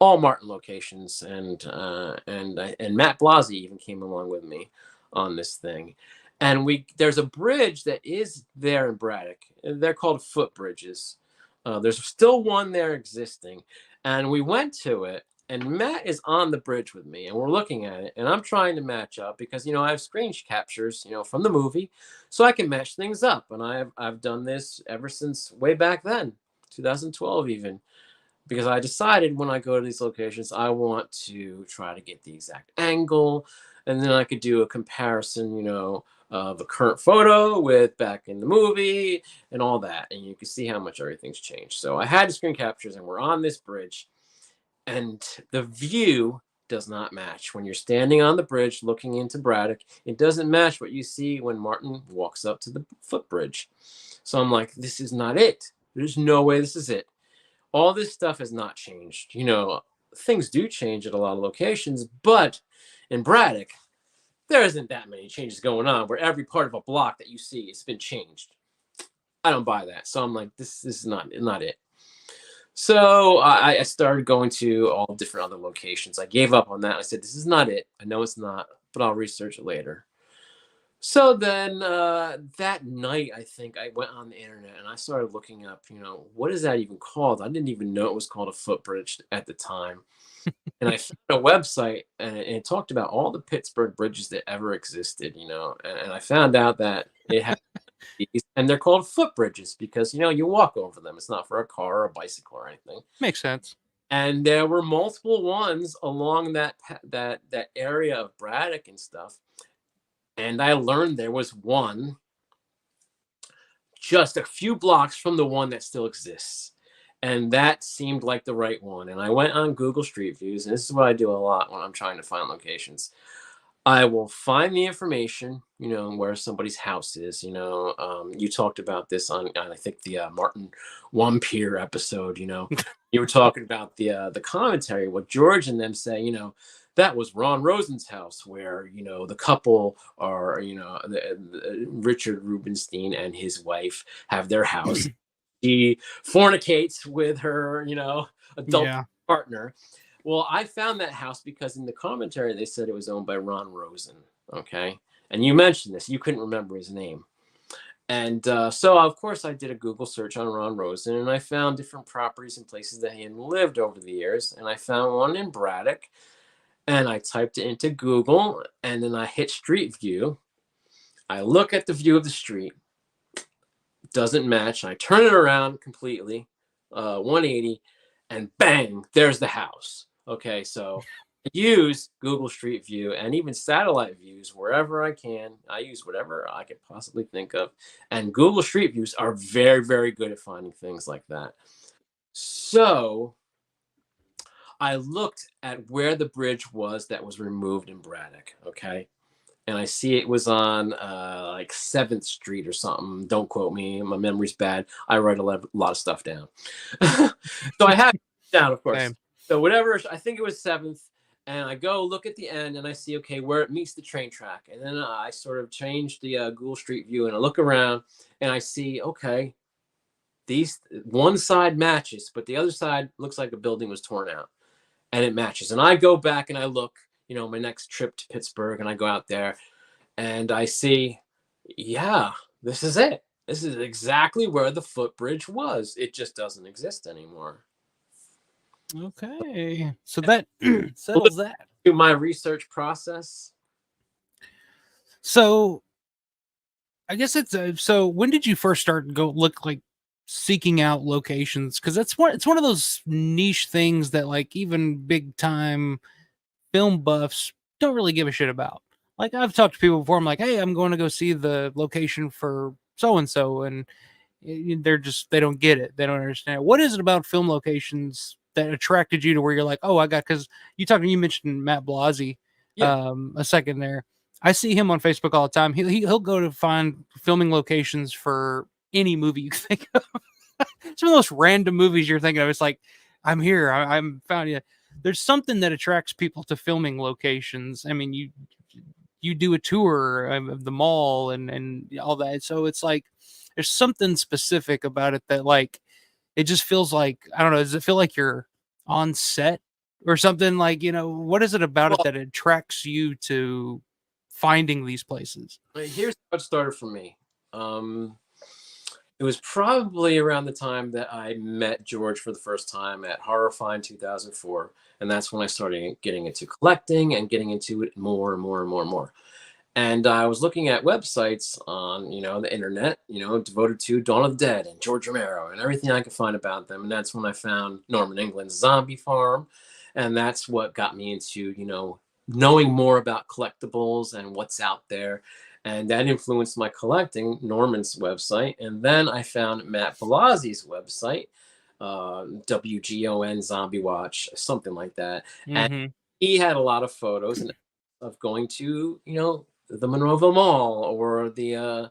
all Martin locations, and Matt Blasi even came along with me on this thing. And there's a bridge that is there in Braddock. They're called footbridges. There's still one there existing, and we went to it. And Matt is on the bridge with me, and we're looking at it. And I'm trying to match up because I have screen captures, from the movie, so I can match things up. And I've done this ever since way back then, 2012 even, because I decided when I go to these locations, I want to try to get the exact angle, and then I could do a comparison, of a current photo with back in the movie and all that, and you can see how much everything's changed. So I had the screen captures, and we're on this bridge, and the view does not match when you're standing on the bridge looking into Braddock. It doesn't match what you see when Martin walks up to the footbridge. So I'm like, this is not it. There's no way this is it. All this stuff has not changed. Things do change at a lot of locations, but in Braddock, there isn't that many changes going on where every part of a block that you see has been changed. I don't buy that. So I'm like, this is not it. So I started going to all different other locations. I gave up on that. I said, this is not it. I know it's not, but I'll research it later. So then that night, I think I went on the internet and I started looking up, what is that even called? I didn't even know it was called a footbridge at the time. And I found a website, and it talked about all the Pittsburgh bridges that ever existed, and I found out that it had these, and they're called footbridges because, you walk over them. It's not for a car or a bicycle or anything. Makes sense. And there were multiple ones along that area of Braddock and stuff. And I learned there was one just a few blocks from the one that still exists. And that seemed like the right one. And I went on Google Street Views, and this is what I do a lot when I'm trying to find locations. I will find the information, where somebody's house is. You talked about this on I think the Martin One Pier episode. You were talking about the commentary. What George and them say, that was Ron Rosen's house, where the couple are, Richard Rubenstein and his wife have their house. She fornicates with her, adult Yeah. partner. Well, I found that house because in the commentary they said it was owned by Ron Rosen. Okay, and you mentioned this, you couldn't remember his name, and so of course I did a Google search on Ron Rosen, and I found different properties and places that he had lived over the years, and I found one in Braddock, and I typed it into Google, and then I hit Street View. I look at the view of the street, doesn't match. I turn it around completely, 180, and bang, there's the house. Okay, so I use Google Street View and even satellite views wherever I can. I use whatever I could possibly think of. And Google Street Views are very, very good at finding things like that. So I looked at where the bridge was that was removed in Braddock. Okay. And I see it was on like 7th Street or something. Don't quote me. My memory's bad. I write a lot of stuff down. So I have it down, of course. Same. So whatever, I think it was 7th. And I go look at the end and I see, okay, where it meets the train track. And then I sort of change the Google Street View and I look around and I see, okay, these one side matches, but the other side looks like a building was torn out, and it matches. And I go back and I look, my next trip to Pittsburgh, and I go out there and I see, yeah, this is it. This is exactly where the footbridge was. It just doesn't exist anymore. Okay. So that A little settles that. to my research process. So I guess it's so when did you first start to go look like seeking out locations? Because it's one of those niche things that like even big time film buffs don't really give a shit about. Like I've talked to people before, I'm like, hey, I'm going to go see the location for so and so, and they don't get it, they don't understand. What is it about film locations that attracted you to where you're like, oh, I got, because you mentioned Matt Blasey Yeah. a second there. I see him on Facebook all the time. He'll go to find filming locations for any movie you think of. Some of those random movies you're thinking of. It's like, I'm here. I'm found you. There's something that attracts people to filming locations. I mean, you do a tour of the mall and all that. So it's like there's something specific about it that like it just feels like, I don't know. Does it feel like you're on set or something? Like, what is it about it Well, that attracts you to finding these places? here's how it started for me. Um, it was probably around the time that I met George for the first time at Horrify 2004. And that's when I started getting into collecting and getting into it more and more and more and more. And I was looking at websites on, the internet, devoted to Dawn of the Dead and George Romero and everything I could find about them. And that's when I found Norman England's Zombie Farm. And that's what got me into, knowing more about collectibles and what's out there. And that influenced my collecting, Norman's website. And then I found Matt Blasey's website, WGON Zombie Watch, something like that. And Mm-hmm. he had a lot of photos of going to, the Monroeville Mall or the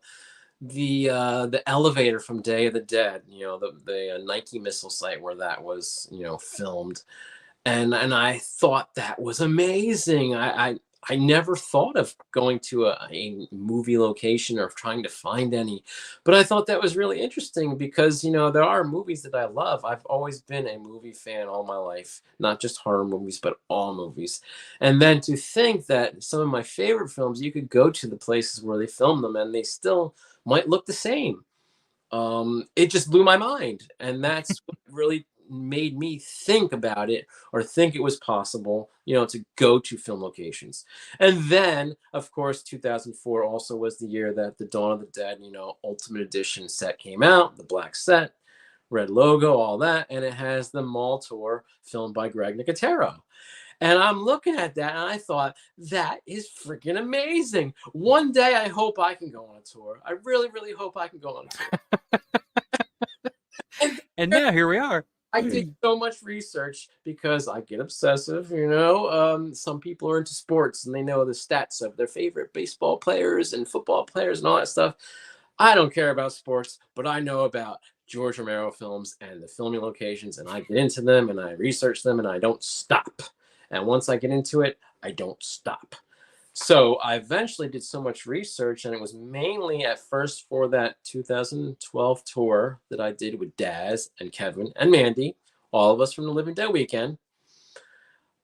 elevator from Day of the Dead, the Nike missile site where that was, filmed. And I thought that was amazing. I never thought of going to a movie location or trying to find any, but I thought that was really interesting because there are movies that I love. I've always been a movie fan all my life, not just horror movies, but all movies. And then to think that some of my favorite films, you could go to the places where they film them and they still might look the same. It just blew my mind, and that's what really made me think about it or think it was possible, to go to film locations. And then, of course, 2004 also was the year that the Dawn of the Dead, Ultimate Edition set came out, the black set, red logo, all that, and it has the mall tour filmed by Greg Nicotero. And I'm looking at that and I thought, that is freaking amazing. One day I hope I can go on a tour. I really, really hope I can go on a tour. And And now here we are. I did so much research because I get obsessive, some people are into sports and they know the stats of their favorite baseball players and football players and all that stuff. I don't care about sports, but I know about George Romero films and the filming locations, and I get into them and I research them and I don't stop. And once I get into it, I don't stop. So I eventually did so much research, and it was mainly at first for that 2012 tour that I did with Daz and Kevin and Mandy, all of us from the Living Dead Weekend.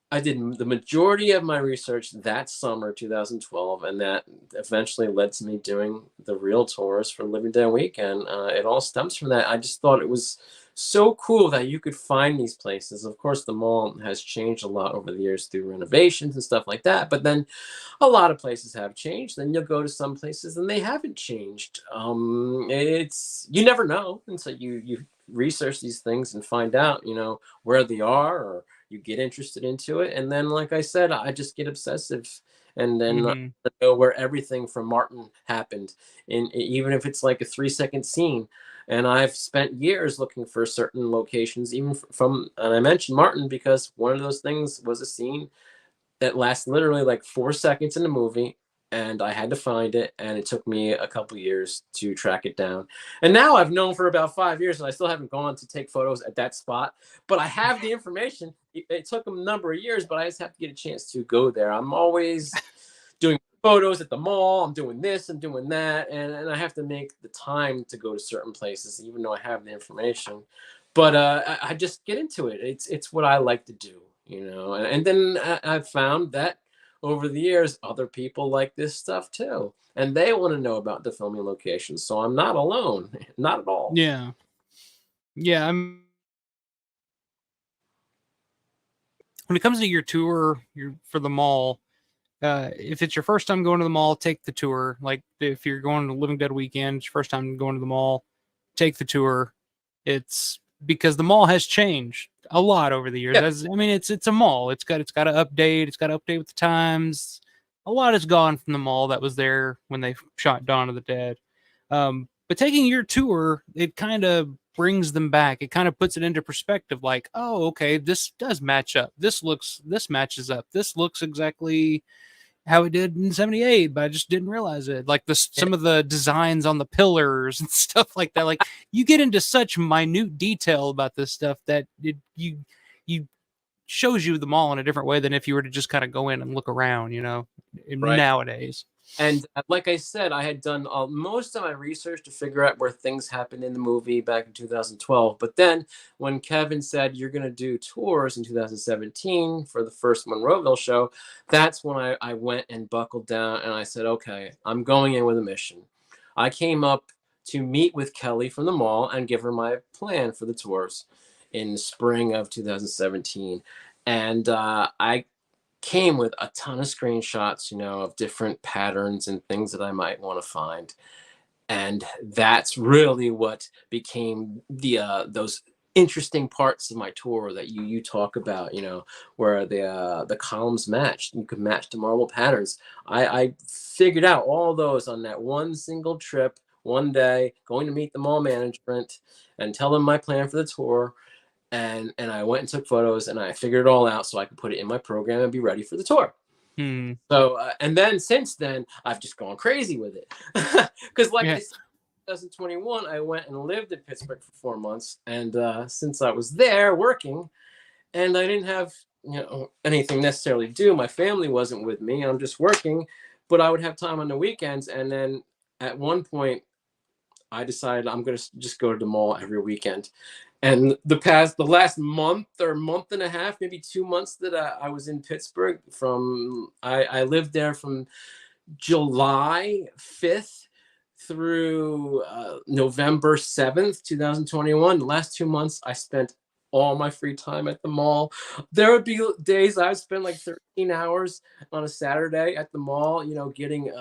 I did the majority of my research that summer, 2012, and that eventually led to me doing the real tours for Living Dead Weekend. It all stems from that. I just thought it was so cool that you could find these places. Of course, the mall has changed a lot over the years through renovations and stuff like that, but then a lot of places have changed. Then you'll go to some places and they haven't changed. It's you never know until you research these things and find out, where they are, or you get interested into it. And then, like I said, I just get obsessive, and then Mm-hmm. I know where everything from Martin happened, in even if it's like a 3-second scene. And I've spent years looking for certain locations, even from, and I mentioned Martin because one of those things was a scene that lasts literally like 4 seconds in the movie, and I had to find it, and it took me a couple years to track it down. And now I've known for about 5 years, and I still haven't gone to take photos at that spot. But I have the information. It took a number of years, but I just have to get a chance to go there. I'm always doing photos at the mall. I'm doing this and doing that, and I have to make the time to go to certain places, even though I have the information. But I just get into it. It's what I like to do, and then I've found that over the years, other people like this stuff too, and they want to know about the filming locations. So I'm not alone, not at all. Yeah. Yeah. When it comes to your tour for the mall, if it's your first time going to the mall, take the tour. Like if you're going to Living Dead weekend, it's your first time going to the mall, take the tour. It's because the mall has changed a lot over the years. Yeah, As I mean, it's a mall. It's got to update. It's got to update with the times. A lot is gone from the mall that was there when they shot Dawn of the Dead. But taking your tour, it kind of brings them back. It kind of puts it into perspective. Like, oh, okay, this does match up. This matches up. This looks exactly how it did in 78, but I just didn't realize it. Like some of the designs on the pillars and stuff like that. Like you get into such minute detail about this stuff that you shows you the mall in a different way than if you were to just kind of go in and look around, right. nowadays. And like I said, I had done most of my research to figure out where things happened in the movie back in 2012. But then when Kevin said you're going to do tours in 2017 for the first Monroeville show, that's when I went and buckled down and I said, okay, I'm going in with a mission. I came up to meet with Kelly from the mall and give her my plan for the tours in the spring of 2017. And I came with a ton of screenshots, of different patterns and things that I might want to find. And that's really what became those interesting parts of my tour that you talk about, where the columns matched. You could match the marble patterns. I figured out all those on that one single trip, one day, going to meet the mall management and tell them my plan for the tour. And I went and took photos and I figured it all out so I could put it in my program and be ready for the tour. So and then since then I've just gone crazy with it because like Yeah. I said, 2021 I went and lived in Pittsburgh for 4 months, and since I was there working and I didn't have anything necessarily to do, my family wasn't with me, I'm just working, but I would have time on the weekends. And then at one point I decided I'm going to just go to the mall every weekend. And the last month or month and a half, maybe 2 months that I was in Pittsburgh, I lived there from July 5th through November 7th, 2021. The last 2 months, I spent all my free time at the mall. There would be days I'd spend like 13 hours on a Saturday at the mall, getting,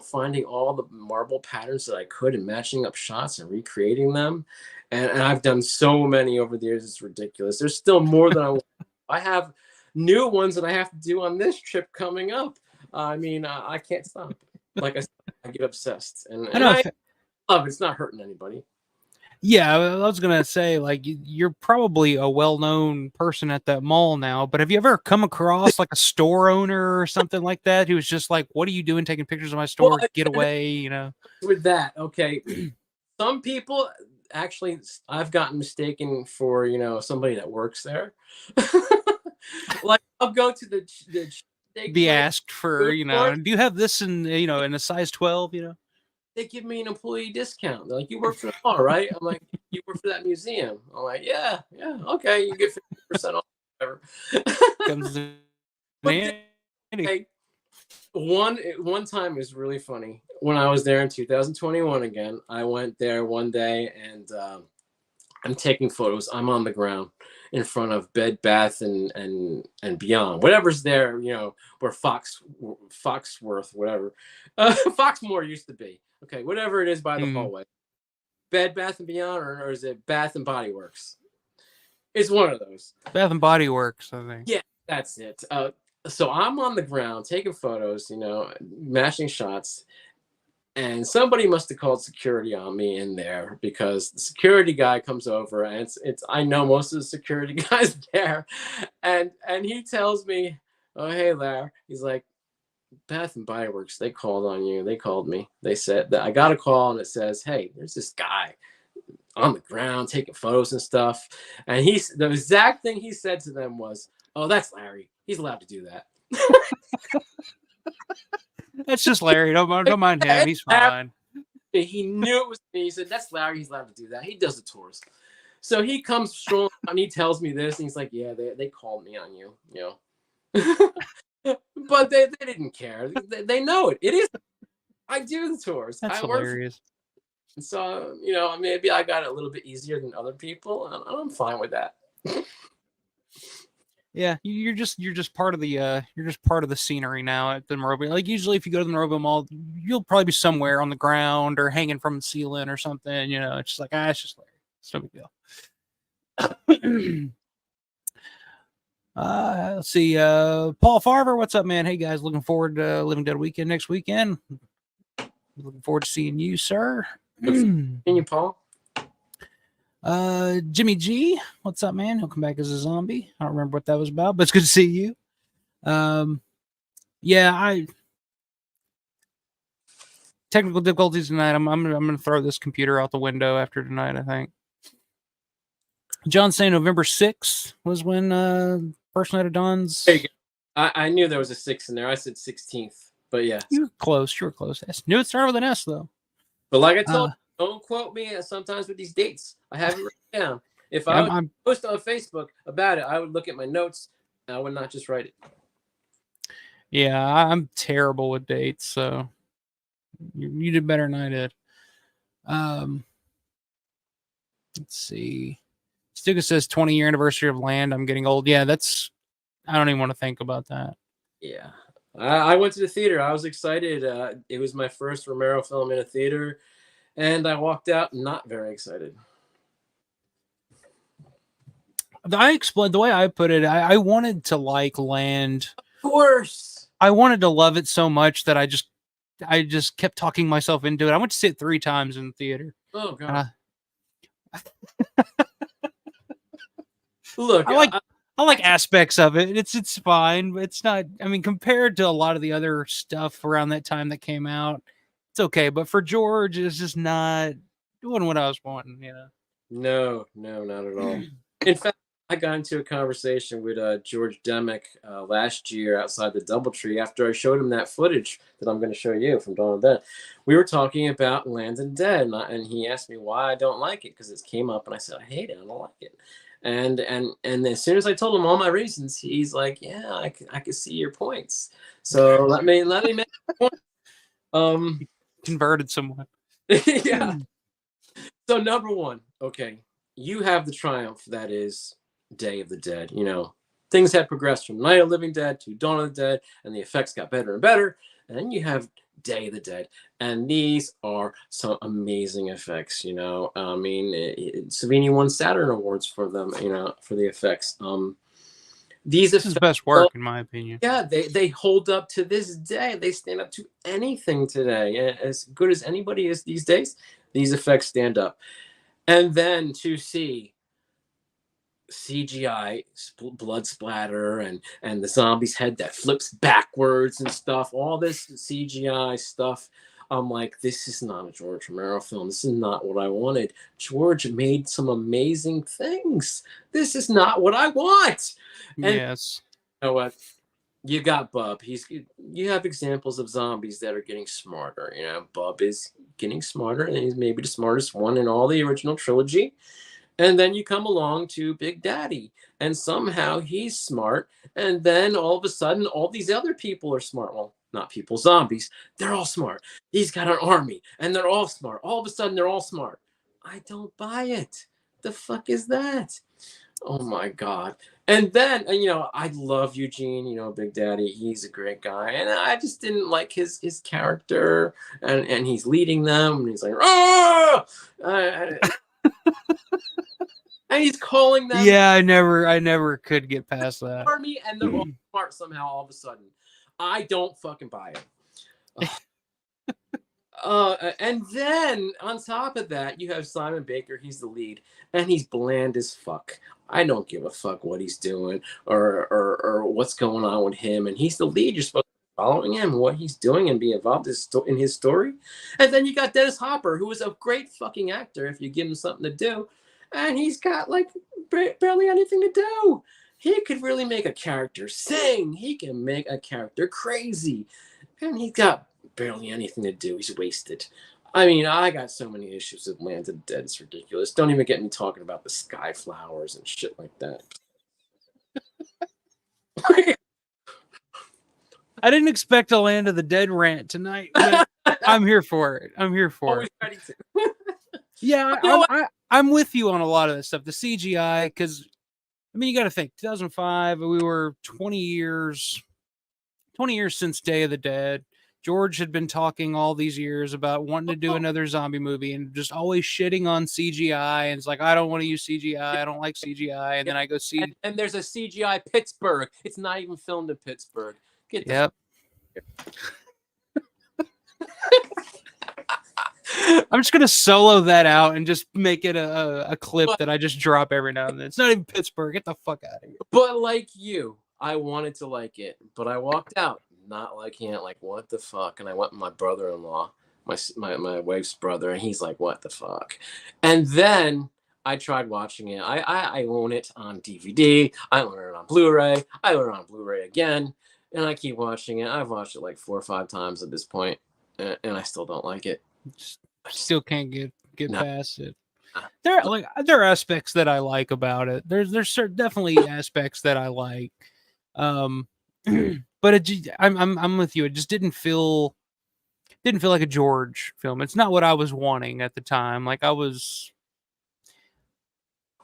finding all the marble patterns that I could and matching up shots and recreating them. And I've done so many over the years. It's ridiculous. There's still more than I have new ones that I have to do on this trip coming up. I mean, I can't stop. Like I said, I get obsessed, and I know. I love it. It's not hurting anybody. Yeah, I was gonna say, like, you're probably a well-known person at that mall now, but have you ever come across like a store owner or something like that who was just like, "What are you doing taking pictures of my store? Well, Get away!" with that, okay. Some people actually I've gotten mistaken for somebody that works there. Like I'll go to the steak Be place, asked for, food court. do you have this in a size 12? They give me an employee discount. They're like, you work for the mall, right? I'm like, you work for that museum. I'm like, yeah, okay, you get 50% off, whatever. Comes in But handy. hey, one time is really funny. When I was there in 2021 again, I went there one day and I'm taking photos. I'm on the ground in front of Bed Bath and Beyond, whatever's there, where Foxworth, whatever, Foxmore used to be. Okay, whatever it is by the hallway, Bed Bath and Beyond, or is it Bath and Body Works? It's one of those. Bath and Body Works, I think. Yeah, that's it. So I'm on the ground taking photos, matching shots. And somebody must have called security on me in there, because the security guy comes over and it's I know most of the security guys there, and he tells me, "Oh, hey, Larry." He's like, "Bath and Body Works, they called on you. They called me. They said that I got a call and it says, hey, there's this guy on the ground taking photos and stuff." And the exact thing he said to them was, "Oh, that's Larry. He's allowed to do that." That's just Larry. Don't mind him. He's fine. He knew it was me. He said, "That's Larry. He's allowed to do that. He does the tours." So he comes strolling and he tells me this, and he's like, "Yeah, they called me on you, But they didn't care. They know it. It is. I do the tours. That's I work for, hilarious. so maybe I got it a little bit easier than other people, and I'm fine with that. Yeah, you're just part of the you're just part of the scenery now at the Monroeville. Like usually, if you go to the Monroeville Mall, you'll probably be somewhere on the ground or hanging from the ceiling or something. It's just like it's just like it's no big deal. Let's see. Paul Farver, what's up, man? Hey guys, looking forward to Living Dead weekend next weekend. Looking forward to seeing you, sir. Can you, Paul? Jimmy G, what's up, man? He'll come back as a zombie. I don't remember what that was about, but it's good to see you. Yeah, technical difficulties tonight. I'm gonna throw this computer out the window after tonight, I think. John saying November 6th was when first night of Dawn's. There you go. I knew there was a 6 in there. I said 16th, but yeah. You were close. You were close. I knew it started with an S though. But like I told you, don't quote me sometimes with these dates. I have it written down. If I would post on Facebook about it, I would look at my notes and I would not just write it. Yeah, I'm terrible with dates, so you did better than I did. Let's see. Stuka says 20-year anniversary of Land. I'm getting old. Yeah, I don't even want to think about that. Yeah. I went to the theater. I was excited. It was my first Romero film in a theater, and I walked out not very excited. I explained the way I put it. I wanted to like Land. Of course. I wanted to love it so much that I just kept talking myself into it. I went to see it 3 times in the theater. Oh god. Look, I like aspects of it. It's fine, but it's not. I mean, compared to a lot of the other stuff around that time that came out, it's okay. But for George, it's just not doing what I was wanting. No, not at all. In fact, I got into a conversation with George Demick last year outside the DoubleTree after I showed him that footage that I'm going to show you from Dawn of the Dead. We were talking about Land and Dead, and he asked me why I don't like it because it came up, and I said I hate it. I don't like it. And as soon as I told him all my reasons, he's like, "Yeah, I can see your points. So let me make a point." Converted someone. Yeah. So number 1, okay, you have the triumph that is Day of the Dead. Things had progressed from Night of the Living Dead to Dawn of the Dead, and the effects got better and better. And then you have Day of the Dead, and these are some amazing effects. I mean, Savini won Saturn Awards for them. For the effects. These This is best work in my opinion. Yeah, they hold up to this day. They stand up to anything today. As good as anybody is these days, these effects stand up. And then to see CGI blood splatter and the zombie's head that flips backwards and stuff, all this CGI stuff, I'm like, this is not a George Romero film. This is not what I wanted. George made some amazing things. This is not what I want. And yes. You know what? You got Bub. You have examples of zombies that are getting smarter. Bub is getting smarter, and he's maybe the smartest one in all the original trilogy. And then you come along to Big Daddy, and somehow he's smart. And then all of a sudden, all these other people are smart. Well, not people, zombies. They're all smart. He's got an army, and they're all smart. All of a sudden, they're all smart. I don't buy it. The fuck is that? Oh my god. And then, I love Eugene, Big Daddy. He's a great guy. And I just didn't like his character. And he's leading them. And he's like, oh! And he's calling them. Yeah, I never could get past that. Army, and they're all smart somehow all of a sudden. I don't fucking buy it. And then on top of that, you have Simon Baker. He's the lead, and he's bland as fuck. I don't give a fuck what he's doing or what's going on with him. And he's the lead. You're supposed to be following him, what he's doing, and be involved in his story. And then you got Dennis Hopper, who is a great fucking actor if you give him something to do. And he's got like barely anything to do. He could really make a character sing. He can make a character crazy. And he's got barely anything to do. He's wasted. I mean, I got so many issues with Land of the Dead. It's ridiculous. Don't even get me talking about the sky flowers and shit like that. I didn't expect a Land of the Dead rant tonight, but I'm here for it. I'm here for Always it. ready to. Yeah, You know what? I'm with you on a lot of this stuff. The CGI, because I mean, you got to think 2005. We were 20 years since Day of the Dead. George had been talking all these years about wanting to do another zombie movie and just always shitting on CGI. And it's like, I don't want to use CGI. I don't like CGI. And then I go see. And there's a CGI Pittsburgh. It's not even filmed in Pittsburgh. Get the. Yep. I'm just gonna solo that out and just make it a clip that I just drop every now and then. It's not even Pittsburgh. Get the fuck out of here. But like you, I wanted to like it, but I walked out not liking it. Like, what the fuck? And I went with my brother-in-law, my wife's brother, and he's like, what the fuck? And then I tried watching it. I own it on DVD. I own it on Blu-ray. I own it on Blu-ray again, and I keep watching it. I've watched it like 4 or 5 times at this point, and I still don't like it. Still can't get No. past it. There are aspects that I like about it. There's definitely aspects that I like, but I'm with you. It just didn't feel like a George film. It's not what I was wanting at the time. Like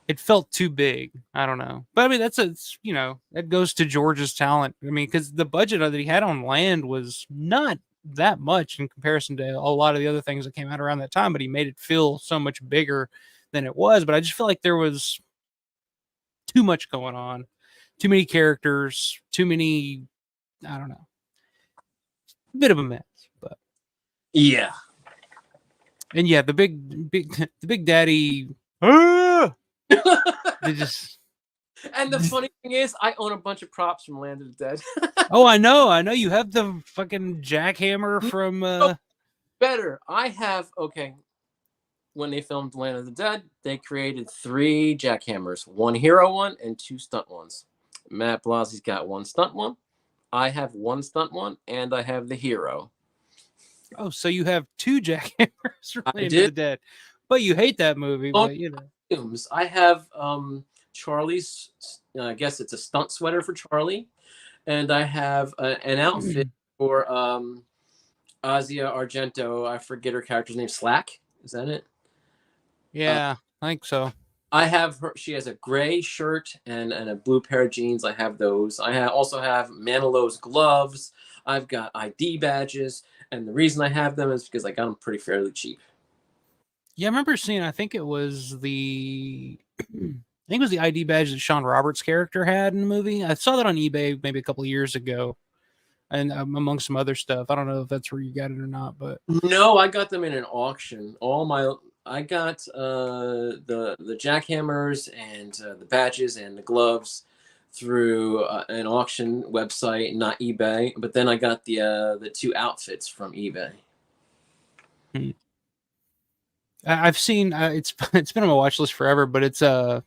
it felt too big. I don't know, but I mean that goes to George's talent. I mean, because the budget that he had on Land was not that much in comparison to a lot of the other things that came out around that time, but he made it feel so much bigger than it was. But I just feel like there was too much going on, too many characters, too many, I don't know, a bit of a mess. But yeah, and yeah, the big daddy, they just. And the funny thing is, I own a bunch of props from Land of the Dead. Oh, I know. You have the fucking jackhammer from. Better. I have, okay. When they filmed Land of the Dead, they created 3 jackhammers, 1 hero one and 2 stunt ones. Matt Blasie's got 1 stunt one. I have 1 stunt one, and I have the hero. Oh, so you have 2 jackhammers from I Land did. of the Dead, but you hate that movie. But you know, I have Charlie's. I guess it's a stunt sweater for Charlie, and I have an outfit for Asia Argento. I forget her character's name. Slack, is that it? Yeah, I think so. I have her. She has a gray shirt and a blue pair of jeans. I have those. I also have Manilow's gloves. I've got ID badges, and the reason I have them is because I got them pretty fairly cheap. Yeah, I remember seeing. I think it was the ID badge that Sean Roberts' character had in the movie. I saw that on eBay maybe a couple of years ago, and among some other stuff. I don't know if that's where you got it or not, but no, I got them in an auction. I got the jackhammers and the badges and the gloves through an auction website, not eBay. But then I got the 2 outfits from eBay. I've seen it's been on my watch list forever, but it's the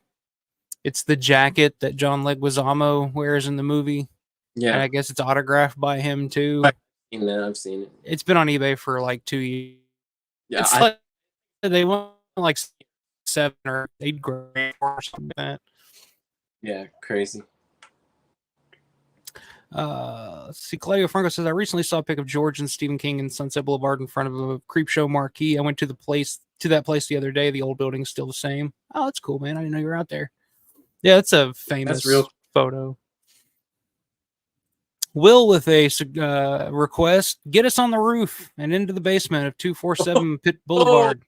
jacket that John Leguizamo wears in the movie. Yeah, and I guess it's autographed by him too. I've seen it. It's been on eBay for like 2 years. Yeah, it's like they want like 7 or 8 grand or something like that. Yeah, crazy. Let's see. Claudio Franco says, I recently saw a pic of George and Stephen King in Sunset Boulevard in front of a creep show marquee. I went to that place the other day. The old building's still the same. Oh, that's cool, man. I didn't know you were out there. Yeah, it's a famous photo. Will with a request: get us on the roof and into the basement of 247 Pitt Boulevard.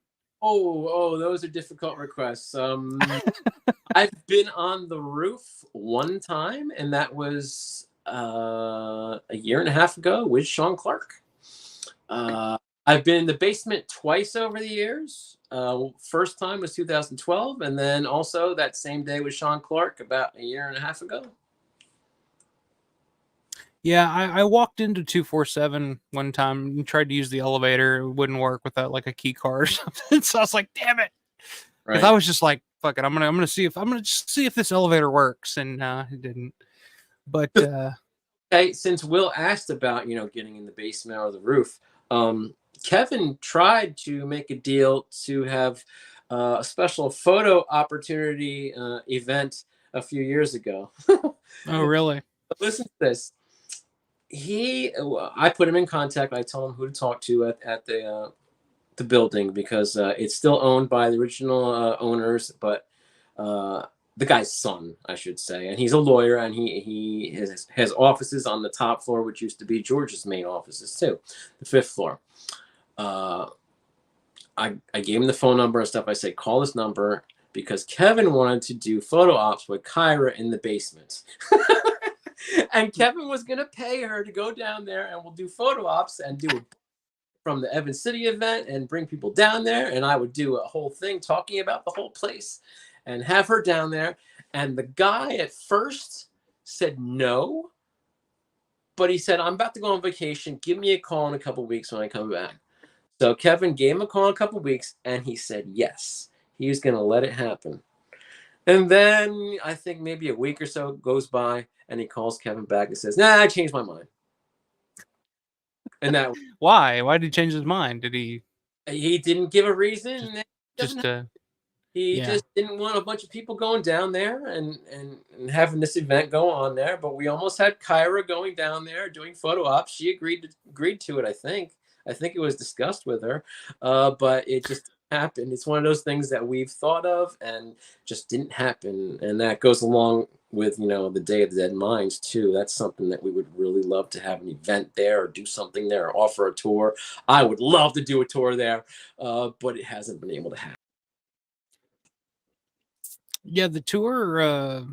Oh, those are difficult requests. I've been on the roof 1 time, and that was a year and a half ago with Sean Clark. I've been in the basement twice over the years. First time was 2012, and then also that same day with Sean Clark about a year and a half ago. Yeah, I walked into 247 one time and tried to use the elevator. It wouldn't work without like a key card or something. So I was like, damn it. Right. I was just like, fuck it. I'm gonna just see if this elevator works. And it didn't. But okay, since Will asked about, getting in the basement or the roof, Kevin tried to make a deal to have a special photo opportunity event a few years ago. Oh, really? Listen to this. I put him in contact. I told him who to talk to at the building, because it's still owned by the original owners, but uh, the guy's son, I should say, and he's a lawyer, and he has offices on the top floor, which used to be George's main offices too, the fifth floor. Uh, I gave him the phone number and stuff. I said, call this number, because Kevin wanted to do photo ops with Kyra in the basement. And Kevin was going to pay her to go down there, and we'll do photo ops and do a from the Evans City event and bring people down there. And I would do a whole thing talking about the whole place and have her down there. And the guy at first said no, but he said, I'm about to go on vacation. Give me a call in a couple of weeks when I come back. So Kevin gave him a call in a couple of weeks, and he said yes. He was going to let it happen. And then I think maybe a week or so goes by, and he calls Kevin back and says, nah, I changed my mind. And that Why? Why did he change his mind? Did he he didn't give a reason. just He yeah. just didn't want a bunch of people going down there and having this event go on there. But we almost had Kyra going down there doing photo ops. She agreed to it. I think it was discussed with her, but it just happened. It's one of those things that we've thought of and just didn't happen. And that goes along with, the Day of the Dead Mines too. That's something that we would really love to have an event there, or do something there, or offer a tour. I would love to do a tour there, but it hasn't been able to happen. Yeah, the tour,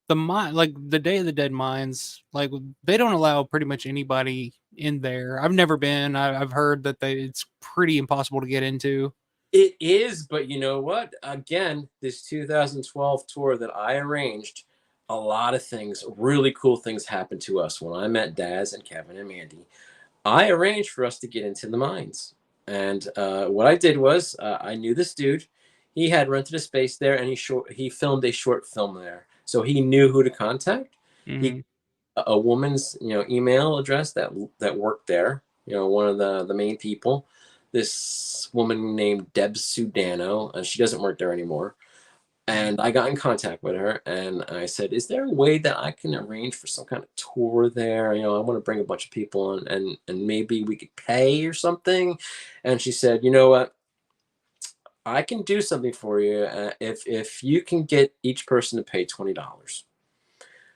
the mine, like the Day of the Dead Mines, like they don't allow pretty much anybody in there. I've never been. I've heard that it's pretty impossible to get into. It is, but you know what? Again, this 2012 tour that I arranged, a lot of things, really cool things happened to us when I met Daz and Kevin and Mandy. I arranged for us to get into the mines. And what I did was I knew this dude. He had rented a space there, and he filmed a short film there. So he knew who to contact. He a woman's email address that worked there. One of the main people. This woman named Deb Sudano, and she doesn't work there anymore. And I got in contact with her, and I said, is there a way that I can arrange for some kind of tour there? I want to bring a bunch of people on, and maybe we could pay or something. And she said, you know what? I can do something for you if you can get each person to pay $20.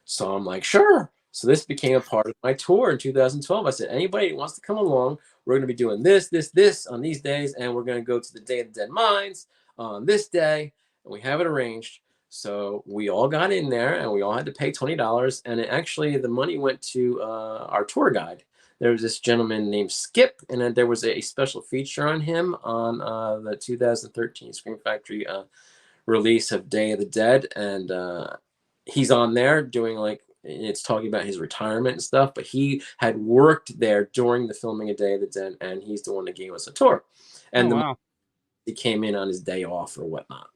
So I'm like, sure. So this became a part of my tour in 2012. I said, anybody who wants to come along, we're going to be doing this on these days, and we're going to go to the Day of the Dead Mines on this day, and we have it arranged. So we all got in there, and we all had to pay $20, and actually the money went to our tour guide. There was this gentleman named Skip, and then there was a special feature on him on the 2013 Scream Factory release of Day of the Dead, and he's on there doing it's talking about his retirement and stuff, but he had worked there during the filming of Day of the Dead, and he's the one that gave us a tour. And wow. He came in on his day off or whatnot.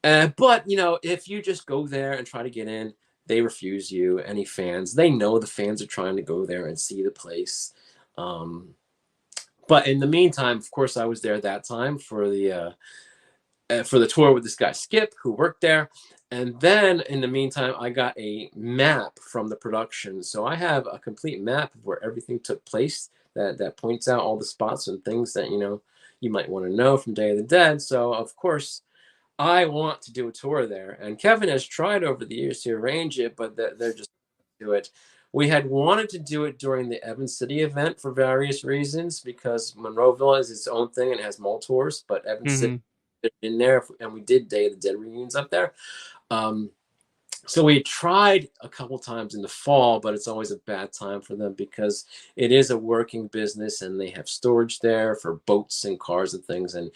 But if you just go there and try to get in, they refuse you. Any fans, they know the fans are trying to go there and see the place. But in the meantime, of course, I was there that time for the tour with this guy Skip, who worked there. And then in the meantime, I got a map from the production. So I have a complete map of where everything took place that points out all the spots and things that you might want to know from Day of the Dead. So of course, I want to do a tour there. And Kevin has tried over the years to arrange it, but they're just do it. We had wanted to do it during the Evans City event for various reasons, because Monroeville is its own thing and it has mall tours, but Evans City in there, and we did Day of the Dead reunions up there. So we tried a couple times in the fall, but it's always a bad time for them because it is a working business and they have storage there for boats and cars and things. And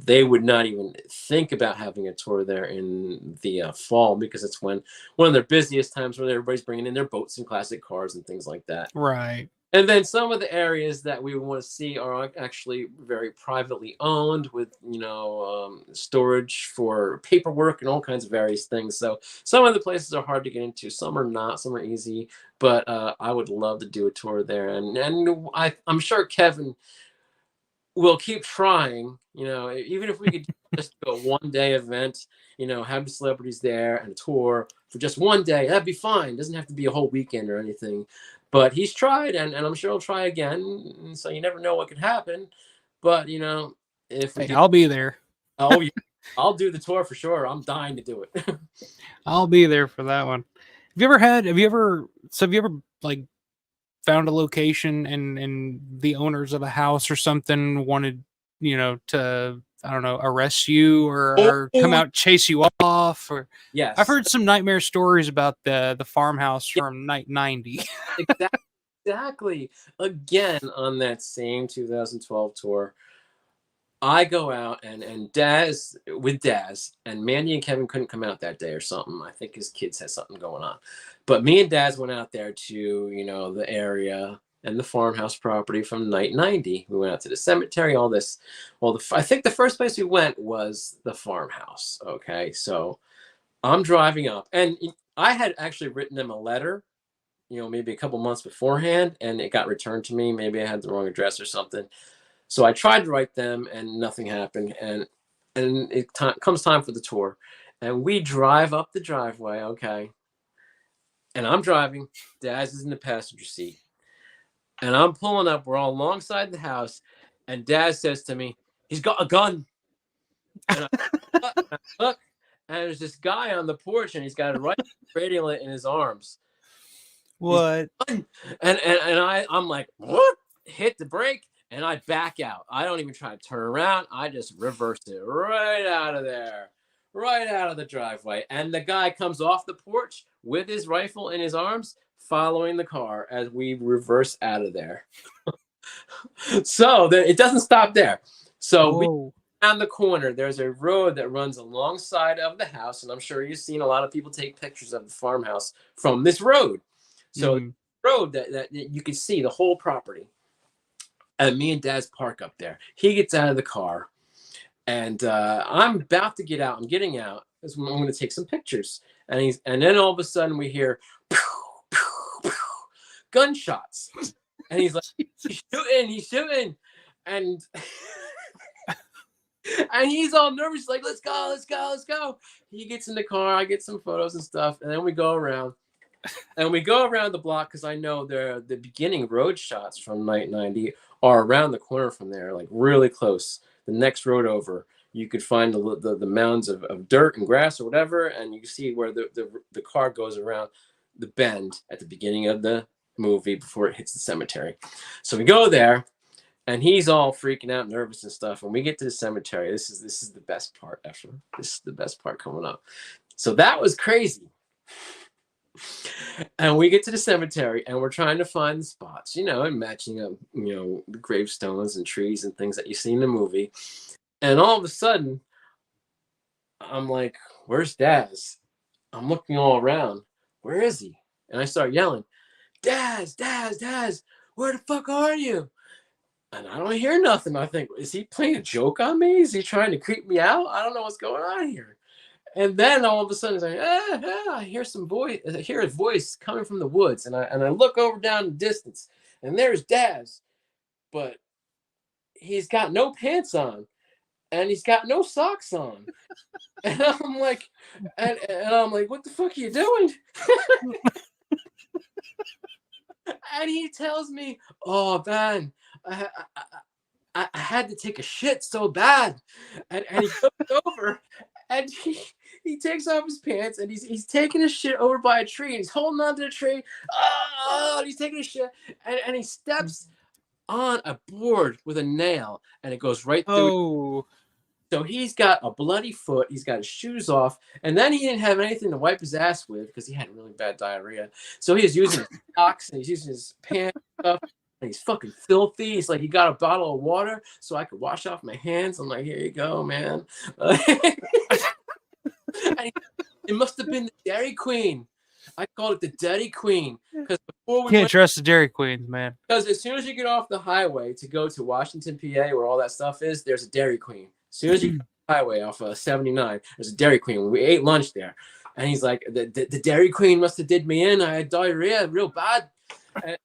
they would not even think about having a tour there in the fall, because it's one of their busiest times when everybody's bringing in their boats and classic cars and things like that. Right. And then some of the areas that we want to see are actually very privately owned, with storage for paperwork and all kinds of various things. So some of the places are hard to get into, some are not, some are easy. But I would love to do a tour there, and I'm sure Kevin will keep trying. Even if we could just do a one-day event, have the celebrities there and a tour for just one day. That'd be fine. Doesn't have to be a whole weekend or anything. But he's tried, and I'm sure he'll try again. And so you never know what could happen. But if we Hey, get, I'll be there. oh, yeah, I'll do the tour for sure. I'm dying to do it. I'll be there for that one. Have you ever like found a location and the owners of a house or something wanted, to, I don't know, arrest you or come out, chase you off? Or Yes, I've heard some nightmare stories about the farmhouse from night 90. exactly. Again, on that same 2012 tour, I go out and Daz and Mandy and Kevin couldn't come out that day or something. I think his kids had something going on. But me and Daz went out there to, the area and the farmhouse property from night 90. We went out to the cemetery, all this. Well, I think the first place we went was the farmhouse. Okay. So I'm driving up, and I had actually written them a letter, maybe a couple months beforehand, and it got returned to me. Maybe I had the wrong address or something. So I tried to write them, and nothing happened. And it comes time for the tour, and we drive up the driveway. Okay. And I'm driving. Daz is in the passenger seat, and I'm pulling up. We're all alongside the house, and Daz says to me, "He's got a gun." And I look, and there's this guy on the porch, and he's got a radio in his arms. What? And I'm like, what? Hit the brake, and I back out. I don't even try to turn around. I just reversed it right out of there, right out of the driveway. And the guy comes off the porch with his rifle in his arms, following the car as we reverse out of there. So it doesn't stop there. So we down the corner, there's a road that runs alongside of the house, and I'm sure you've seen a lot of people take pictures of the farmhouse from this road. So the road that you can see the whole property. And me and Daz park up there. He gets out of the car, and I'm about to get out. I'm getting out. I'm going to take some pictures. And then all of a sudden we hear pew, pew, pew, gunshots. And he's like, he's shooting. And and he's all nervous, like, let's go. He gets in the car. I get some photos and stuff. And then we go around. And we go around the block, because I know the beginning road shots from night 90 are around the corner from there, like really close. The next road over, you could find the mounds of dirt and grass or whatever, and you can see where the car goes around the bend at the beginning of the movie before it hits the cemetery. So we go there, and he's all freaking out, nervous and stuff. When we get to the cemetery, this is the best part. This is the best part coming up. So that was crazy. And we get to the cemetery, and we're trying to find the spots, and matching up, the gravestones and trees and things that you see in the movie. And all of a sudden, I'm like, where's Daz? I'm looking all around. Where is he? And I start yelling, Daz, where the fuck are you? And I don't hear nothing. I think, is he playing a joke on me? Is he trying to creep me out? I don't know what's going on here. And then all of a sudden, it's like, I hear I hear his voice coming from the woods, and I look over down the distance, and there's Daz, but he's got no pants on, and he's got no socks on, and I'm like, what the fuck are you doing? And he tells me, oh man, I had to take a shit so bad, and he goes over. And he takes off his pants, and he's taking a shit over by a tree, and he's holding onto the tree. Oh, and he's taking a shit, and he steps on a board with a nail, and it goes right through. Oh. So he's got a bloody foot. He's got his shoes off, and then he didn't have anything to wipe his ass with because he had really bad diarrhea. So he was using his socks, and he's using his pants stuff. And he's fucking filthy. He's like, he got a bottle of water so I could wash off my hands. I'm like, here you go, man. And it must have been the Dairy Queen. I call it the Dairy Queen because before we can't trust the Dairy Queens, man. Because as soon as you get off the highway to go to Washington, PA, where all that stuff is, there's a Dairy Queen. As soon as you get off the highway off 79, there's a Dairy Queen. We ate lunch there, and he's like, the Dairy Queen must have did me in. I had diarrhea real bad. And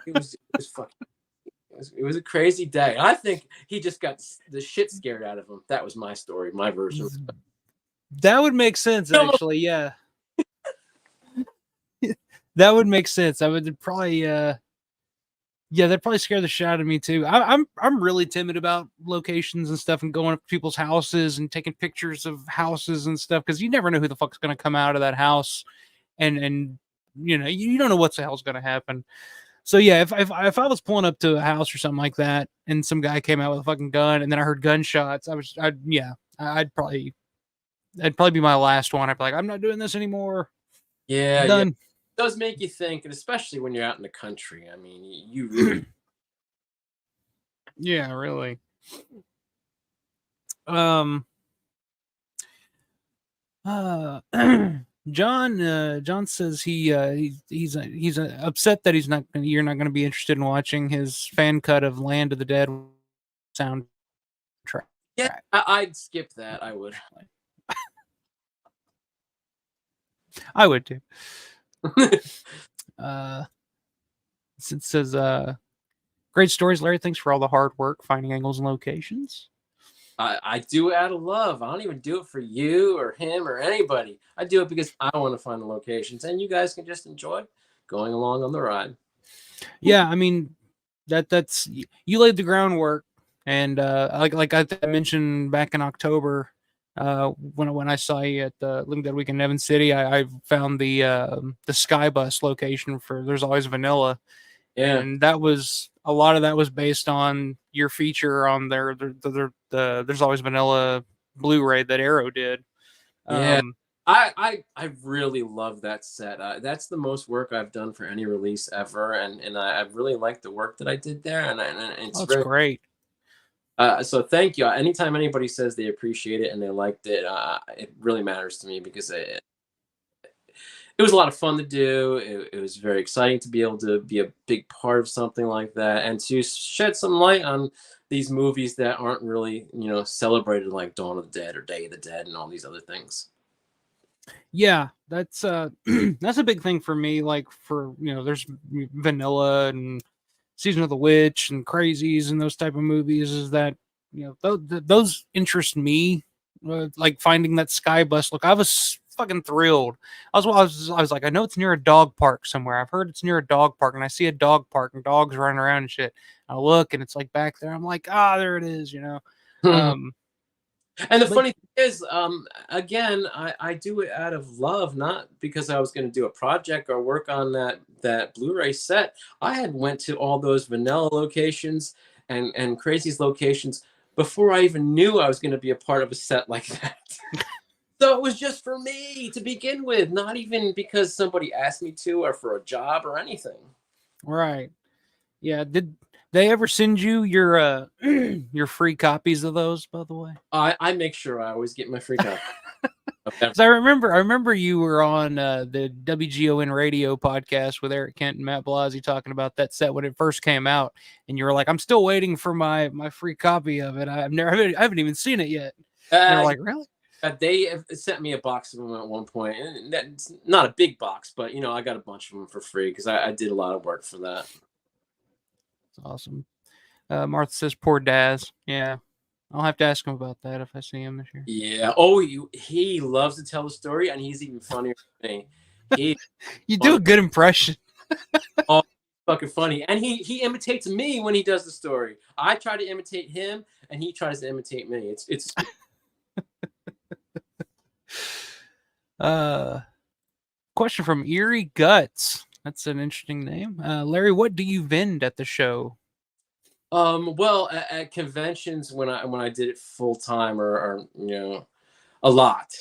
it was fucking. It was a crazy day. I think he just got the shit scared out of him. That was my story, my version. That would make sense, He almost- actually. Yeah, that would make sense. I would probably, yeah, that'd probably scare the shit out of me too. I'm really timid about locations and stuff, and going up to people's houses and taking pictures of houses and stuff, because you never know who the fuck's gonna come out of that house, and you don't know what the hell's gonna happen. So yeah, if I was pulling up to a house or something like that, and some guy came out with a fucking gun, and then I heard gunshots, I'd probably that'd probably be my last one. I'd be like, I'm not doing this anymore. Yeah, yeah. Done. It does make you think, and especially when you're out in the country. I mean, you really. Yeah, really. Um. Uh. John says he's upset that you're not going to be interested in watching his fan cut of Land of the Dead soundtrack. Yeah, I'd skip that. I would. I would too. It says great stories, Larry. Thanks for all the hard work finding angles and locations. I do it out of love. I don't even do it for you or him or anybody. I do it because I want to find the locations, and you guys can just enjoy going along on the ride. Yeah, I mean that's you laid the groundwork, and like I mentioned back in October, when I saw you at the Living Dead Weekend in Evan City, I found the Sky Bus location for There's Always Vanilla. Yeah. And that was a lot of that was based on your feature on the There's Always Vanilla Blu-ray that Arrow did. Yeah. I really love that set. That's the most work I've done for any release ever, and I really like the work that I did there, and it's That's great. So thank you. Anytime anybody says they appreciate it and they liked it, it really matters to me, because it was a lot of fun to do. It was very exciting to be able to be a big part of something like that, and to shed some light on these movies that aren't really, celebrated, like Dawn of the Dead or Day of the Dead and all these other things. Yeah, that's that's a big thing for me. Like there's Vanilla and Season of the Witch and Crazies and those type of movies. Is that those interest me. Like finding that Sky Bus look, I was fucking thrilled. I was like, I know it's near a dog park somewhere. I've heard it's near a dog park, and I see a dog park and dogs running around and shit. I look, and it's like back there. I'm like, there it is. And the funny thing is, again, I do it out of love, not because I was going to do a project or work on that Blu-ray set. I had went to all those Vanilla locations and Crazy's locations before I even knew I was going to be a part of a set like that. So it was just for me to begin with, not even because somebody asked me to or for a job or anything. Right. Yeah. Did they ever send you your your free copies of those, by the way? I make sure I always get my free copy. Because I remember you were on the WGON radio podcast with Eric Kent and Matt Blasey talking about that set when it first came out, and you were like, "I'm still waiting for my free copy of it. I haven't even seen it yet." And they're like, "Really?" They sent me a box of them at one point, and that's not a big box, but I got a bunch of them for free because I did a lot of work for that. It's awesome. Martha says, "Poor Daz." Yeah, I'll have to ask him about that if I see him this year. Yeah. Oh, he loves to tell the story, and he's even funnier than me. You do a good impression. Oh, fucking funny, and he imitates me when he does the story. I try to imitate him, and he tries to imitate me. It's. Question from Eerie Guts. That's an interesting name. Larry, what do you vend at the show? Well, at conventions when I did it full time or a lot.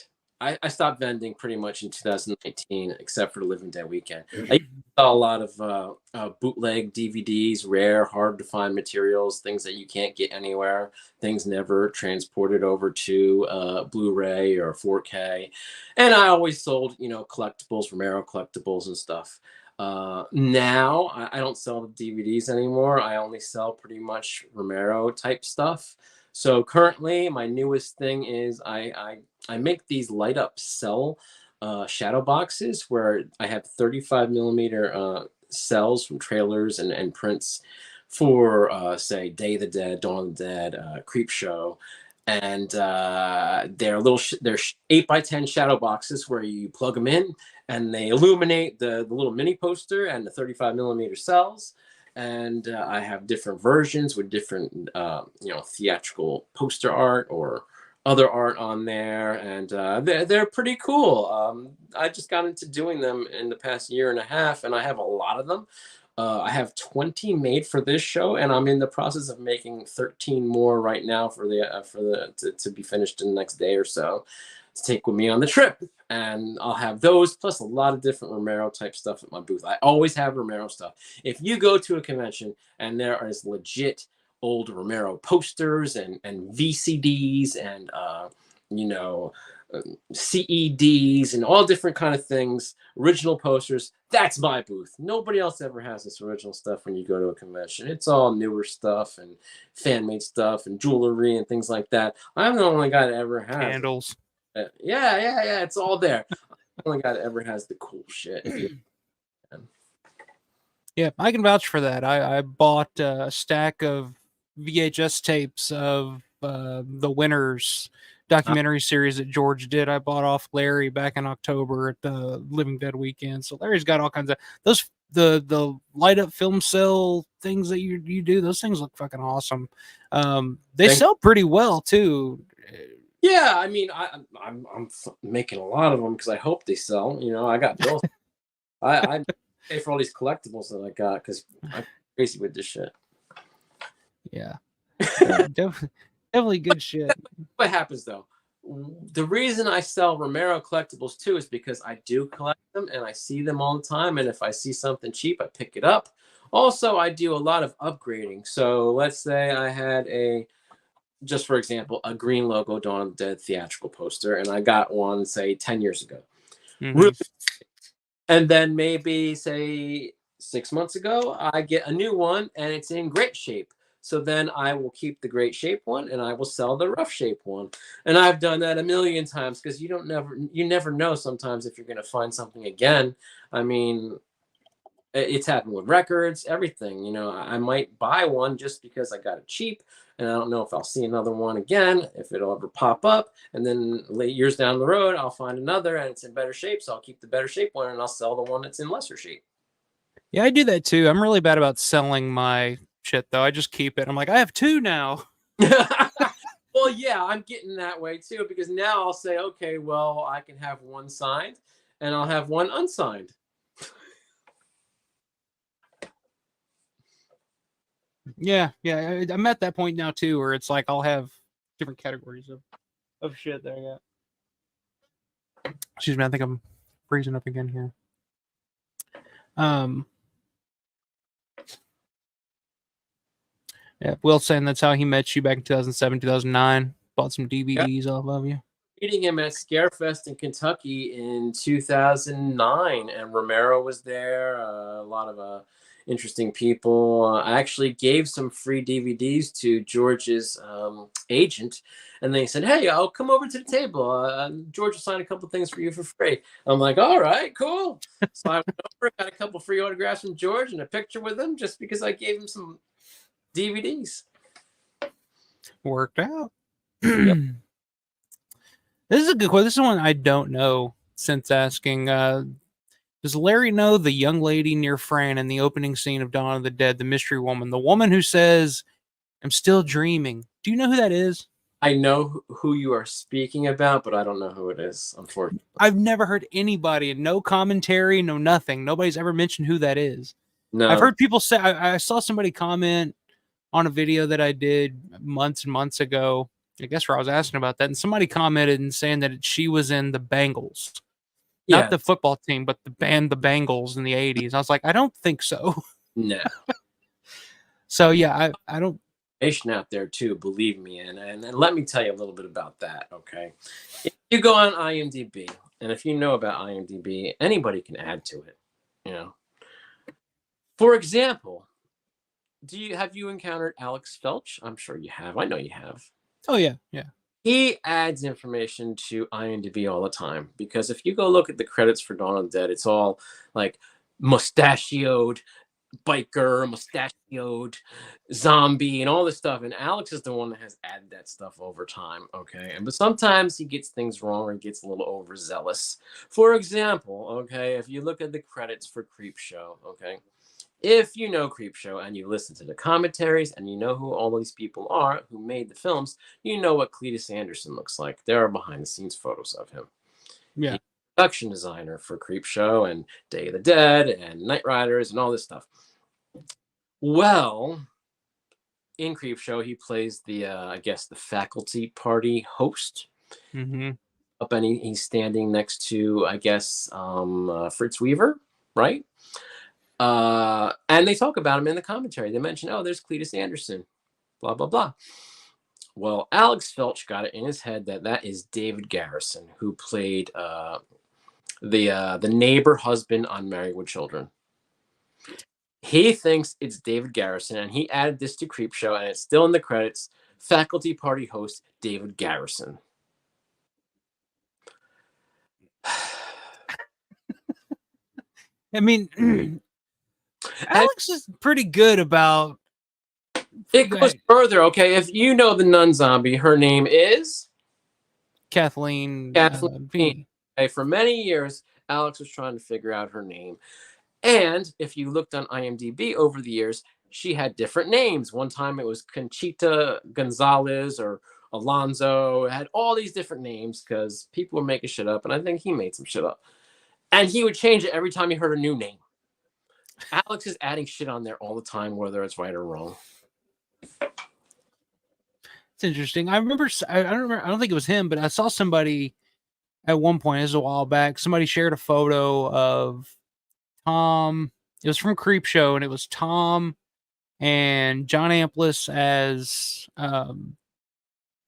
I stopped vending pretty much in 2019, except for the Living Dead Weekend. I saw a lot of bootleg DVDs, rare, hard to find materials, things that you can't get anywhere, things never transported over to Blu-ray or 4K. And I always sold, collectibles, Romero collectibles and stuff. Now I don't sell the DVDs anymore. I only sell pretty much Romero type stuff. So currently my newest thing is I make these light up cell shadow boxes where I have 35 millimeter cells from trailers and prints for say Day of the Dead, Dawn of the Dead, Creep Show, and they're 8x10 shadow boxes where you plug them in and they illuminate the little mini poster and the 35mm cells. And I have different versions with different theatrical poster art or other art on there, and they're pretty cool. I just got into doing them in the past year and a half, and I have a lot of them. I have 20 made for this show, and I'm in the process of making 13 more right now to be finished in the next day or so to take with me on the trip. And I'll have those plus a lot of different Romero type stuff at my booth. I always have Romero stuff. If you go to a convention and there is legit old Romero posters and VCDs and CEDs and all different kind of things, original posters, that's my booth. Nobody else ever has this original stuff when you go to a convention. It's all newer stuff and fan-made stuff and jewelry and things like that. I'm the only guy that ever has Candles. Yeah, it's all there. I'm the only guy that ever has the cool shit. Yeah, I can vouch for that. I bought a stack of VHS tapes of the Winners documentary series that George did. I bought off Larry back in October at the Living Dead weekend. So Larry's got all kinds of those the light up film cell things that you do. Those things look fucking awesome. They sell pretty well too. Yeah, I mean, I'm making a lot of them because I hope they sell. I got bills. I pay for all these collectibles that I got because I'm crazy with this shit. Yeah, definitely good shit. What happens though? The reason I sell Romero collectibles too is because I do collect them and I see them all the time. And if I see something cheap, I pick it up. Also, I do a lot of upgrading. So let's say I had just for example, a green logo Dawn of the Dead theatrical poster, and I got one, say, 10 years ago. Mm-hmm. And then maybe, say, 6 months ago, I get a new one, and it's in great shape. So then I will keep the great shape one, and I will sell the rough shape one. And I've done that a million times because you never know sometimes if you're going to find something again. I mean, it's happened with records, everything. I might buy one just because I got it cheap, and I don't know if I'll see another one again, if it'll ever pop up. And then late years down the road, I'll find another and it's in better shape. So I'll keep the better shape one and I'll sell the one that's in lesser shape. Yeah, I do that too. I'm really bad about selling my shit though. I just keep it. I'm like, I have two now. Well, yeah, I'm getting that way too, because now I'll say, okay, well, I can have one signed and I'll have one unsigned. Yeah, I'm at that point now too, where it's like I'll have different categories of shit that I got. Excuse me, I think I'm freezing up again here. Yeah, Will saying that's how he met you back in 2007, 2009. Bought some DVDs off of you. Meeting him at Scarefest in Kentucky in 2009, and Romero was there. A lot of interesting people. I actually gave some free DVDs to George's agent, and they said, "Hey, I'll come over to the table. George will sign a couple things for you for free." I'm like, "All right, cool." So I went over, got a couple free autographs from George and a picture with him, just because I gave him some DVDs. Worked out. Yep. This is a good question. This is one I don't know since asking. Does Larry know the young lady near Fran in the opening scene of Dawn of the Dead, the mystery woman, the woman who says, "I'm still dreaming"? Do you know who that is? I know who you are speaking about, but I don't know who it is, unfortunately. I've never heard anybody, no commentary, no nothing. Nobody's ever mentioned who that is. No. I've heard people say, I saw somebody comment on a video that I did months and months ago, I guess where I was asking about that, and somebody commented and saying that she was in the Bengals. Not the football team, but the band the Bengals in the 80s. I was like, I don't think so. No. So yeah, I don't. Out there too, believe me, and let me tell you a little bit about that. Okay, if you go on IMDb, and if you know about IMDb, anybody can add to it. For example, have you encountered Alex Felch? I'm sure you have. I know you have. Oh yeah. He adds information to IMDb all the time, because if you go look at the credits for Dawn of the Dead, it's all like mustachioed biker, mustachioed, zombie, and all this stuff. And Alex is the one that has added that stuff over time. Okay. But sometimes he gets things wrong or gets a little overzealous. For example, okay, if you look at the credits for Creepshow, okay, if you know Creepshow and you listen to the commentaries and you know who all these people are who made the films, you know what Cletus Anderson looks like. There are behind the scenes photos of him. Yeah. He's a production designer for Creepshow and Day of the Dead and Night Riders and all this stuff. Well, in Creepshow, he plays the, I guess, the faculty party host. Mm-hmm. Up and he's standing next to, I guess, Fritz Weaver, right? And they talk about him in the commentary. They mention, oh, there's Cletus Anderson, blah, blah, blah. Well, Alex Filch got it in his head that that is David Garrison, who played the neighbor husband on Married with Children. He thinks it's David Garrison, and he added this to Creepshow, and it's still in the credits. Faculty party host David Garrison. I mean, Alex is pretty good about. It goes further, okay? If you know the nun zombie, her name is Kathleen B. Okay, for many years, Alex was trying to figure out her name. And if you looked on IMDb over the years, she had different names. One time it was Conchita Gonzalez or Alonzo. It had all these different names because people were making shit up. And I think he made some shit up. And he would change it every time he heard a new name. Alex is adding shit on there all the time, whether it's right or wrong. It's interesting. I remember. I don't remember. I don't think it was him, but I saw somebody at one point. This was a while back. Somebody shared a photo of Tom. It was from Creepshow, and it was Tom and John Amplis as,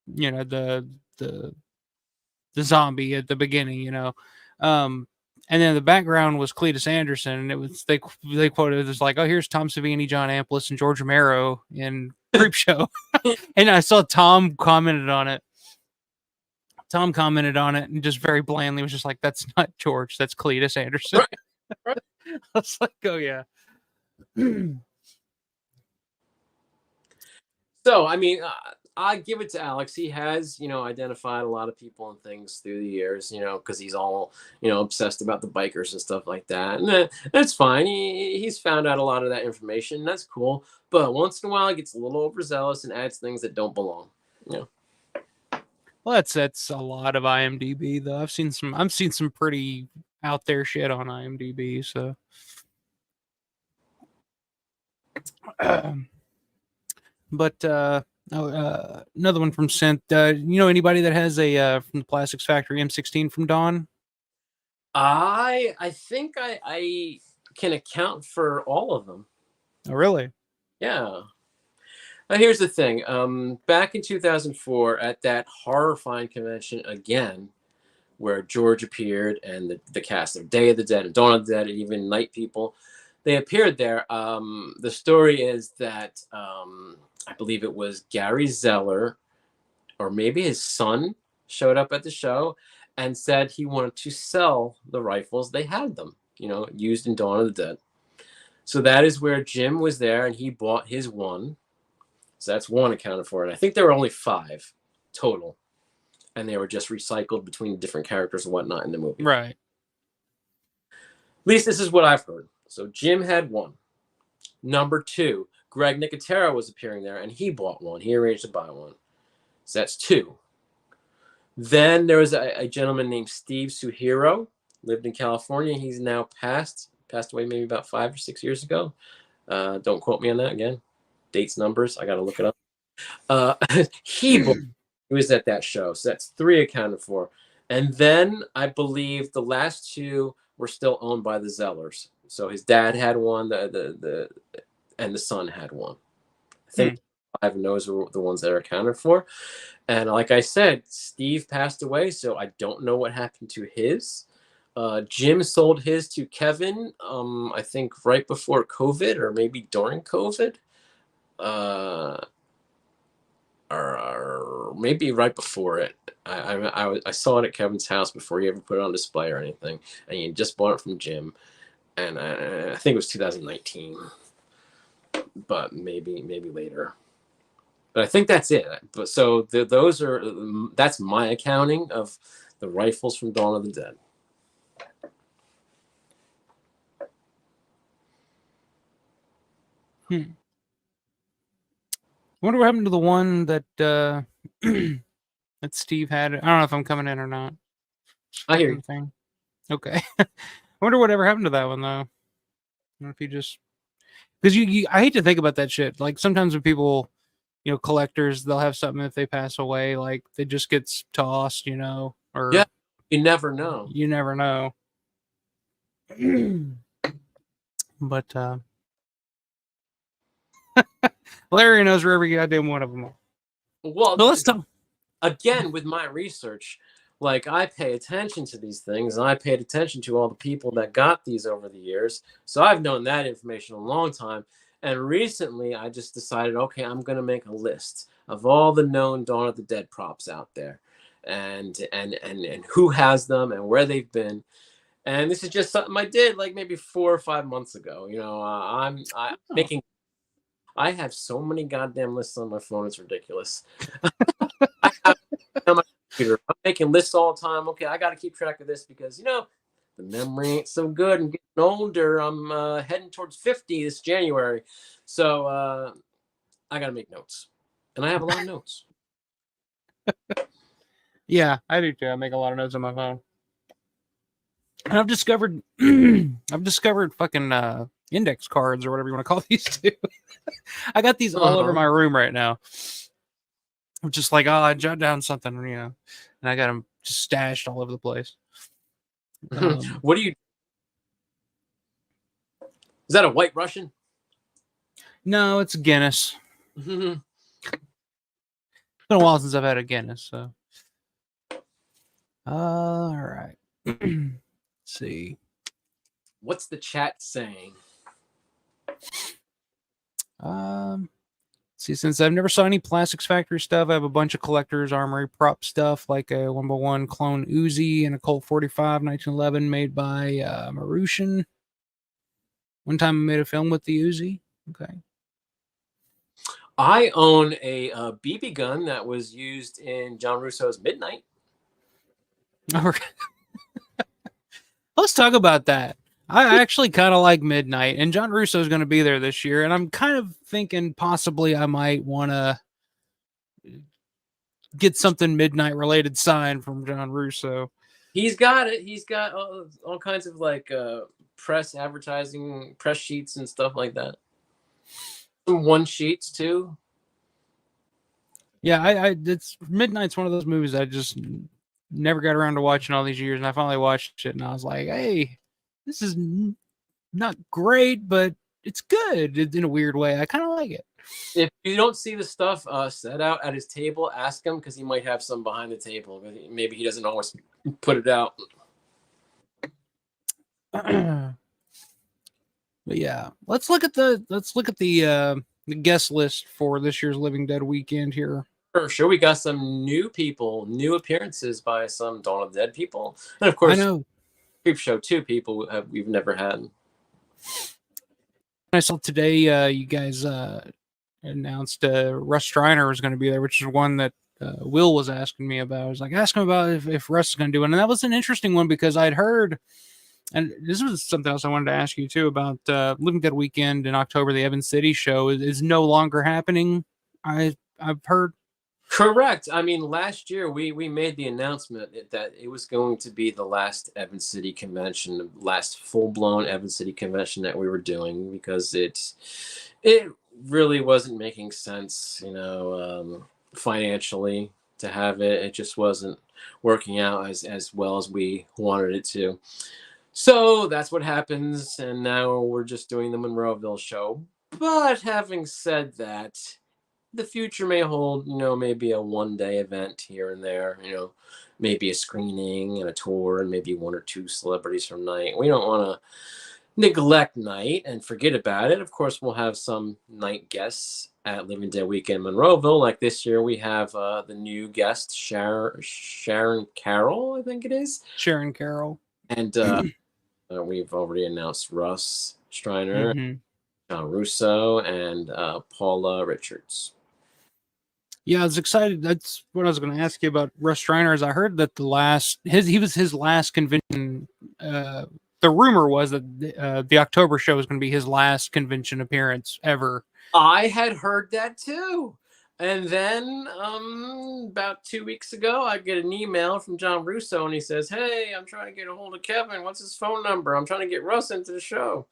the zombie at the beginning, and then the background was Cletus Anderson, and it was they quoted it was like, oh, here's Tom Savini, John Amplis, and George Romero in Creepshow, and I saw Tom commented on it. Tom commented on it and just very blandly was just like, "That's not George, that's Cletus Anderson." Right. I was like, "Oh yeah." So, I mean, I give it to Alex. He has, identified a lot of people and things through the years, because he's all, obsessed about the bikers and stuff like that. And that's fine. He's found out a lot of that information. That's cool. But once in a while, he gets a little overzealous and adds things that don't belong. Well, that's a lot of IMDb though. I've seen some pretty out there shit on IMDb. So, but another one from Synth. Anybody that has a from the Plastics Factory M16 from Dawn? I think I can account for all of them. Oh, really? Yeah. Here's the thing. Back in 2004, at that horrifying convention again, where George appeared and the cast of Day of the Dead and Dawn of the Dead and even Night People, they appeared there. The story is that I believe it was Gary Zeller or maybe his son showed up at the show and said he wanted to sell the rifles. They had them, used in Dawn of the Dead. So that is where Jim was there and he bought his one. So that's one accounted for. And I think there were only 5 total. And they were just recycled between different characters and whatnot in the movie. Right. At least this is what I've heard. So Jim had one. Number 2, Greg Nicotero was appearing there and he bought one. He arranged to buy one. So that's 2. Then there was a gentleman named Steve Suhiro, lived in California. He's now passed away maybe about 5 or 6 years ago. Don't quote me on that again. Dates, numbers, I got to look it up. He was at that show. So that's 3 accounted for. And then I believe the last 2 were still owned by the Zellers. So his dad had one, and the son had one. I think 5 of those are the ones that are accounted for. And like I said, Steve passed away, so I don't know what happened to his. Jim sold his to Kevin, I think right before COVID or maybe during COVID. Or maybe right before it. I saw it at Kevin's house before he ever put it on display or anything, and he just bought it from Jim, and I think it was 2019. but maybe later. But I think that's it. But so that's my accounting of the rifles from Dawn of the Dead. I wonder what happened to the one that that Steve had. I don't know if I'm coming in or not. I hear you. Thing. Okay. I wonder whatever happened to that one though. I don't know if you just because I hate to think about that shit. Like sometimes when people, collectors, they'll have something if they pass away, like it just gets tossed, or Yeah, you never know. You never know. But Larry knows where every goddamn one of them are. Well, let's talk again with my research. Like I pay attention to these things, and I paid attention to all the people that got these over the years. So I've known that information a long time. And recently, I just decided, okay, I'm going to make a list of all the known Dawn of the Dead props out there, and who has them and where they've been. And this is just something I did like maybe 4 or 5 months ago. I'm making. I have so many goddamn lists on my phone; it's ridiculous. I have on my computer. I'm making lists all the time. Okay, I got to keep track of this because the memory ain't so good. And getting older. I'm heading towards 50 this January, so I got to make notes, and I have a lot of notes. Yeah, I do too. I make a lot of notes on my phone, and I've discovered fucking index cards or whatever you want to call these two. I got these all over my room right now. I'm just like, I jot down something, and I got them just stashed all over the place. What do you? Is that a White Russian? No, it's Guinness. It's been a while since I've had a Guinness, so. All right. Let's see. What's the chat saying? See, since I've never saw any Plastics Factory stuff, I have a bunch of collector's armory prop stuff, like a 1x1 clone Uzi and a Colt 45 1911 made by Marushan. One time I made a film with the Uzi. Okay. I own a BB gun that was used in John Russo's Midnight. Let's talk about that. I actually kind of like Midnight, and John Russo is going to be there this year, and I'm kind of thinking possibly I might want to get something Midnight related signed from John Russo. He's got it. He's got all kinds of like press advertising, press sheets and stuff like that. Some one sheets too. Yeah, it's Midnight's one of those movies I just never got around to watching all these years, and I finally watched it, and I was like, hey, this is not great, but it's good in a weird way. I kind of like it. If you don't see the stuff set out at his table, ask him because he might have some behind the table. Maybe he doesn't always put it out. But yeah, let's look at the guest list for this year's Living Dead weekend here. Sure, we got some new people, new appearances by some Dawn of the Dead people, and of course, I know Creep Show 2 people we've never had. I saw today you guys announced Russ Striner was going to be there, which is one that Will was asking me about. I was like, ask him about if Russ is going to do it, and that was an interesting one because I'd heard, and this was something else I wanted to ask you too about Living Dead weekend in October. The Evans City show is no longer happening. I've heard. Correct. I mean, last year we made the announcement that it was going to be the last Evans City convention, the last full-blown Evans City convention that we were doing because it really wasn't making sense, financially to have it. It just wasn't working out as well as we wanted it to. So that's what happens, and now we're just doing the Monroeville show. But having said that, the future may hold, maybe a one-day event here and there, maybe a screening and a tour and maybe one or two celebrities from Night. We don't want to neglect Night and forget about it. Of course, we'll have some Night guests at Living Dead Weekend Monroeville. Like this year, we have the new guest, Sharon Carroll, I think it is. Sharon Carroll. And we've already announced Russ Striner. Mm-hmm. John Russo and Paula Richards. Yeah, I was excited. That's what I was going to ask you about Russ Streiner's. I heard that he was his last convention. The rumor was that the October show was going to be his last convention appearance ever. I had heard that too. And then about 2 weeks ago, I get an email from John Russo, and he says, "Hey, I'm trying to get a hold of Kevin. What's his phone number? I'm trying to get Russ into the show."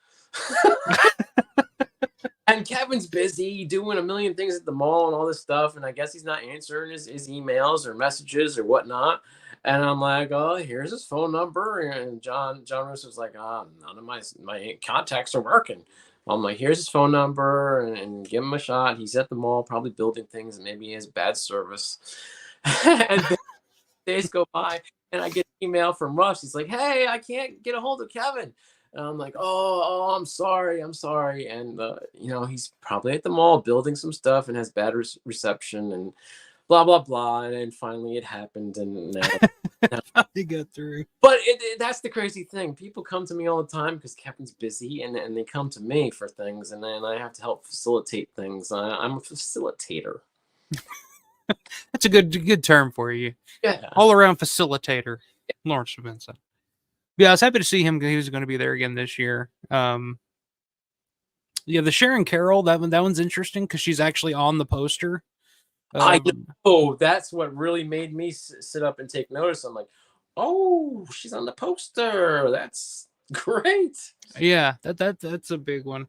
And Kevin's busy doing a million things at the mall and all this stuff, and I guess he's not answering his emails or messages or whatnot. And I'm like, "Oh, here's his phone number." And John Russo's like, "None of my contacts are working." I'm like, "Here's his phone number, and give him a shot. He's at the mall, probably building things, and maybe he has bad service." And then days go by, and I get an email from Russ. He's like, "Hey, I can't get a hold of Kevin." And I'm like, "Oh, I'm sorry. And he's probably at the mall building some stuff and has bad reception and blah blah blah." And then finally it happened, and now He got through. but that's the crazy thing. People come to me all the time because Kevin's busy, and they come to me for things, and then I have to help facilitate things. I'm a facilitator. That's a good term for you. Yeah. All around facilitator, Lawrence DeVincentz. Yeah, I was happy to see him. He was going to be there again this year. Yeah, the Sharon Carroll, that one's interesting because she's actually on the poster. I know. That's what really made me sit up and take notice. I'm like, "Oh, she's on the poster. That's great." Yeah, that's a big one.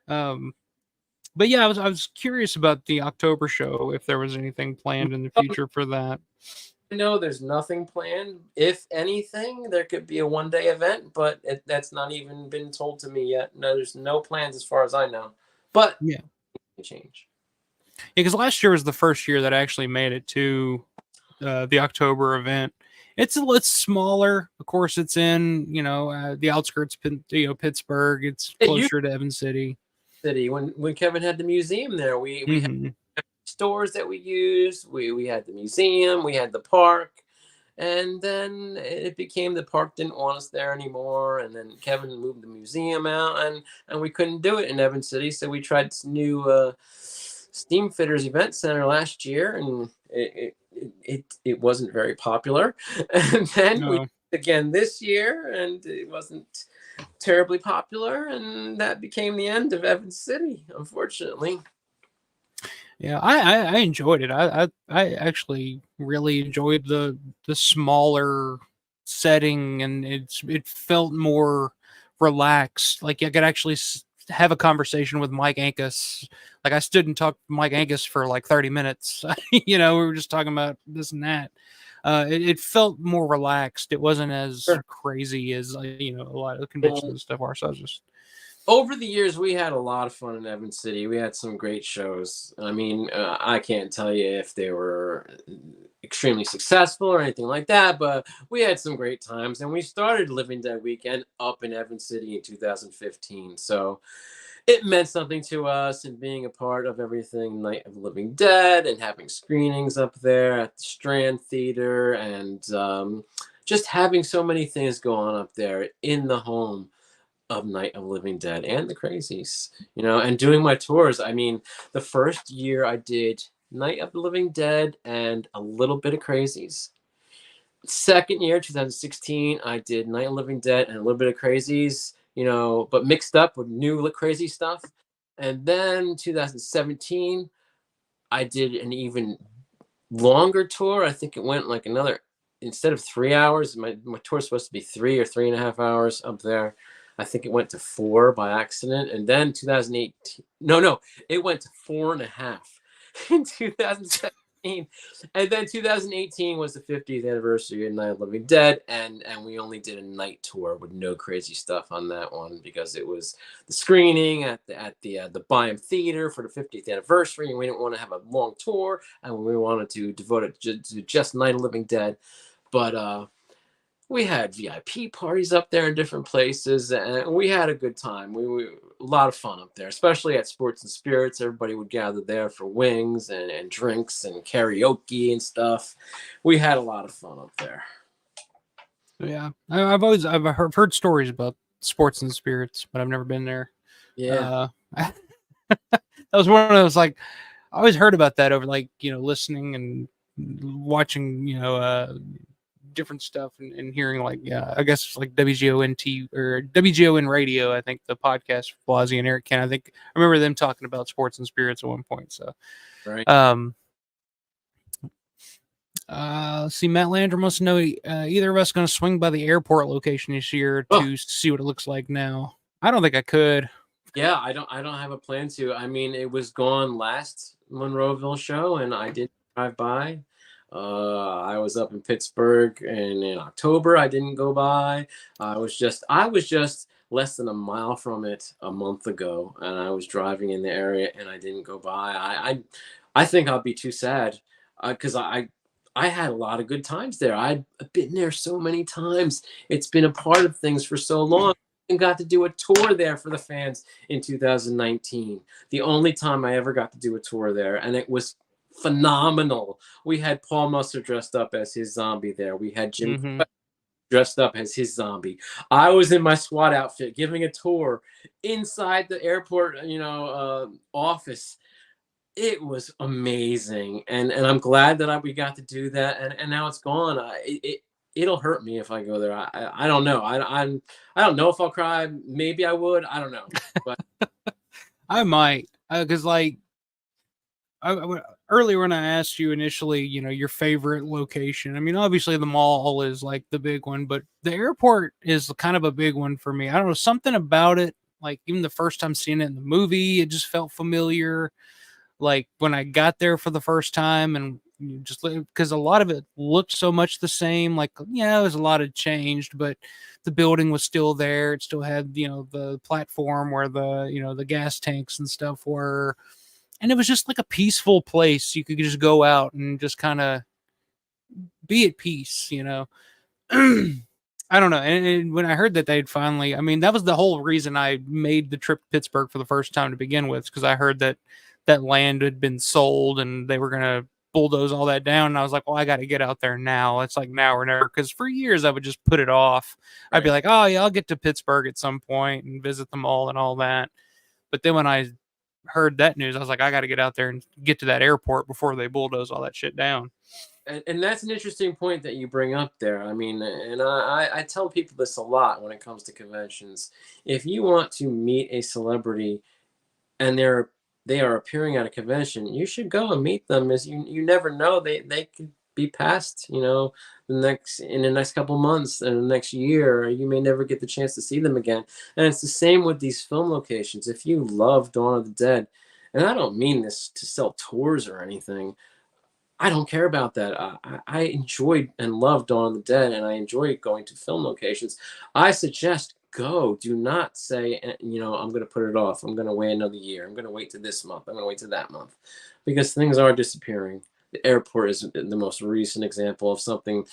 But yeah, I was curious about the October show, if there was anything planned in the future for that. No, there's nothing planned. If anything, there could be a one-day event, but that's not even been told to me yet. No, there's no plans as far as I know. But Yeah, it can change. yeah, because last year was the first year that I actually made it to the October event. It's smaller, of course. It's in the outskirts, Pittsburgh. It's closer to Evans City. When Kevin had the museum there, we had Mm-hmm. stores that we used. We had the museum, we had the park, and then it became the park didn't want us there anymore. And then Kevin moved the museum out, and we couldn't do it in Evans City, so we tried this new Steam Fitters Event Center last year, and it wasn't very popular. And then we No. again this year, and it wasn't terribly popular, and that became the end of Evans City, unfortunately. Yeah, I enjoyed it. I actually really enjoyed the smaller setting, and it felt more relaxed. Like I could actually have a conversation with Mike Ankus. Like I stood and talked to Mike Ankus for like 30 minutes. We were just talking about this and that. It felt more relaxed. It wasn't as crazy as a lot of conventions and stuff are. So I was just Over the years, we had a lot of fun in Evans City. We had some great shows. I mean, I can't tell you if they were extremely successful or anything like that, but we had some great times. And we started Living Dead Weekend up in Evans City in 2015. So it meant something to us, and being a part of everything Night of the Living Dead and having screenings up there at the Strand Theater, and just having so many things go on up there in the home of Night of Living Dead and the Crazies, and doing my tours. I mean, the first year I did Night of the Living Dead and a little bit of Crazies. Second year, 2016, I did Night of Living Dead and a little bit of Crazies, but mixed up with new crazy stuff. And then 2017, I did an even longer tour. I think it went like instead of 3 hours, my tour was supposed to be 3 or 3.5 hours up there. I think it went to 4 by accident. And then 2018, no, it went to 4.5 in 2017. And then 2018 was the 50th anniversary of Night of the Living Dead, and we only did a night tour with no crazy stuff on that one because it was the screening at the Byam Theater for the 50th anniversary, and we didn't want to have a long tour, and we wanted to devote it to just Night of the Living Dead. But we had VIP parties up there in different places, and we had a good time. We a lot of fun up there, especially at Sports and Spirits. Everybody would gather there for wings and drinks and karaoke and stuff. We had a lot of fun up there. Yeah, I've heard stories about Sports and Spirits, but I've never been there. Yeah. that was one of those, like, I always heard about that over, like, listening and watching, different stuff and hearing, like, yeah, I guess like WGON or WGON radio. I think the podcast Blasey and Eric Ken. I think I remember them talking about sports and spirits at one point. So, Right. See, Matt Landrum wants to know either of us going to swing by the airport location this year to see what it looks like now. I don't think I could. Yeah, I don't have a plan to. I mean, it was gone last Monroeville show, and I did drive by. I was up in Pittsburgh, and in October I didn't go by. I was just less than a mile from it a month ago, and I was driving in the area, and I didn't go by. I think I'll be too sad because I had a lot of good times there. I've been there so many times. It's been a part of things for so long. And got to do a tour there for the fans in 2019. The only time I ever got to do a tour there, and it was phenomenal. We had Paul Musser dressed up as his zombie there. We had Jim dressed up as his zombie. I was in my SWAT outfit giving a tour inside the airport, office. It was amazing, and I'm glad that we got to do that. And now it's gone. It'll hurt me if I go there. I don't know. I don't know if I'll cry. Maybe I would. I don't know. But I might, because earlier when I asked you initially, your favorite location. I mean, obviously the mall is like the big one, but the airport is kind of a big one for me. I don't know, something about it. Like even the first time seeing it in the movie, it just felt familiar. Like when I got there for the first time, and just because a lot of it looked so much the same, like, yeah, there's a lot of changed, but the building was still there. It still had, the platform where the gas tanks and stuff were. And it was just like a peaceful place. You could just go out and just kind of be at peace, I don't know. And when I heard that they'd finally, I mean, that was the whole reason I made the trip to Pittsburgh for the first time to begin with, because I heard that land had been sold and they were going to bulldoze all that down. And I was like, well, I got to get out there now. It's like now or never. Because for years I would just put it off. Right. I'd be like, oh, yeah, I'll get to Pittsburgh at some point and visit the mall and all that. But then when I heard that news, I was like, I got to get out there and get to that airport before they bulldoze all that shit down. And that's an interesting point that you bring up there. I mean, and I tell people this a lot when it comes to conventions. If you want to meet a celebrity and they are appearing at a convention, you should go and meet them. As you never know, they could be passed, in the next couple months and the next year. You may never get the chance to see them again. And it's the same with these film locations. If you love Dawn of the Dead, and I don't mean this to sell tours or anything, I don't care about that. I enjoyed and loved Dawn of the Dead, and I enjoy going to film locations. I suggest go. Do not say, I'm going to put it off. I'm going to wait another year. I'm going to wait to this month. I'm going to wait to that month, because things are disappearing. The airport is the most recent example of something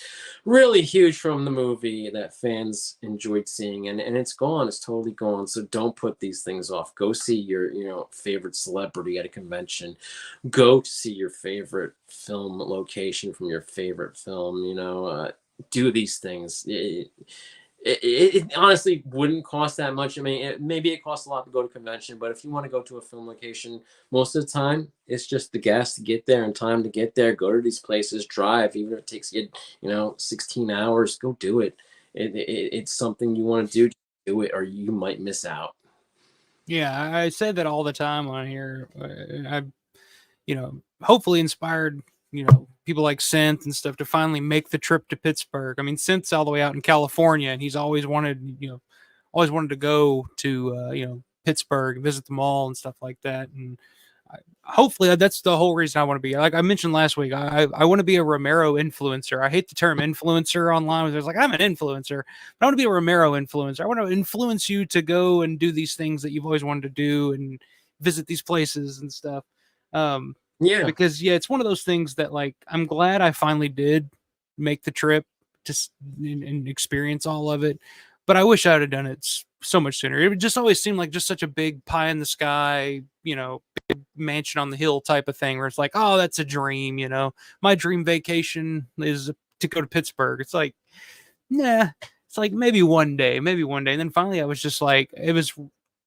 really huge from the movie that fans enjoyed seeing, and it's gone. It's totally gone. So don't put these things off. Go see your favorite celebrity at a convention. Go to see your favorite film location from your favorite film. Do these things. It honestly wouldn't cost that much. I mean, maybe it costs a lot to go to a convention, but if you want to go to a film location, most of the time it's just the gas to get there and time to get there. Go to these places, drive, even if it takes you, 16 hours. Go do it. It's something you want to do it, or you might miss out. Yeah, I say that all the time on here. I've, hopefully inspired, people like Synth and stuff to finally make the trip to Pittsburgh. I mean, Synth's all the way out in California, and he's always wanted to go to, Pittsburgh, visit the mall and stuff like that. And hopefully that's the whole reason I want to be. Like I mentioned last week, I want to be a Romero influencer. I hate the term influencer online. There's like, I'm an influencer, but I want to be a Romero influencer. I want to influence you to go and do these things that you've always wanted to do and visit these places and stuff. Yeah, because it's one of those things that, like, I'm glad I finally did make the trip and experience all of it, but I wish I would have done it so much sooner. It would just always seem like just such a big pie in the sky, big mansion on the hill type of thing, where it's like, oh, that's a dream. My dream vacation is to go to Pittsburgh. It's like, nah, it's like maybe one day. And then finally I was just like, it was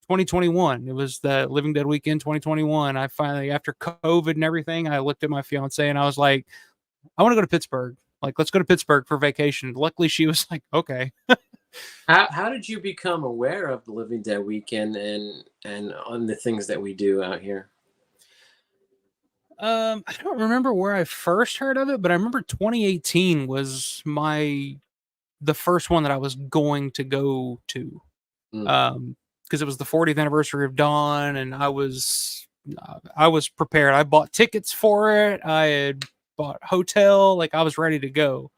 2021. It was the Living Dead weekend 2021. I finally, after COVID and everything, I looked at my fiance and I was like, I want to go to Pittsburgh. Like, let's go to Pittsburgh for vacation. Luckily, she was like, okay. How did you become aware of the Living Dead weekend and on the things that we do out here? I don't remember where I first heard of it, but I remember 2018 was the first one that I was going to go to. Mm. Because it was the 40th anniversary of Dawn, and I was prepared. I bought tickets for it. I had bought hotel, like I was ready to go.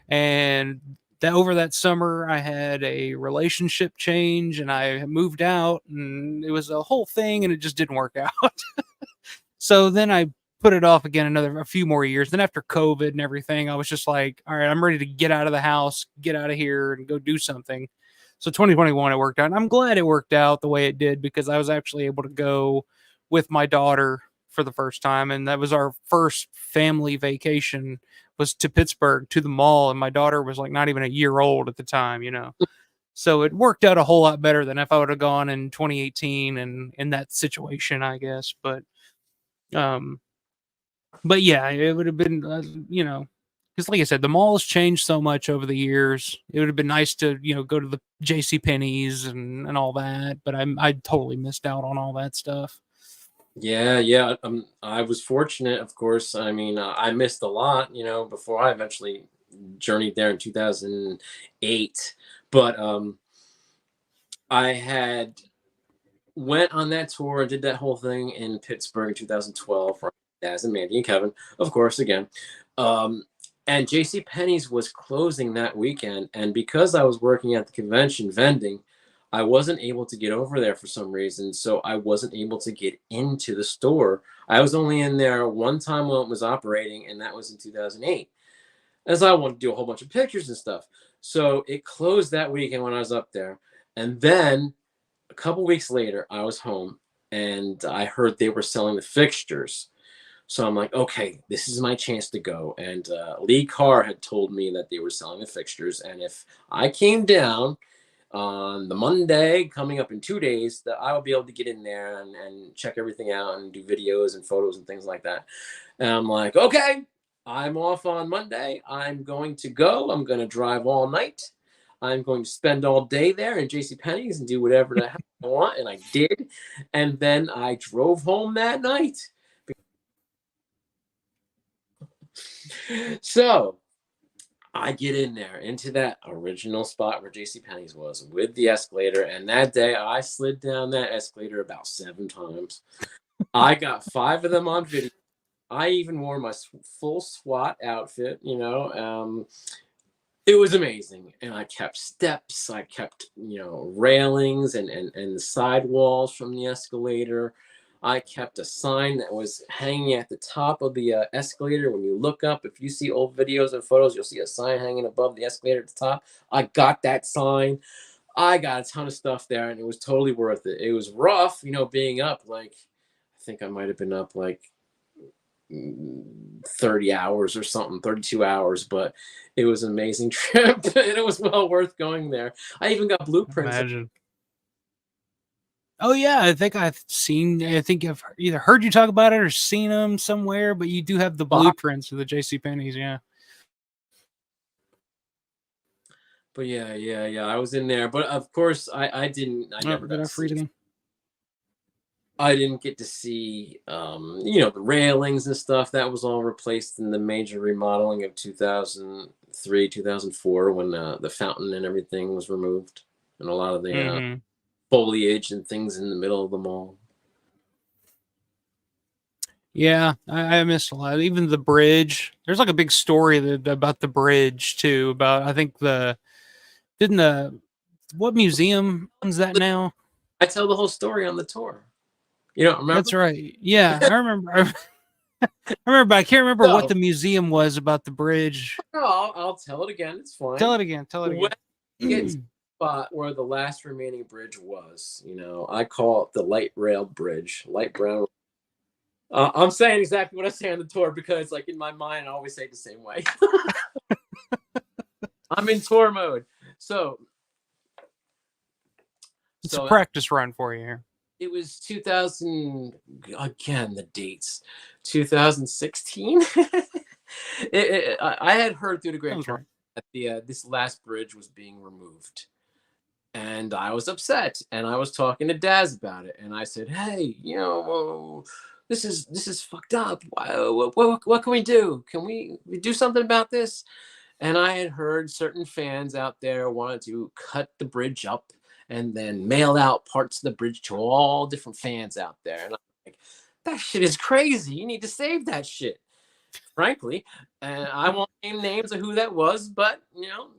And that over that summer, I had a relationship change, and I moved out, and it was a whole thing, and it just didn't work out. So then I put it off again a few more years. Then after COVID and everything, I was just like, all right, I'm ready to get out of the house, get out of here, and go do something. So 2021 it worked out. And I'm glad it worked out the way it did because I was actually able to go with my daughter for the first time, and that was our first family vacation was to Pittsburgh to the mall, and my daughter was like not even a year old at the time, you know. So it worked out a whole lot better than if I would have gone in 2018 and in that situation, I guess. Um but yeah, it would have been you know, because like I said, the mall has changed so much over the years. It would have been nice to, you know, go to the JC Penney's and all that, but I totally missed out on all that stuff. Yeah, yeah. I was fortunate, of course. I mean, I missed a lot, before I eventually journeyed there in 2008. But I had went on that tour and did that whole thing in Pittsburgh in 2012 for Daz and Mandy and Kevin, of course, again. Um, and J.C. Penney's was closing that weekend, and because I was working at the convention vending, I wasn't able to get over there for some reason, so I wasn't able to get into the store. I was only in there one time when it was operating, and that was in 2008. As I wanted to do a whole bunch of pictures and stuff. So it closed that weekend when I was up there. And then a couple weeks later, I was home and I heard they were selling the fixtures. So I'm like, okay, this is my chance to go. And Lee Carr had told me that they were selling the fixtures. And if I came down on the Monday coming up in 2 days, that I would be able to get in there and check everything out and do videos and photos and things like that. And I'm like, okay, I'm off on Monday. I'm going to go. I'm going to drive all night. I'm going to spend all day there in JCPenney's and do whatever the hell I want. And I did. And then I drove home that night. So I get in there into that original spot where JCPenney's was with the escalator. And that day I slid down that escalator about 7 times. I got 5 of them on video. I even wore my full SWAT outfit, it was amazing. And I kept steps, I kept, railings and the sidewalls from the escalator. I kept a sign that was hanging at the top of the escalator. When you look up, if you see old videos and photos, you'll see a sign hanging above the escalator at the top. I got that sign. I got a ton of stuff there, and it was totally worth it. It was rough, being up like, I think I might have been up like 30 hours or something, 32 hours, but it was an amazing trip and it was well worth going there. I even got blueprints. Imagine. Oh yeah, I think I've either heard you talk about it or seen them somewhere, but you do have the blueprints of the JC Penney's, yeah. But yeah. I was in there, but of course I never got to see. I didn't get to see, the railings and stuff. That was all replaced in the major remodeling of 2003, 2004, when the fountain and everything was removed, and a lot of the foliage and things in the middle of the mall. Yeah, I missed a lot. Even the bridge. There's like a big story about the bridge too. About I think what museum owns that now? I tell the whole story on the tour. You don't remember? That's right. Yeah, I remember. I remember, but I can't remember what the museum was about the bridge. No, I'll tell it again. It's fine. Tell it again. It's spot where the last remaining bridge was. I call it the light rail bridge, light brown. I'm saying exactly what I say on the tour because, like, in my mind, I always say it the same way. I'm in tour mode. So It's a So practice run for you here. it was 2000, again, the dates, 2016. I had heard through the Sounds grapevine right. that this last bridge was being removed. And I was upset, and I was talking to Daz about it, and I said, "Hey, this is fucked up. What can we do? Can we do something about this?" And I had heard certain fans out there wanted to cut the bridge up and then mail out parts of the bridge to all different fans out there. And I'm like, that shit is crazy. You need to save that shit, frankly. And I won't name names of who that was, but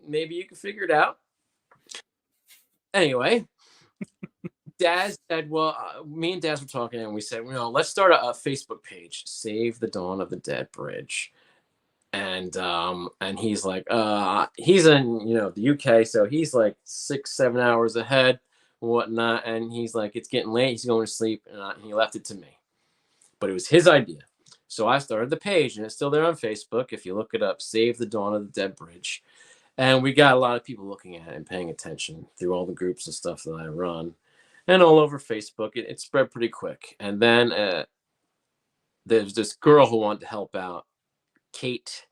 maybe you can figure it out. Anyway, Daz said, well, me and Daz were talking, and we said, let's start a Facebook page, Save the Dawn of the Dead Bridge. And he's like, he's in the UK, so he's like 6-7 hours ahead, whatnot. And he's like, it's getting late, he's going to sleep, and he left it to me. But it was his idea, so I started the page, and it's still there on Facebook. If you look it up, Save the Dawn of the Dead Bridge. And we got a lot of people looking at it and paying attention through all the groups and stuff that I run, and all over Facebook. It spread pretty quick. And then there's this girl who wanted to help out, Kate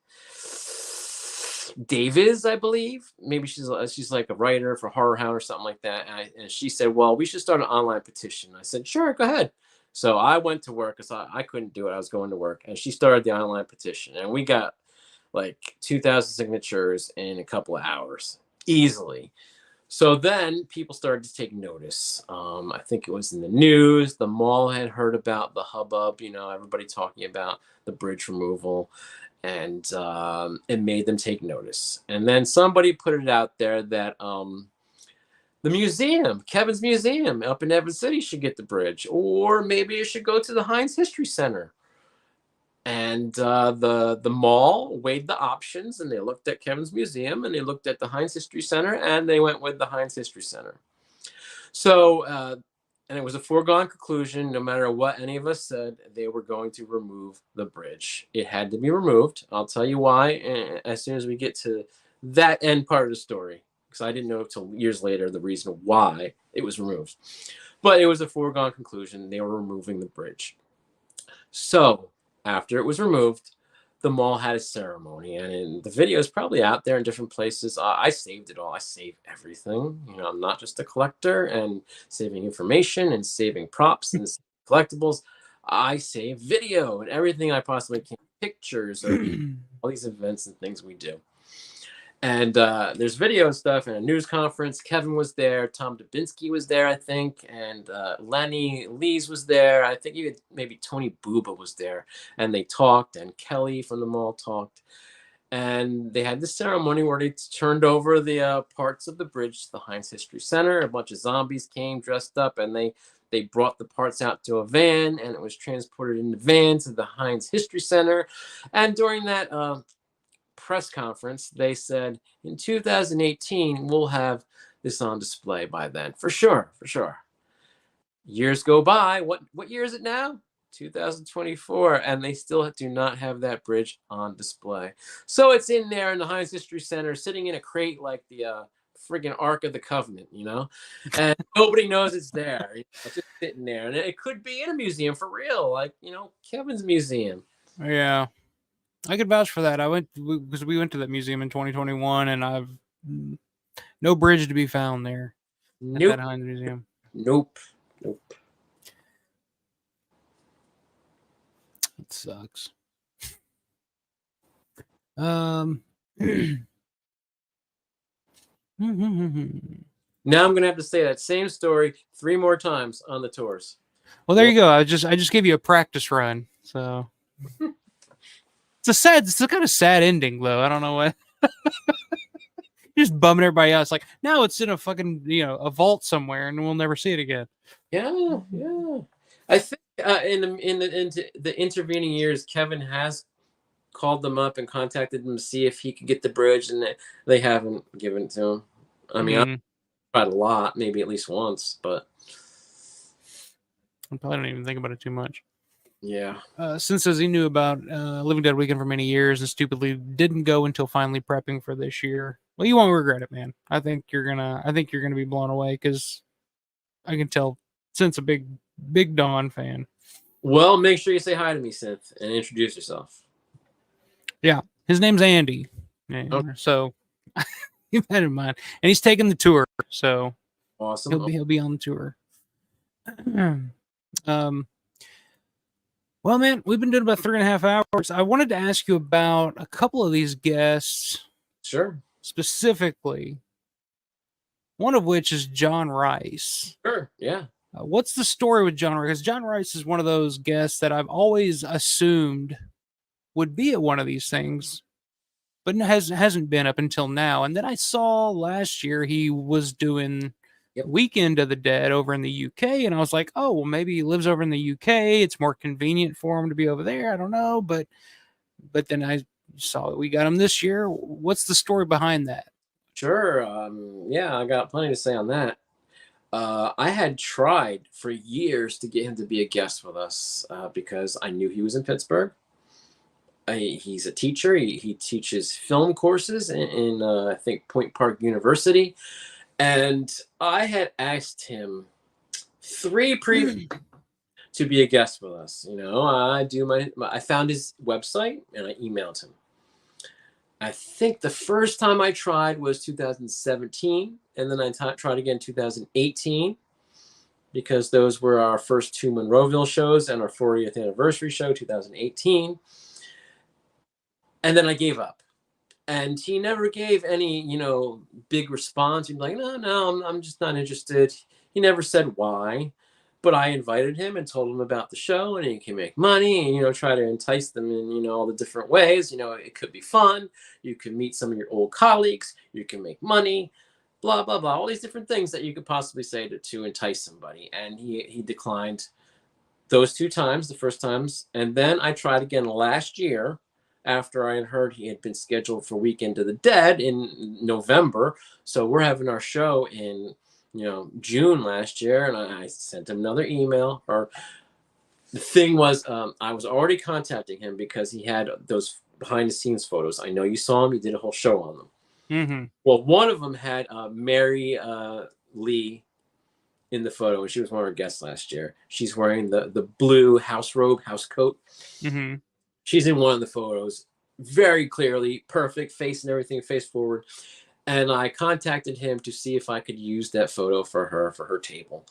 Davis, I believe. Maybe she's like a writer for Horror Hound or something like that. And she said, well, we should start an online petition. I said, sure, go ahead. So I went to work because I couldn't do it. I was going to work. And she started the online petition. And we got like 2,000 signatures in a couple of hours, easily. So then people started to take notice. I think it was in the news. The mall had heard about the hubbub, everybody talking about the bridge removal, and it made them take notice. And then somebody put it out there that the museum, Kevin's Museum up in Evans City, should get the bridge, or maybe it should go to the Heinz History Center. And the mall weighed the options, and they looked at Kevin's Museum, and they looked at the Heinz History Center, and they went with the Heinz History Center. So, and it was a foregone conclusion. No matter what any of us said, they were going to remove the bridge. It had to be removed. I'll tell you why as soon as we get to that end part of the story, because I didn't know until years later the reason why it was removed. But it was a foregone conclusion. They were removing the bridge. So after it was removed, the mall had a ceremony, and the video is probably out there in different places. I saved it all. I save everything. I'm not just a collector and saving information and saving props and collectibles. I save video and everything I possibly can, pictures of all these events and things we do. And there's video and stuff and a news conference. Kevin was there. Tom Dubinsky was there, I think. And Lenny Lees was there. I think even maybe Tony Buba was there. And they talked, and Kelly from the mall talked. And they had this ceremony where they turned over the parts of the bridge to the Heinz History Center. A bunch of zombies came dressed up, and they brought the parts out to a van, and it was transported in the van to the Heinz History Center. And during that press conference, they said in 2018 we'll have this on display by then, for sure. Years go by. What year is it now? 2024, and they still do not have that bridge on display. So it's in there in the Heinz History Center, sitting in a crate like the friggin' Ark of the Covenant, and nobody knows it's there. It's just sitting there, and it could be in a museum for real, like Kevin's museum. Yeah. I could vouch for that. I went because we went to that museum in 2021, and I've no bridge to be found there at that Heinz Museum. Nope. It sucks. Now I'm gonna have to say that same story 3 more times on the tours. Well, there you go. I just gave you a practice run, so. It's a kind of sad ending, though. I don't know what. Just bumming everybody out. It's like, now it's in a fucking, a vault somewhere, and we'll never see it again. Yeah. I think in the intervening years, Kevin has called them up and contacted them to see if he could get the bridge, and they haven't given it to him. I mean, I've tried a lot, maybe at least once, but I probably don't even think about it too much. Yeah. Since as he knew about Living Dead Weekend for many years and stupidly didn't go until finally prepping for this year. Well, you won't regret it, man. I think you're gonna be blown away because I can tell since a big Don fan. Well, make sure you say hi to me, Synth, and introduce yourself. Yeah, his name's Andy. So keep that in mind. And he's taking the tour, so Awesome. he'll be on the tour. um, well, man, we've been doing about 3.5 hours. I wanted to ask you about a couple of these guests, Sure. specifically. One of which is John Rice. Sure. Yeah. What's the story with John Rice? Because John Rice is one of those guests that I've always assumed would be at one of these things, but hasn't been up until now. And then I saw last year he was doing Weekend of the Dead over in the UK, and I was like, oh, well, maybe he lives over in the UK. It's more convenient for him to be over there. I don't know, but then I saw that we got him this year. What's the story behind that? Sure. Yeah, I got plenty to say on that. I had tried for years to get him to be a guest with us because I knew he was in Pittsburgh. He's a teacher. He teaches film courses in I think Point Park University. And I had asked him 3 to be a guest with us. You know, I found his website and I emailed him. I think the first time I tried was 2017, and then I tried again 2018, because those were our first 2 Monroeville shows and our 40th anniversary show, 2018. And then I gave up. And he never gave any, big response. He'd be like, no, I'm just not interested. He never said why. But I invited him and told him about the show, and he can make money and, try to entice them in, all the different ways. It could be fun. You can meet some of your old colleagues. You can make money, blah, blah, blah. All these different things that you could possibly say to entice somebody. And he declined those 2 times, the first times. And then I tried again last year after I had heard he had been scheduled for Weekend of the Dead in November. So we're having our show in June last year, and I sent him another email. Or the thing was, I was already contacting him because he had those behind the scenes photos. I know you saw him. He did a whole show on them. Mm-hmm. Well, one of them had Mary Lee in the photo, and she was one of our guests last year. She's wearing the blue house robe, house coat. Mm-hmm. She's in one of the photos, very clearly, perfect, face and everything, face forward. And I contacted him to see if I could use that photo for her table,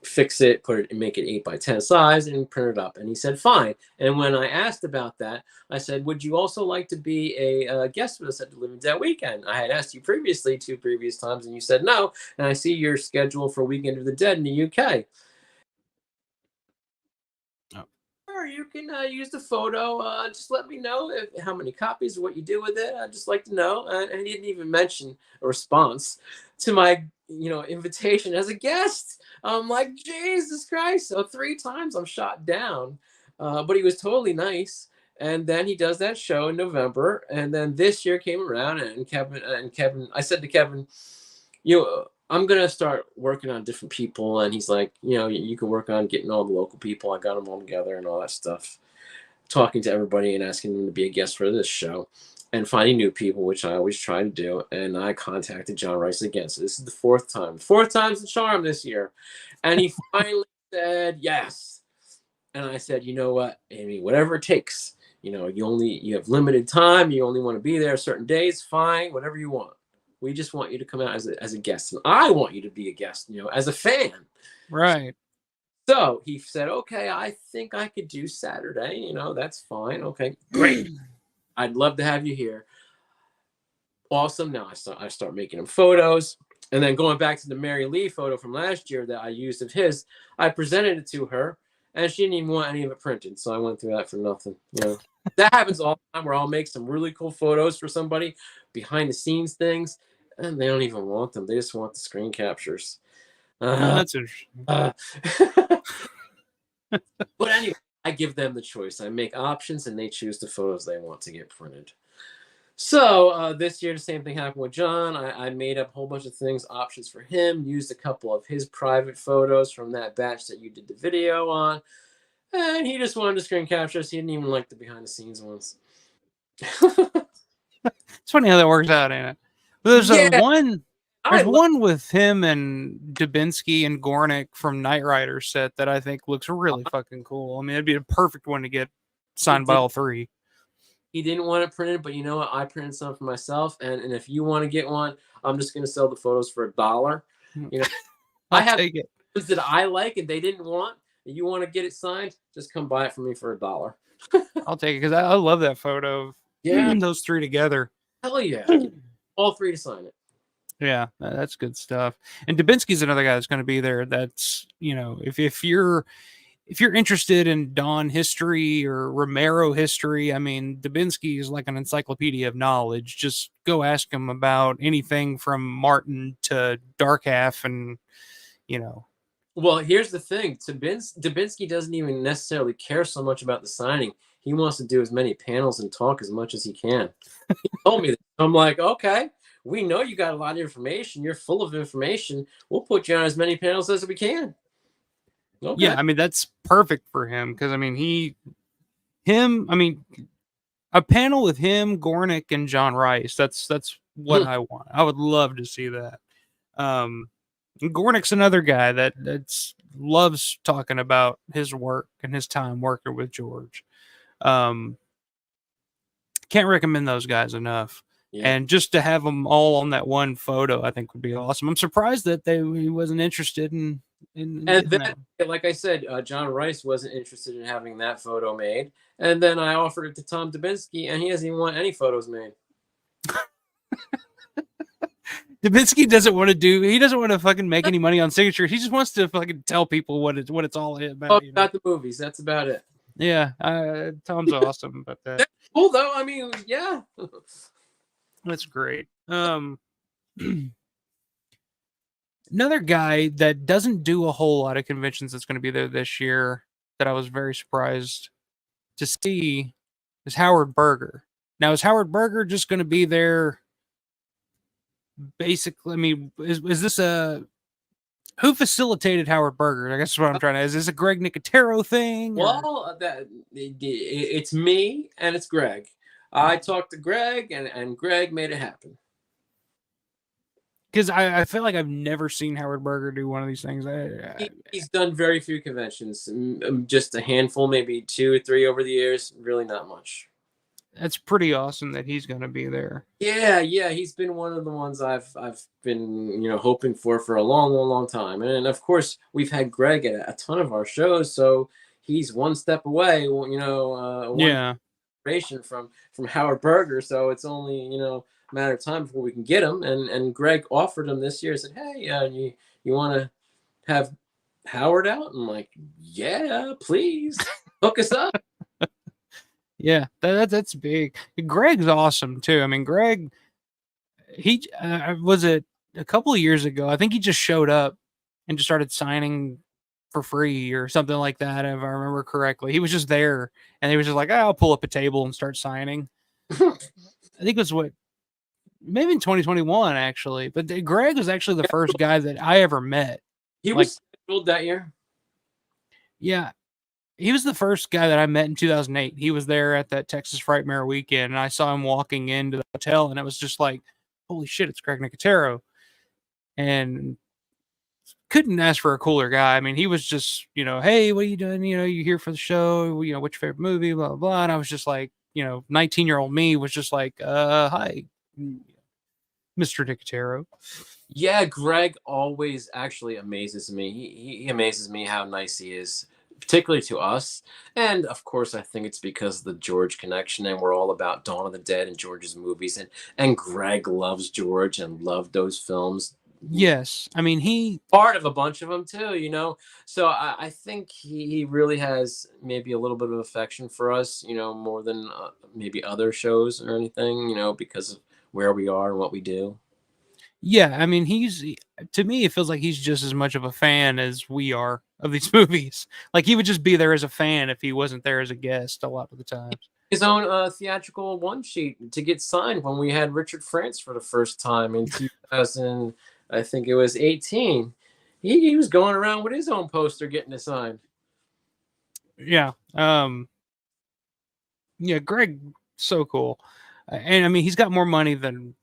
fix it, put it, and make it 8x10 size and print it up. And he said, fine. And when I asked about that, I said, would you also like to be a guest with us at the Living Dead Weekend? I had asked you previously 2 previous times, and you said no. And I see your schedule for Weekend of the Dead in the UK. Or you can use the photo. Just let me know how many copies, what you do with it. I'd just like to know. And he didn't even mention a response to my, invitation as a guest. I'm like, Jesus Christ! So 3 times I'm shot down, but he was totally nice. And then he does that show in November, and then this year came around, and Kevin, I said to Kevin, I'm going to start working on different people. And he's like, you can work on getting all the local people. I got them all together and all that stuff. Talking to everybody and asking them to be a guest for this show and finding new people, which I always try to do. And I contacted John Rice again. So this is the 4th time. 4th time's the charm this year. And he finally said yes. And I said, you know what, Amy, whatever it takes. You have limited time. You only want to be there certain days. Fine, whatever you want. We just want you to come out as a guest. And I want you to be a guest, as a fan. Right. So he said, okay, I think I could do Saturday. That's fine. Okay, great. I'd love to have you here. Awesome. Now I start making him photos. And then going back to the Mary Lee photo from last year that I used of his, I presented it to her, and she didn't even want any of it printed. So I went through that for nothing. That happens all the time, where I'll make some really cool photos for somebody, behind the scenes things, and they don't even want them. They just want the screen captures. That's interesting. But anyway, I give them the choice. I make options, and they choose the photos they want to get printed. So this year, the same thing happened with John. I made up a whole bunch of things, options for him, used a couple of his private photos from that batch that you did the video on. And he just wanted to screen capture us. He didn't even like the behind the scenes ones. It's funny how that works out, ain't it? There's one I There's love. one with him and Dubinsky and Gornick from Knight Rider set that I think looks really fucking cool. I mean, it'd be a perfect one to get He signed by did. all three. He didn't want it printed, but you know what? I printed some for myself, and if you want to get one, I'm just gonna sell the photos for $1. You know, I I'll have take it. ones that I like and they didn't want. And you want to get it signed? Just come buy it from me for $1. I'll take it because I love that photo of Yeah, those three together. hell yeah! Get all three to sign it. Yeah, that's good stuff. And Dubinsky's another guy that's going to be there. That's if you're interested in Don history or Romero history, I mean, Dubinsky is like an encyclopedia of knowledge. Just go ask him about anything from Martin to Dark Half, and you know, Well, here's the thing: Dubinsky doesn't even necessarily care so much about the signing. He wants to do as many panels and talk as much as he can. He told me that. I'm like, okay, we know you got a lot of information. You're full of information. We'll put you on as many panels as we can. Okay. yeah, I mean that's perfect for him because I mean I mean a panel with him, Gornick, and John Rice. That's what Hmm. I want. I would love to see that. Um, Gornick's another guy that's loves talking about his work and his time working with George. Um, can't recommend those guys enough. Yeah. And just to have them all on that one photo, I think would be awesome. I'm surprised that he wasn't interested in And getting then, that. like I said, John Rice wasn't interested in having that photo made. And then I offered it to Tom Dubinsky, and he doesn't even want any photos made. Dubinsky doesn't want to do. He doesn't want to fucking make any money on signatures. He just wants to fucking tell people what it's all about. Talk about the movies. That's about it. Yeah, Tom's awesome, but That's cool, though. I mean, yeah. that's great. Another guy that doesn't do a whole lot of conventions that's going to be there this year that I was very surprised to see is Howard Berger. Now, is Howard Berger just going to be there? Basically, I mean, is this a who facilitated Howard Berger? I guess is what I'm trying to. Is this a Greg Nicotero thing? Well, it's me and it's Greg. I talked to Greg, and Greg made it happen. Because I feel like I've never seen Howard Berger do one of these things. He's done very few conventions, just a handful, maybe 2 or 3 over the years. Really, not much. That's pretty awesome that he's going to be there. Yeah, he's been one of the ones I've been hoping for a long time, and of course we've had Greg at a ton of our shows, so he's one step away, one Yeah. generation from Howard Berger, so it's only a matter of time before we can get him, and Greg offered him this year, said, hey, you want to have Howard out? I'm like, yeah, please hook us up. Yeah, that's big. Greg's awesome too. I mean, Greg, he was it a couple of years ago. I think he just showed up and just started signing for free or something like that, if I remember correctly. He was just there, and he was just like, oh, "I'll pull up a table and start signing." I think it was maybe in 2021 actually. But Greg was actually the first guy that I ever met. He Like, was scheduled that year. yeah, he was the first guy that I met in 2008. He was there at that Texas Frightmare weekend, and I saw him walking into the hotel, and it was just like, holy shit, it's Greg Nicotero. And couldn't ask for a cooler guy. I mean, he was just, hey, what are you doing? You here for the show? What's your favorite movie? Blah, blah, blah. And I was just like, 19-year-old me was just like, hi, Mr. Nicotero. Yeah, Greg always actually amazes me. He amazes me how nice he is, particularly to us. And of course, I think it's because of the George connection, and we're all about Dawn of the Dead and George's movies. And Greg loves George and loved those films. Yes. I mean, he Part of a bunch of them too. So I think he really has maybe a little bit of affection for us, more than maybe other shows or anything, because of where we are and what we do. Yeah, I mean, to me, it feels like he's just as much of a fan as we are of these movies. Like, he would just be there as a fan if he wasn't there as a guest a lot of the times. His own theatrical one sheet to get signed when we had Richard France for the first time in 2000, I think it was 18. He was going around with his own poster getting it signed. Yeah. Yeah, Greg, so cool. And I mean, he's got more money than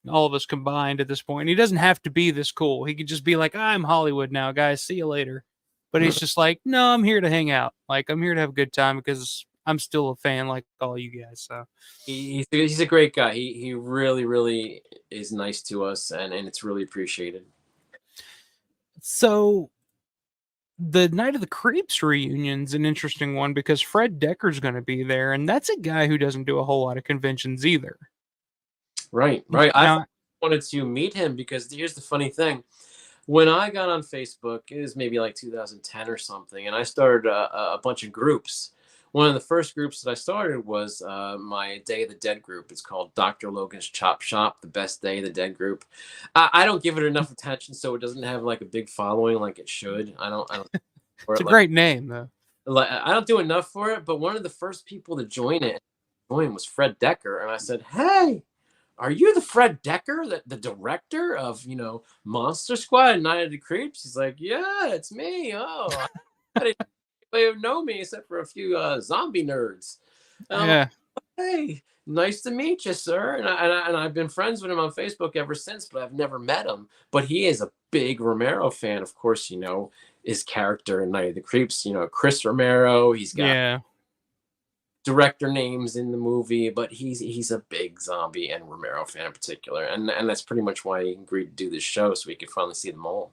all of us combined at this point. And he doesn't have to be this cool. He could just be like, I'm Hollywood now, guys. See you later. But he's just like, no, I'm here to hang out. Like, I'm here to have a good time because I'm still a fan like all you guys. So he's a great guy. He really is nice to us, and it's really appreciated. So the Night of the Creeps reunion's an interesting one because Fred Decker's going to be there, and that's a guy who doesn't do a whole lot of conventions either. Right. I wanted to meet him because here's the funny thing. When I got on Facebook, it was maybe like 2010 or something, and I started a bunch of groups. One of the first groups that I started was my Day of the Dead group. It's called Dr. Logan's Chop Shop, the best Day of the Dead group. I don't give it enough attention, so it doesn't have like a big following like it should. I don't. It's a great name, though. Like, I don't do enough for it, but one of the first people to join was Fred Decker, and I said, "Hey, are you the Fred Decker, the director of Monster Squad and Night of the Creeps?" He's like, "Yeah, it's me." Oh, I didn't know me except for a few zombie nerds. Yeah. Hey, nice to meet you, sir. And I've been friends with him on Facebook ever since, but I've never met him. But he is a big Romero fan, of course. His character in Night of the Creeps. Chris Romero. He's got director names in the movie, but he's a big zombie and Romero fan in particular, and that's pretty much why he agreed to do this show, so we could finally see them all.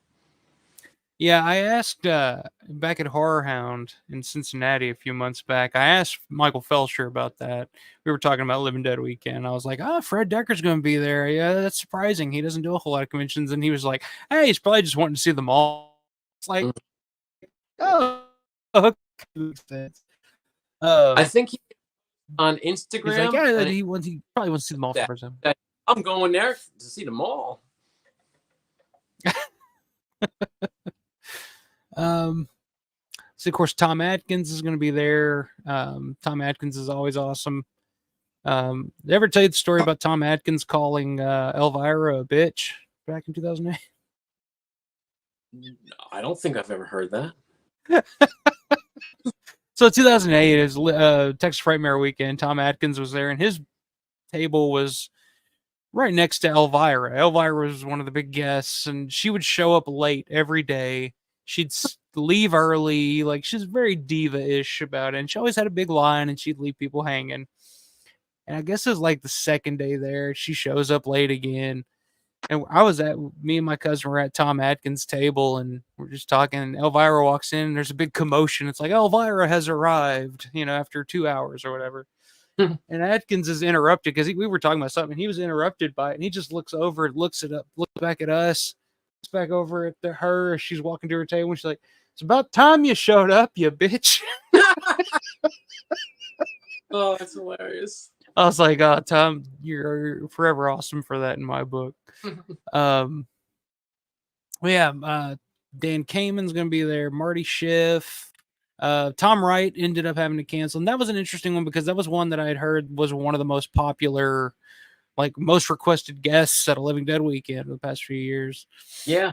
Yeah, I asked back at Horror Hound in Cincinnati a few months back. I asked Michael Felsher about that. We were talking about Living Dead Weekend. I was like, Fred Decker's going to be there. Yeah, that's surprising. He doesn't do a whole lot of conventions. And he was like, hey, he's probably just wanting to see them all. It's like, oh, okay. I think he on Instagram. He's like, yeah, he probably wants to see them all for him. I'm going there to see them all. So of course Tom Atkins is going to be there. Tom Atkins is always awesome. Did I ever tell you the story about Tom Atkins calling Elvira a bitch back in 2008? I don't think I've ever heard that. So 2008 is Texas Frightmare Weekend. Tom Atkins was there, and his table was right next to Elvira. Elvira was one of the big guests, and she would show up late every day. She'd leave early. Like, she's very diva-ish about it, and she always had a big line, and she'd leave people hanging. And I guess it was like the second day there, she shows up late again. And me and my cousin were at Tom Atkins' table, and we're just talking. And Elvira walks in, and there's a big commotion. It's like, Elvira has arrived, after 2 hours or whatever. And Atkins is interrupted because we were talking about something. And he was interrupted by it, and he just looks over, looks back at us, looks back over at her as she's walking to her table, and she's like, "It's about time you showed up, you bitch." Oh, that's hilarious. I was like, "Oh, Tom, you're forever awesome for that in my book." Dan Kamen's going to be there. Marty Schiff. Tom Wright ended up having to cancel. And that was an interesting one because that was one that I had heard was one of the most popular, like most requested guests at a Living Dead weekend the past few years. Yeah.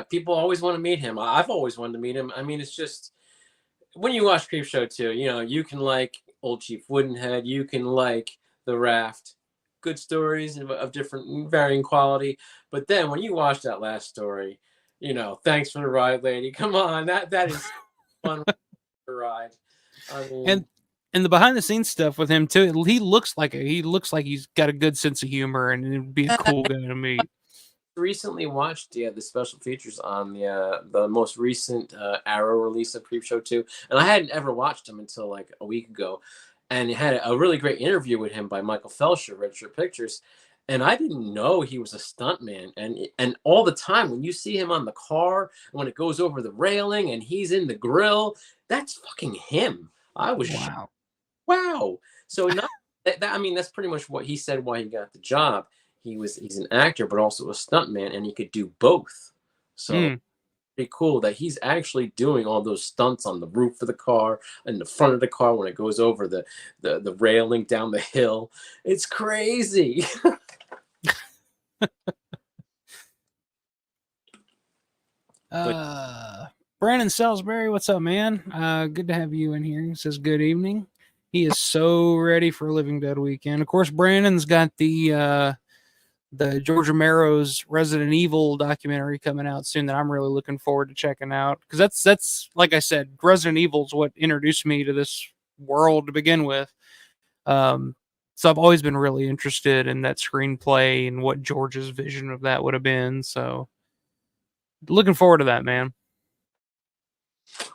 People always want to meet him. I've always wanted to meet him. I mean, it's just when you watch Creepshow 2, you can like Old Chief Woodenhead, you can like The Raft, good stories of different varying quality. But then when you watch that last story, thanks for the ride, lady. Come on, that is fun ride. I mean, and the behind the scenes stuff with him too. He looks like he's got a good sense of humor, and it'd be a cool guy to meet. Recently watched the special features on the most recent Arrow release of Creepshow 2, and I hadn't ever watched him until like a week ago, and it had a really great interview with him by Michael Felsher, Red Shirt Pictures, and I didn't know he was a stuntman, and all the time when you see him on the car, when it goes over the railing and he's in the grill, that's fucking him. I was wow. So not I mean, that's pretty much what he said why he got the job. He's an actor, but also a stuntman, and he could do both. So pretty cool that he's actually doing all those stunts on the roof of the car and the front of the car when it goes over the railing down the hill. It's crazy. Brandon Salisbury, what's up, man? Good to have you in here. He says good evening. He is so ready for Living Dead weekend. Of course, Brandon's got the the George Romero's Resident Evil documentary coming out soon that I'm really looking forward to checking out, because that's like I said, Resident Evil is what introduced me to this world to begin with. So I've always been really interested in that screenplay and what George's vision of that would have been. So looking forward to that, man.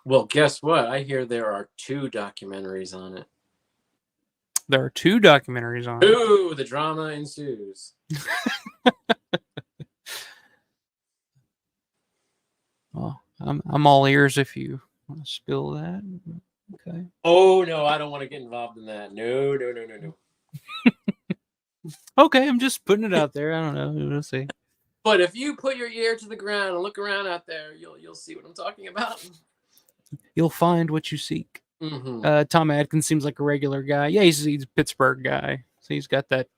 Well, guess what? I hear there are 2 documentaries on it. There are 2 documentaries on it. Ooh, the drama ensues. Well, I'm all ears if you want to spill that. Okay. Oh no, I don't want to get involved in that. No. Okay, I'm just putting it out there. I don't know. We'll see. But if you put your ear to the ground and look around out there, you'll see what I'm talking about. You'll find what you seek. Mm-hmm. Tom Adkins seems like a regular guy. Yeah, he's a Pittsburgh guy, so he's got that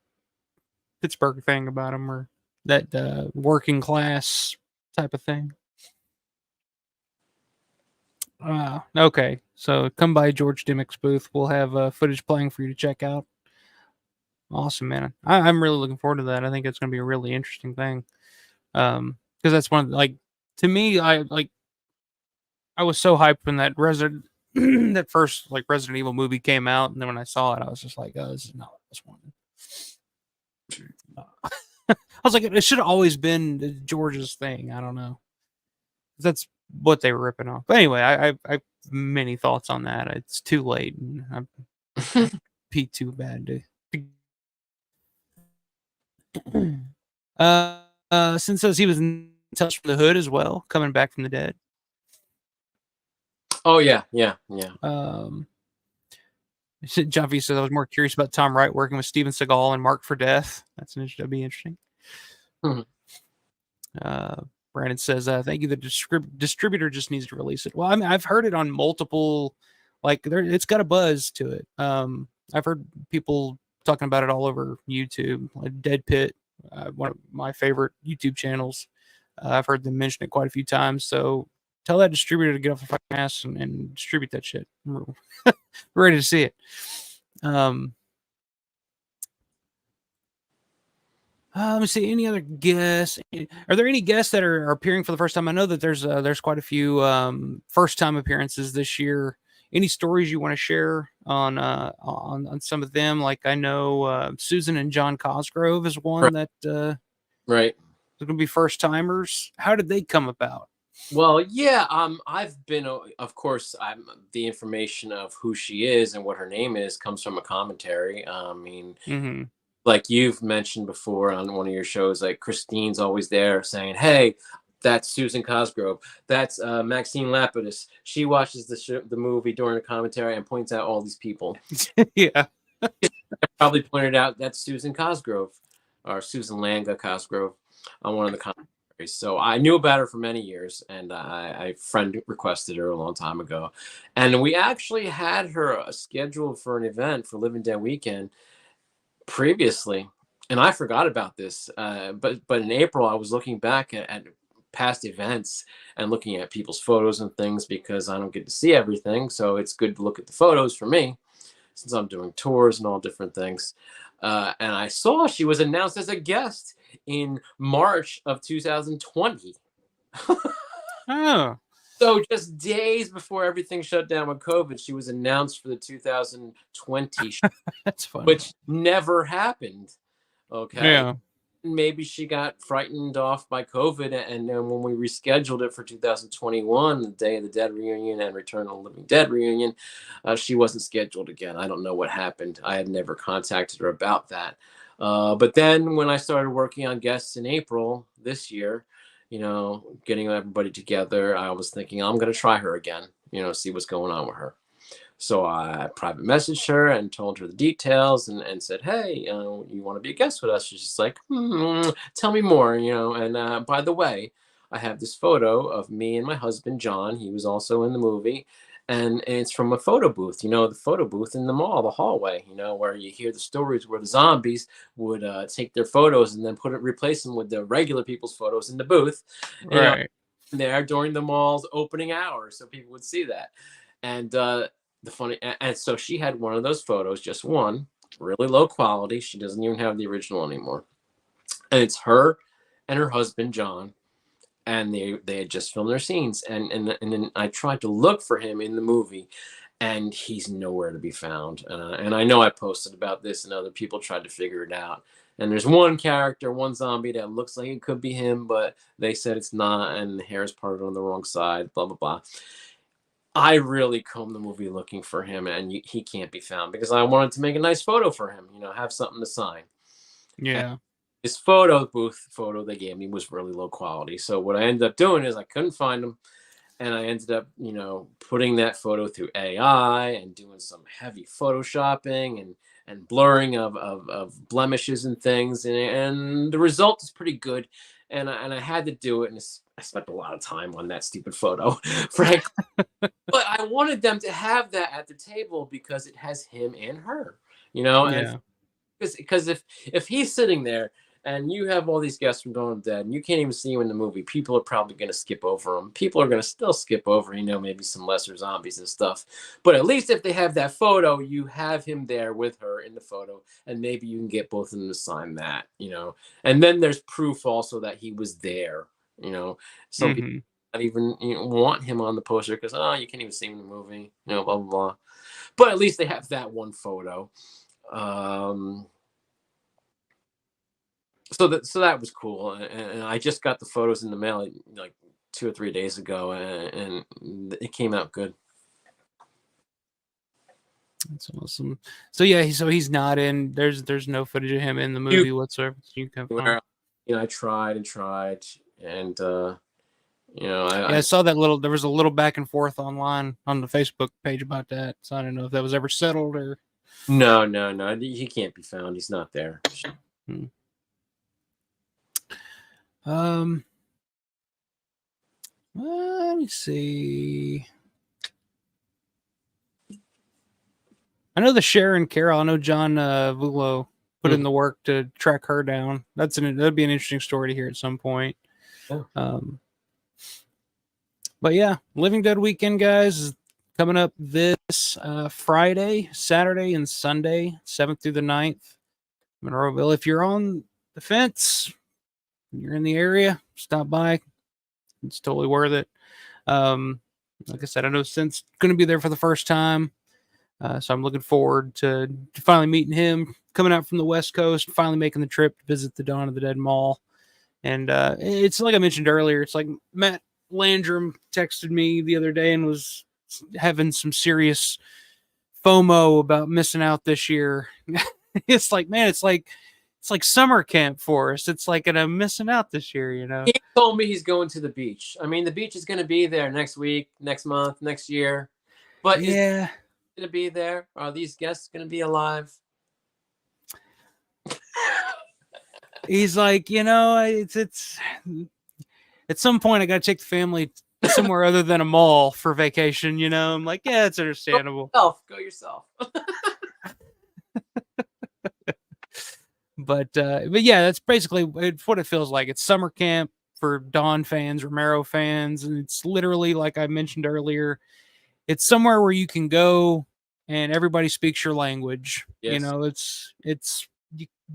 Pittsburgh thing about him, or that working class type of thing. Okay, so come by George Dimmick's booth. We'll have footage playing for you to check out. Awesome, man. I'm really looking forward to that. I think it's going to be a really interesting thing. Because that's one of the, like, to me, I was so hyped when that that first like Resident Evil movie came out, and then when I saw it, I was just like, oh, this is not what I was wanting. I was like, it should have always been George's thing. I don't know. That's what they were ripping off. But anyway, I have many thoughts on that. It's too late, and I'm peed too bad to. Since says he was in Touch from the Hood as well, coming back from the dead. Oh yeah. John V says I was more curious about Tom Wright working with Steven Seagal and Mark for Death. That'd be interesting. Mm-hmm. Brandon says, "Thank you. The distributor just needs to release it." Well, I mean, I've heard it on multiple, like it's got a buzz to it. I've heard people talking about it all over YouTube, like Dead Pit, one of my favorite YouTube channels. I've heard them mention it quite a few times. So tell that distributor to get off the fucking ass and distribute that shit. We're ready to see it. Let me see. Any other guests? Are there any guests that are appearing for the first time? I know that there's quite a few first time appearances this year. Any stories you want to share on some of them? Like I know Susan and John Cosgrove is one that right. They're going to be first timers. How did they come about? Well, yeah, I've been, of course, the information of who she is and what her name is comes from a commentary. I mean, Mm-hmm. like you've mentioned before on one of your shows, like Christine's always there saying, "Hey, that's Susan Cosgrove. That's Maxine Lapidus. She watches the movie during the commentary and points out all these people." Yeah. I probably pointed out that's Susan Cosgrove or Susan Langa Cosgrove on one of the commentaries. So I knew about her for many years, and a friend requested her a long time ago. And we actually had her scheduled for an event for Living Dead Weekend previously, and I forgot about this. But in April, I was looking back at past events and looking at people's photos and things because I don't get to see everything. So it's good to look at the photos for me since I'm doing tours and all different things. And I saw she was announced as a guest in March of 2020. Oh. So just days before everything shut down with COVID, she was announced for the 2020 show. That's funny. Which never happened. Okay. Yeah. Maybe she got frightened off by COVID, and then when we rescheduled it for 2021, the Day of the Dead reunion and Return of the Living Dead reunion, she wasn't scheduled again. I don't know what happened. I had never contacted her about that. But then when I started working on guests in April this year, getting everybody together, I was thinking I'm going to try her again, see what's going on with her. So I private messaged her and told her the details and said, "Hey, you want to be a guest with us?" She's just like, "Tell me more, And by the way, I have this photo of me and my husband, John. He was also in the movie. And it's from a photo booth, the photo booth in the mall, the hallway, where you hear the stories where the zombies would take their photos and then replace them with the regular people's photos in the booth. Right. There during the mall's opening hours. So people would see that. And so she had one of those photos, just one, really low quality. She doesn't even have the original anymore. and it's her and her husband John, and they had just filmed their scenes, and then I tried to look for him in the movie, and he's nowhere to be found. And I know I posted about this, and other people tried to figure it out. And there's one character, one zombie that looks like it could be him, but they said it's not, and the hair is parted on the wrong side. Blah blah blah. I really combed the movie looking for him, and he can't be found because I wanted to make a nice photo for him. Have something to sign. Yeah. His photo booth photo they gave me was really low quality. So what I ended up doing is I couldn't find him, and I ended up, putting that photo through AI and doing some heavy photoshopping and blurring of blemishes and things, and the result is pretty good. And I had to do it, and I spent a lot of time on that stupid photo, frankly. But I wanted them to have that at the table because it has him and her, Yeah. and because if he's sitting there and you have all these guests from Dawn of the Dead and you can't even see him in the movie, people are probably going to skip over him. People are going to still skip over, maybe some lesser zombies and stuff. But at least if they have that photo, you have him there with her in the photo, and maybe you can get both of them to sign that, And then there's proof also that he was there, Some people not even want him on the poster because, you can't even see him in the movie, blah, blah, blah. But at least they have that one photo. So that was cool, and I just got the photos in the mail like 2 or 3 days ago, and it came out good. That's awesome. So yeah, he's not in. There's no footage of him in the movie whatsoever. You can find. I tried and tried, and I saw that there was a little back and forth online on the Facebook page about that. So I don't know if that was ever settled or. No, he can't be found. He's not there. Let me see. I know the Sharon Carroll. I know John Vulo put in the work to track her down. That'd be an interesting story to hear at some point. Yeah. But yeah, Living Dead weekend, guys, is coming up this Friday, Saturday, and Sunday, 7th through the 9th. Monroeville. If you're on the fence, you're in the area, stop by. It's totally worth it. Like I said, I know Sin's going to be there for the first time. So I'm looking forward to finally meeting him, coming out from the West Coast, finally making the trip to visit the Dawn of the Dead Mall. And it's like I mentioned earlier, it's like Matt Landrum texted me the other day and was having some serious FOMO about missing out this year. It's like, man, it's like summer camp for us. It's like, and I'm missing out this year, He told me he's going to the beach. I mean, the beach is going to be there next week, next month, next year. But yeah, is it going to be there? Are these guests going to be alive? He's like, it's at some point I got to take the family somewhere other than a mall for vacation. I'm like, yeah, it's understandable. Go yourself. But yeah, that's basically what it feels like. It's summer camp for Dawn fans, Romero fans, and it's literally, like I mentioned earlier, it's somewhere where you can go and everybody speaks your language. Yes. It's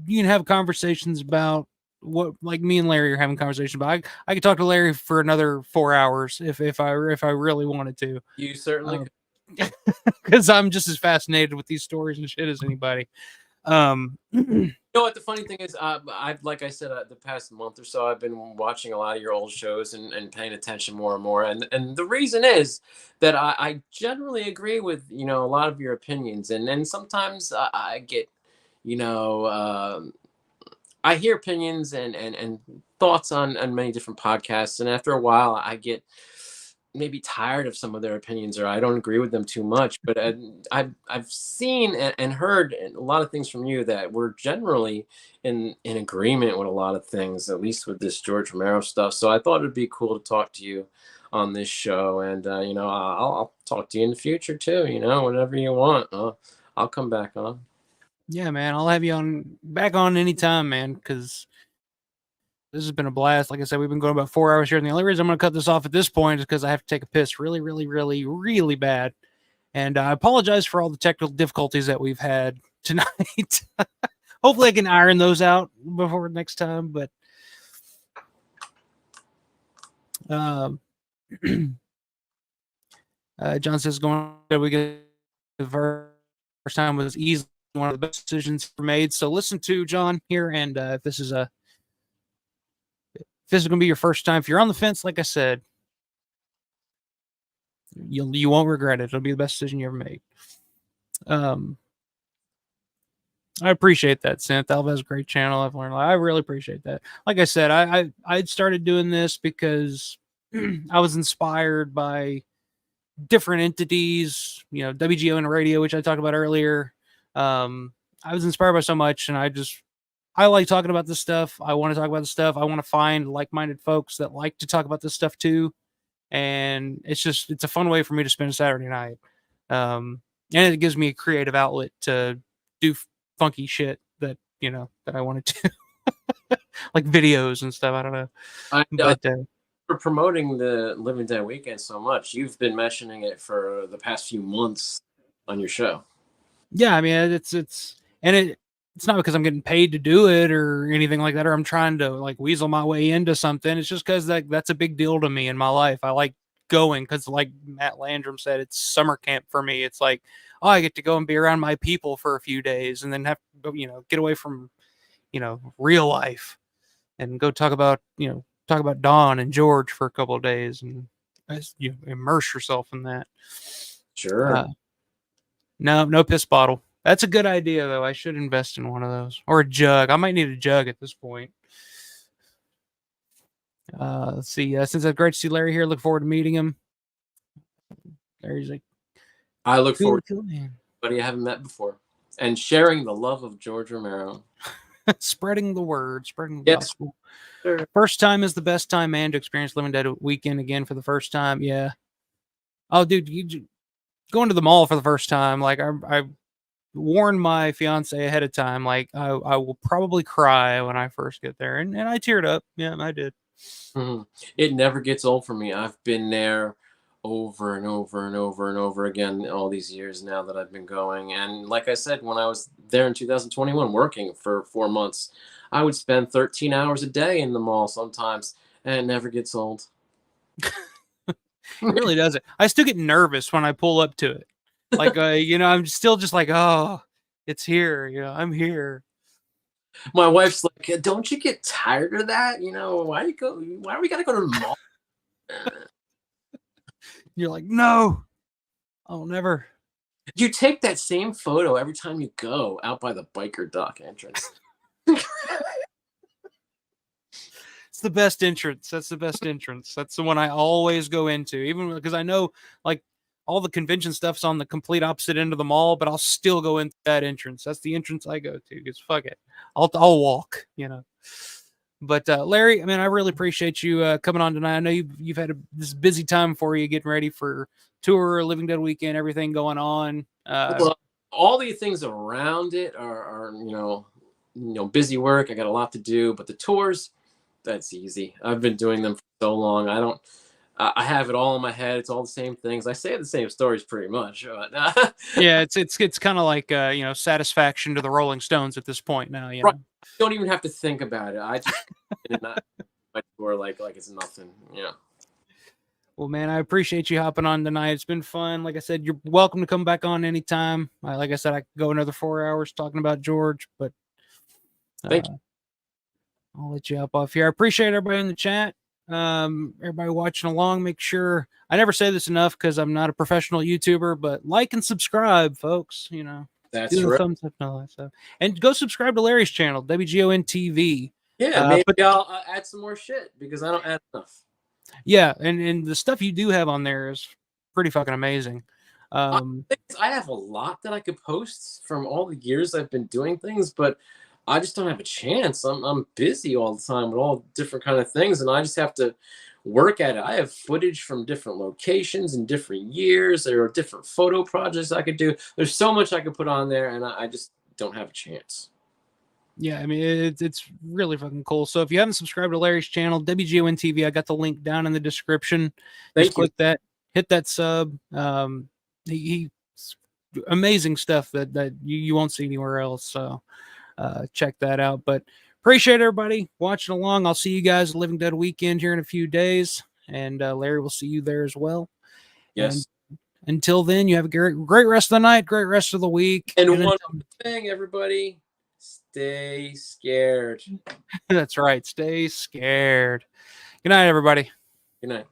you can have conversations about what, like me and Larry are having conversations about. I could talk to Larry for another 4 hours if I really wanted to. You certainly could. Because I'm just as fascinated with these stories and shit as anybody. You know what the funny thing is, I've, like I said, the past month or so, I've been watching a lot of your old shows and paying attention more and more. And the reason is that I generally agree with, a lot of your opinions. And sometimes I get, I hear opinions and thoughts on many different podcasts. And after a while, I get maybe tired of some of their opinions, or I don't agree with them too much. But I've seen and heard a lot of things from you that we're generally in agreement with a lot of things, at least with this George Romero stuff. So I thought it'd be cool to talk to you on this show, and I'll talk to you in the future too. Whenever you want, I'll come back on. Yeah, man, I'll have you back on anytime, man, because this has been a blast. Like I said, we've been going about 4 hours here, and the only reason I'm going to cut this off at this point is because I have to take a piss really, really, really, really bad. And I apologize for all the technical difficulties that we've had tonight. Hopefully I can iron those out before next time. But John says going we get the first time was easily one of the best decisions ever made. So listen to John here, and if this is going to be your first time, if you're on the fence, like I said, you won't regret it. It'll be the best decision you ever made. I appreciate that, Synth. Alva has a great channel. I've learned a lot. I really appreciate that. Like I said, I started doing this because I was inspired by different entities, WGO and radio, which I talked about earlier. I was inspired by so much, and I like talking about this stuff. I want to talk about this stuff. I want to find like-minded folks that like to talk about this stuff too. And it's a fun way for me to spend a Saturday night. And it gives me a creative outlet to do funky shit that I want to do, like videos and stuff. I don't know. For promoting the Living Dead Weekend so much, you've been mentioning it for the past few months on your show. Yeah, I mean it's not because I'm getting paid to do it or anything like that, or I'm trying to like weasel my way into something. It's just because that's a big deal to me in my life. I like going because, like Matt Landrum said, it's summer camp for me. It's like, oh, I get to go and be around my people for a few days and then have to, get away from, real life and go talk about Dawn and George for a couple of days and immerse yourself in that. Sure. No piss bottle. That's a good idea, though. I should invest in one of those. Or a jug. I might need a jug at this point. Let's see. Since it's great to see Larry here, look forward to meeting him. Larry's like, I look forward to anybody I haven't met before. And sharing the love of George Romero. Spreading the word, spreading the gospel. Sure. First time is the best time, man, to experience Living Dead Weekend again for the first time. Yeah. Oh, dude, going to the mall for the first time, like I warned my fiance ahead of time, like I will probably cry when I first get there, and I teared up. Yeah, I did. Mm-hmm. It never gets old for me. I've been there over and over and over and over again all these years now that I've been going. And like I said, when I was there in 2021 working for 4 months, I would spend 13 hours a day in the mall sometimes, and it never gets old. It really doesn't. I still get nervous when I pull up to it. Like, I'm still just like, oh, it's here. I'm here. My wife's like, don't you get tired of that? Why do we got to go to the mall? You're like, no, I'll never. You take that same photo every time you go out by the biker dock entrance. It's the best entrance. That's the best entrance. That's the one I always go into, even because I know like all the convention stuff's on the complete opposite end of the mall, but I'll still go into that entrance. That's the entrance I go to because fuck it. I'll walk, But Larry, I mean, I really appreciate you coming on tonight. I know you've had this busy time for you getting ready for tour, Living Dead Weekend, everything going on. Well, all the things around it are busy work. I got a lot to do, but the tours, that's easy. I've been doing them for so long. I have it all in my head. It's all the same things. I say the same stories pretty much. But, yeah, it's kind of like satisfaction to the Rolling Stones at this point now. Right. Don't even have to think about it. I just my tour like it's nothing. Well, man, I appreciate you hopping on tonight. It's been fun. Like I said, you're welcome to come back on anytime. Like I said, I could go another 4 hours talking about George, but thank you. I'll let you hop off here. I appreciate everybody in the chat. Everybody watching along, make sure I never say this enough because I'm not a professional YouTuber, but like and subscribe, folks. That's do the right. thumbs up and all that stuff, and go subscribe to Larry's channel, WGON TV. Yeah, maybe I'll add some more shit because I don't add enough. Yeah, and the stuff you do have on there is pretty fucking amazing. I have a lot that I could post from all the years I've been doing things, but I just don't have a chance. I'm busy all the time with all different kind of things, and I just have to work at it. I have footage from different locations in different years. There are different photo projects I could do. There's so much I could put on there, and I just don't have a chance. Yeah, I mean, it's really fucking cool. So if you haven't subscribed to Larry's channel, WGON TV, I got the link down in the description. Just click that, hit that sub. He amazing stuff that you won't see anywhere else. So check that out. But appreciate everybody watching along. I'll see you guys Living Dead weekend here in a few days, and Larry will see you there as well. Yes. And until then, you have a great rest of the night, great rest of the week. And one thing, everybody, stay scared. That's right. Stay scared. Good night, everybody. Good night.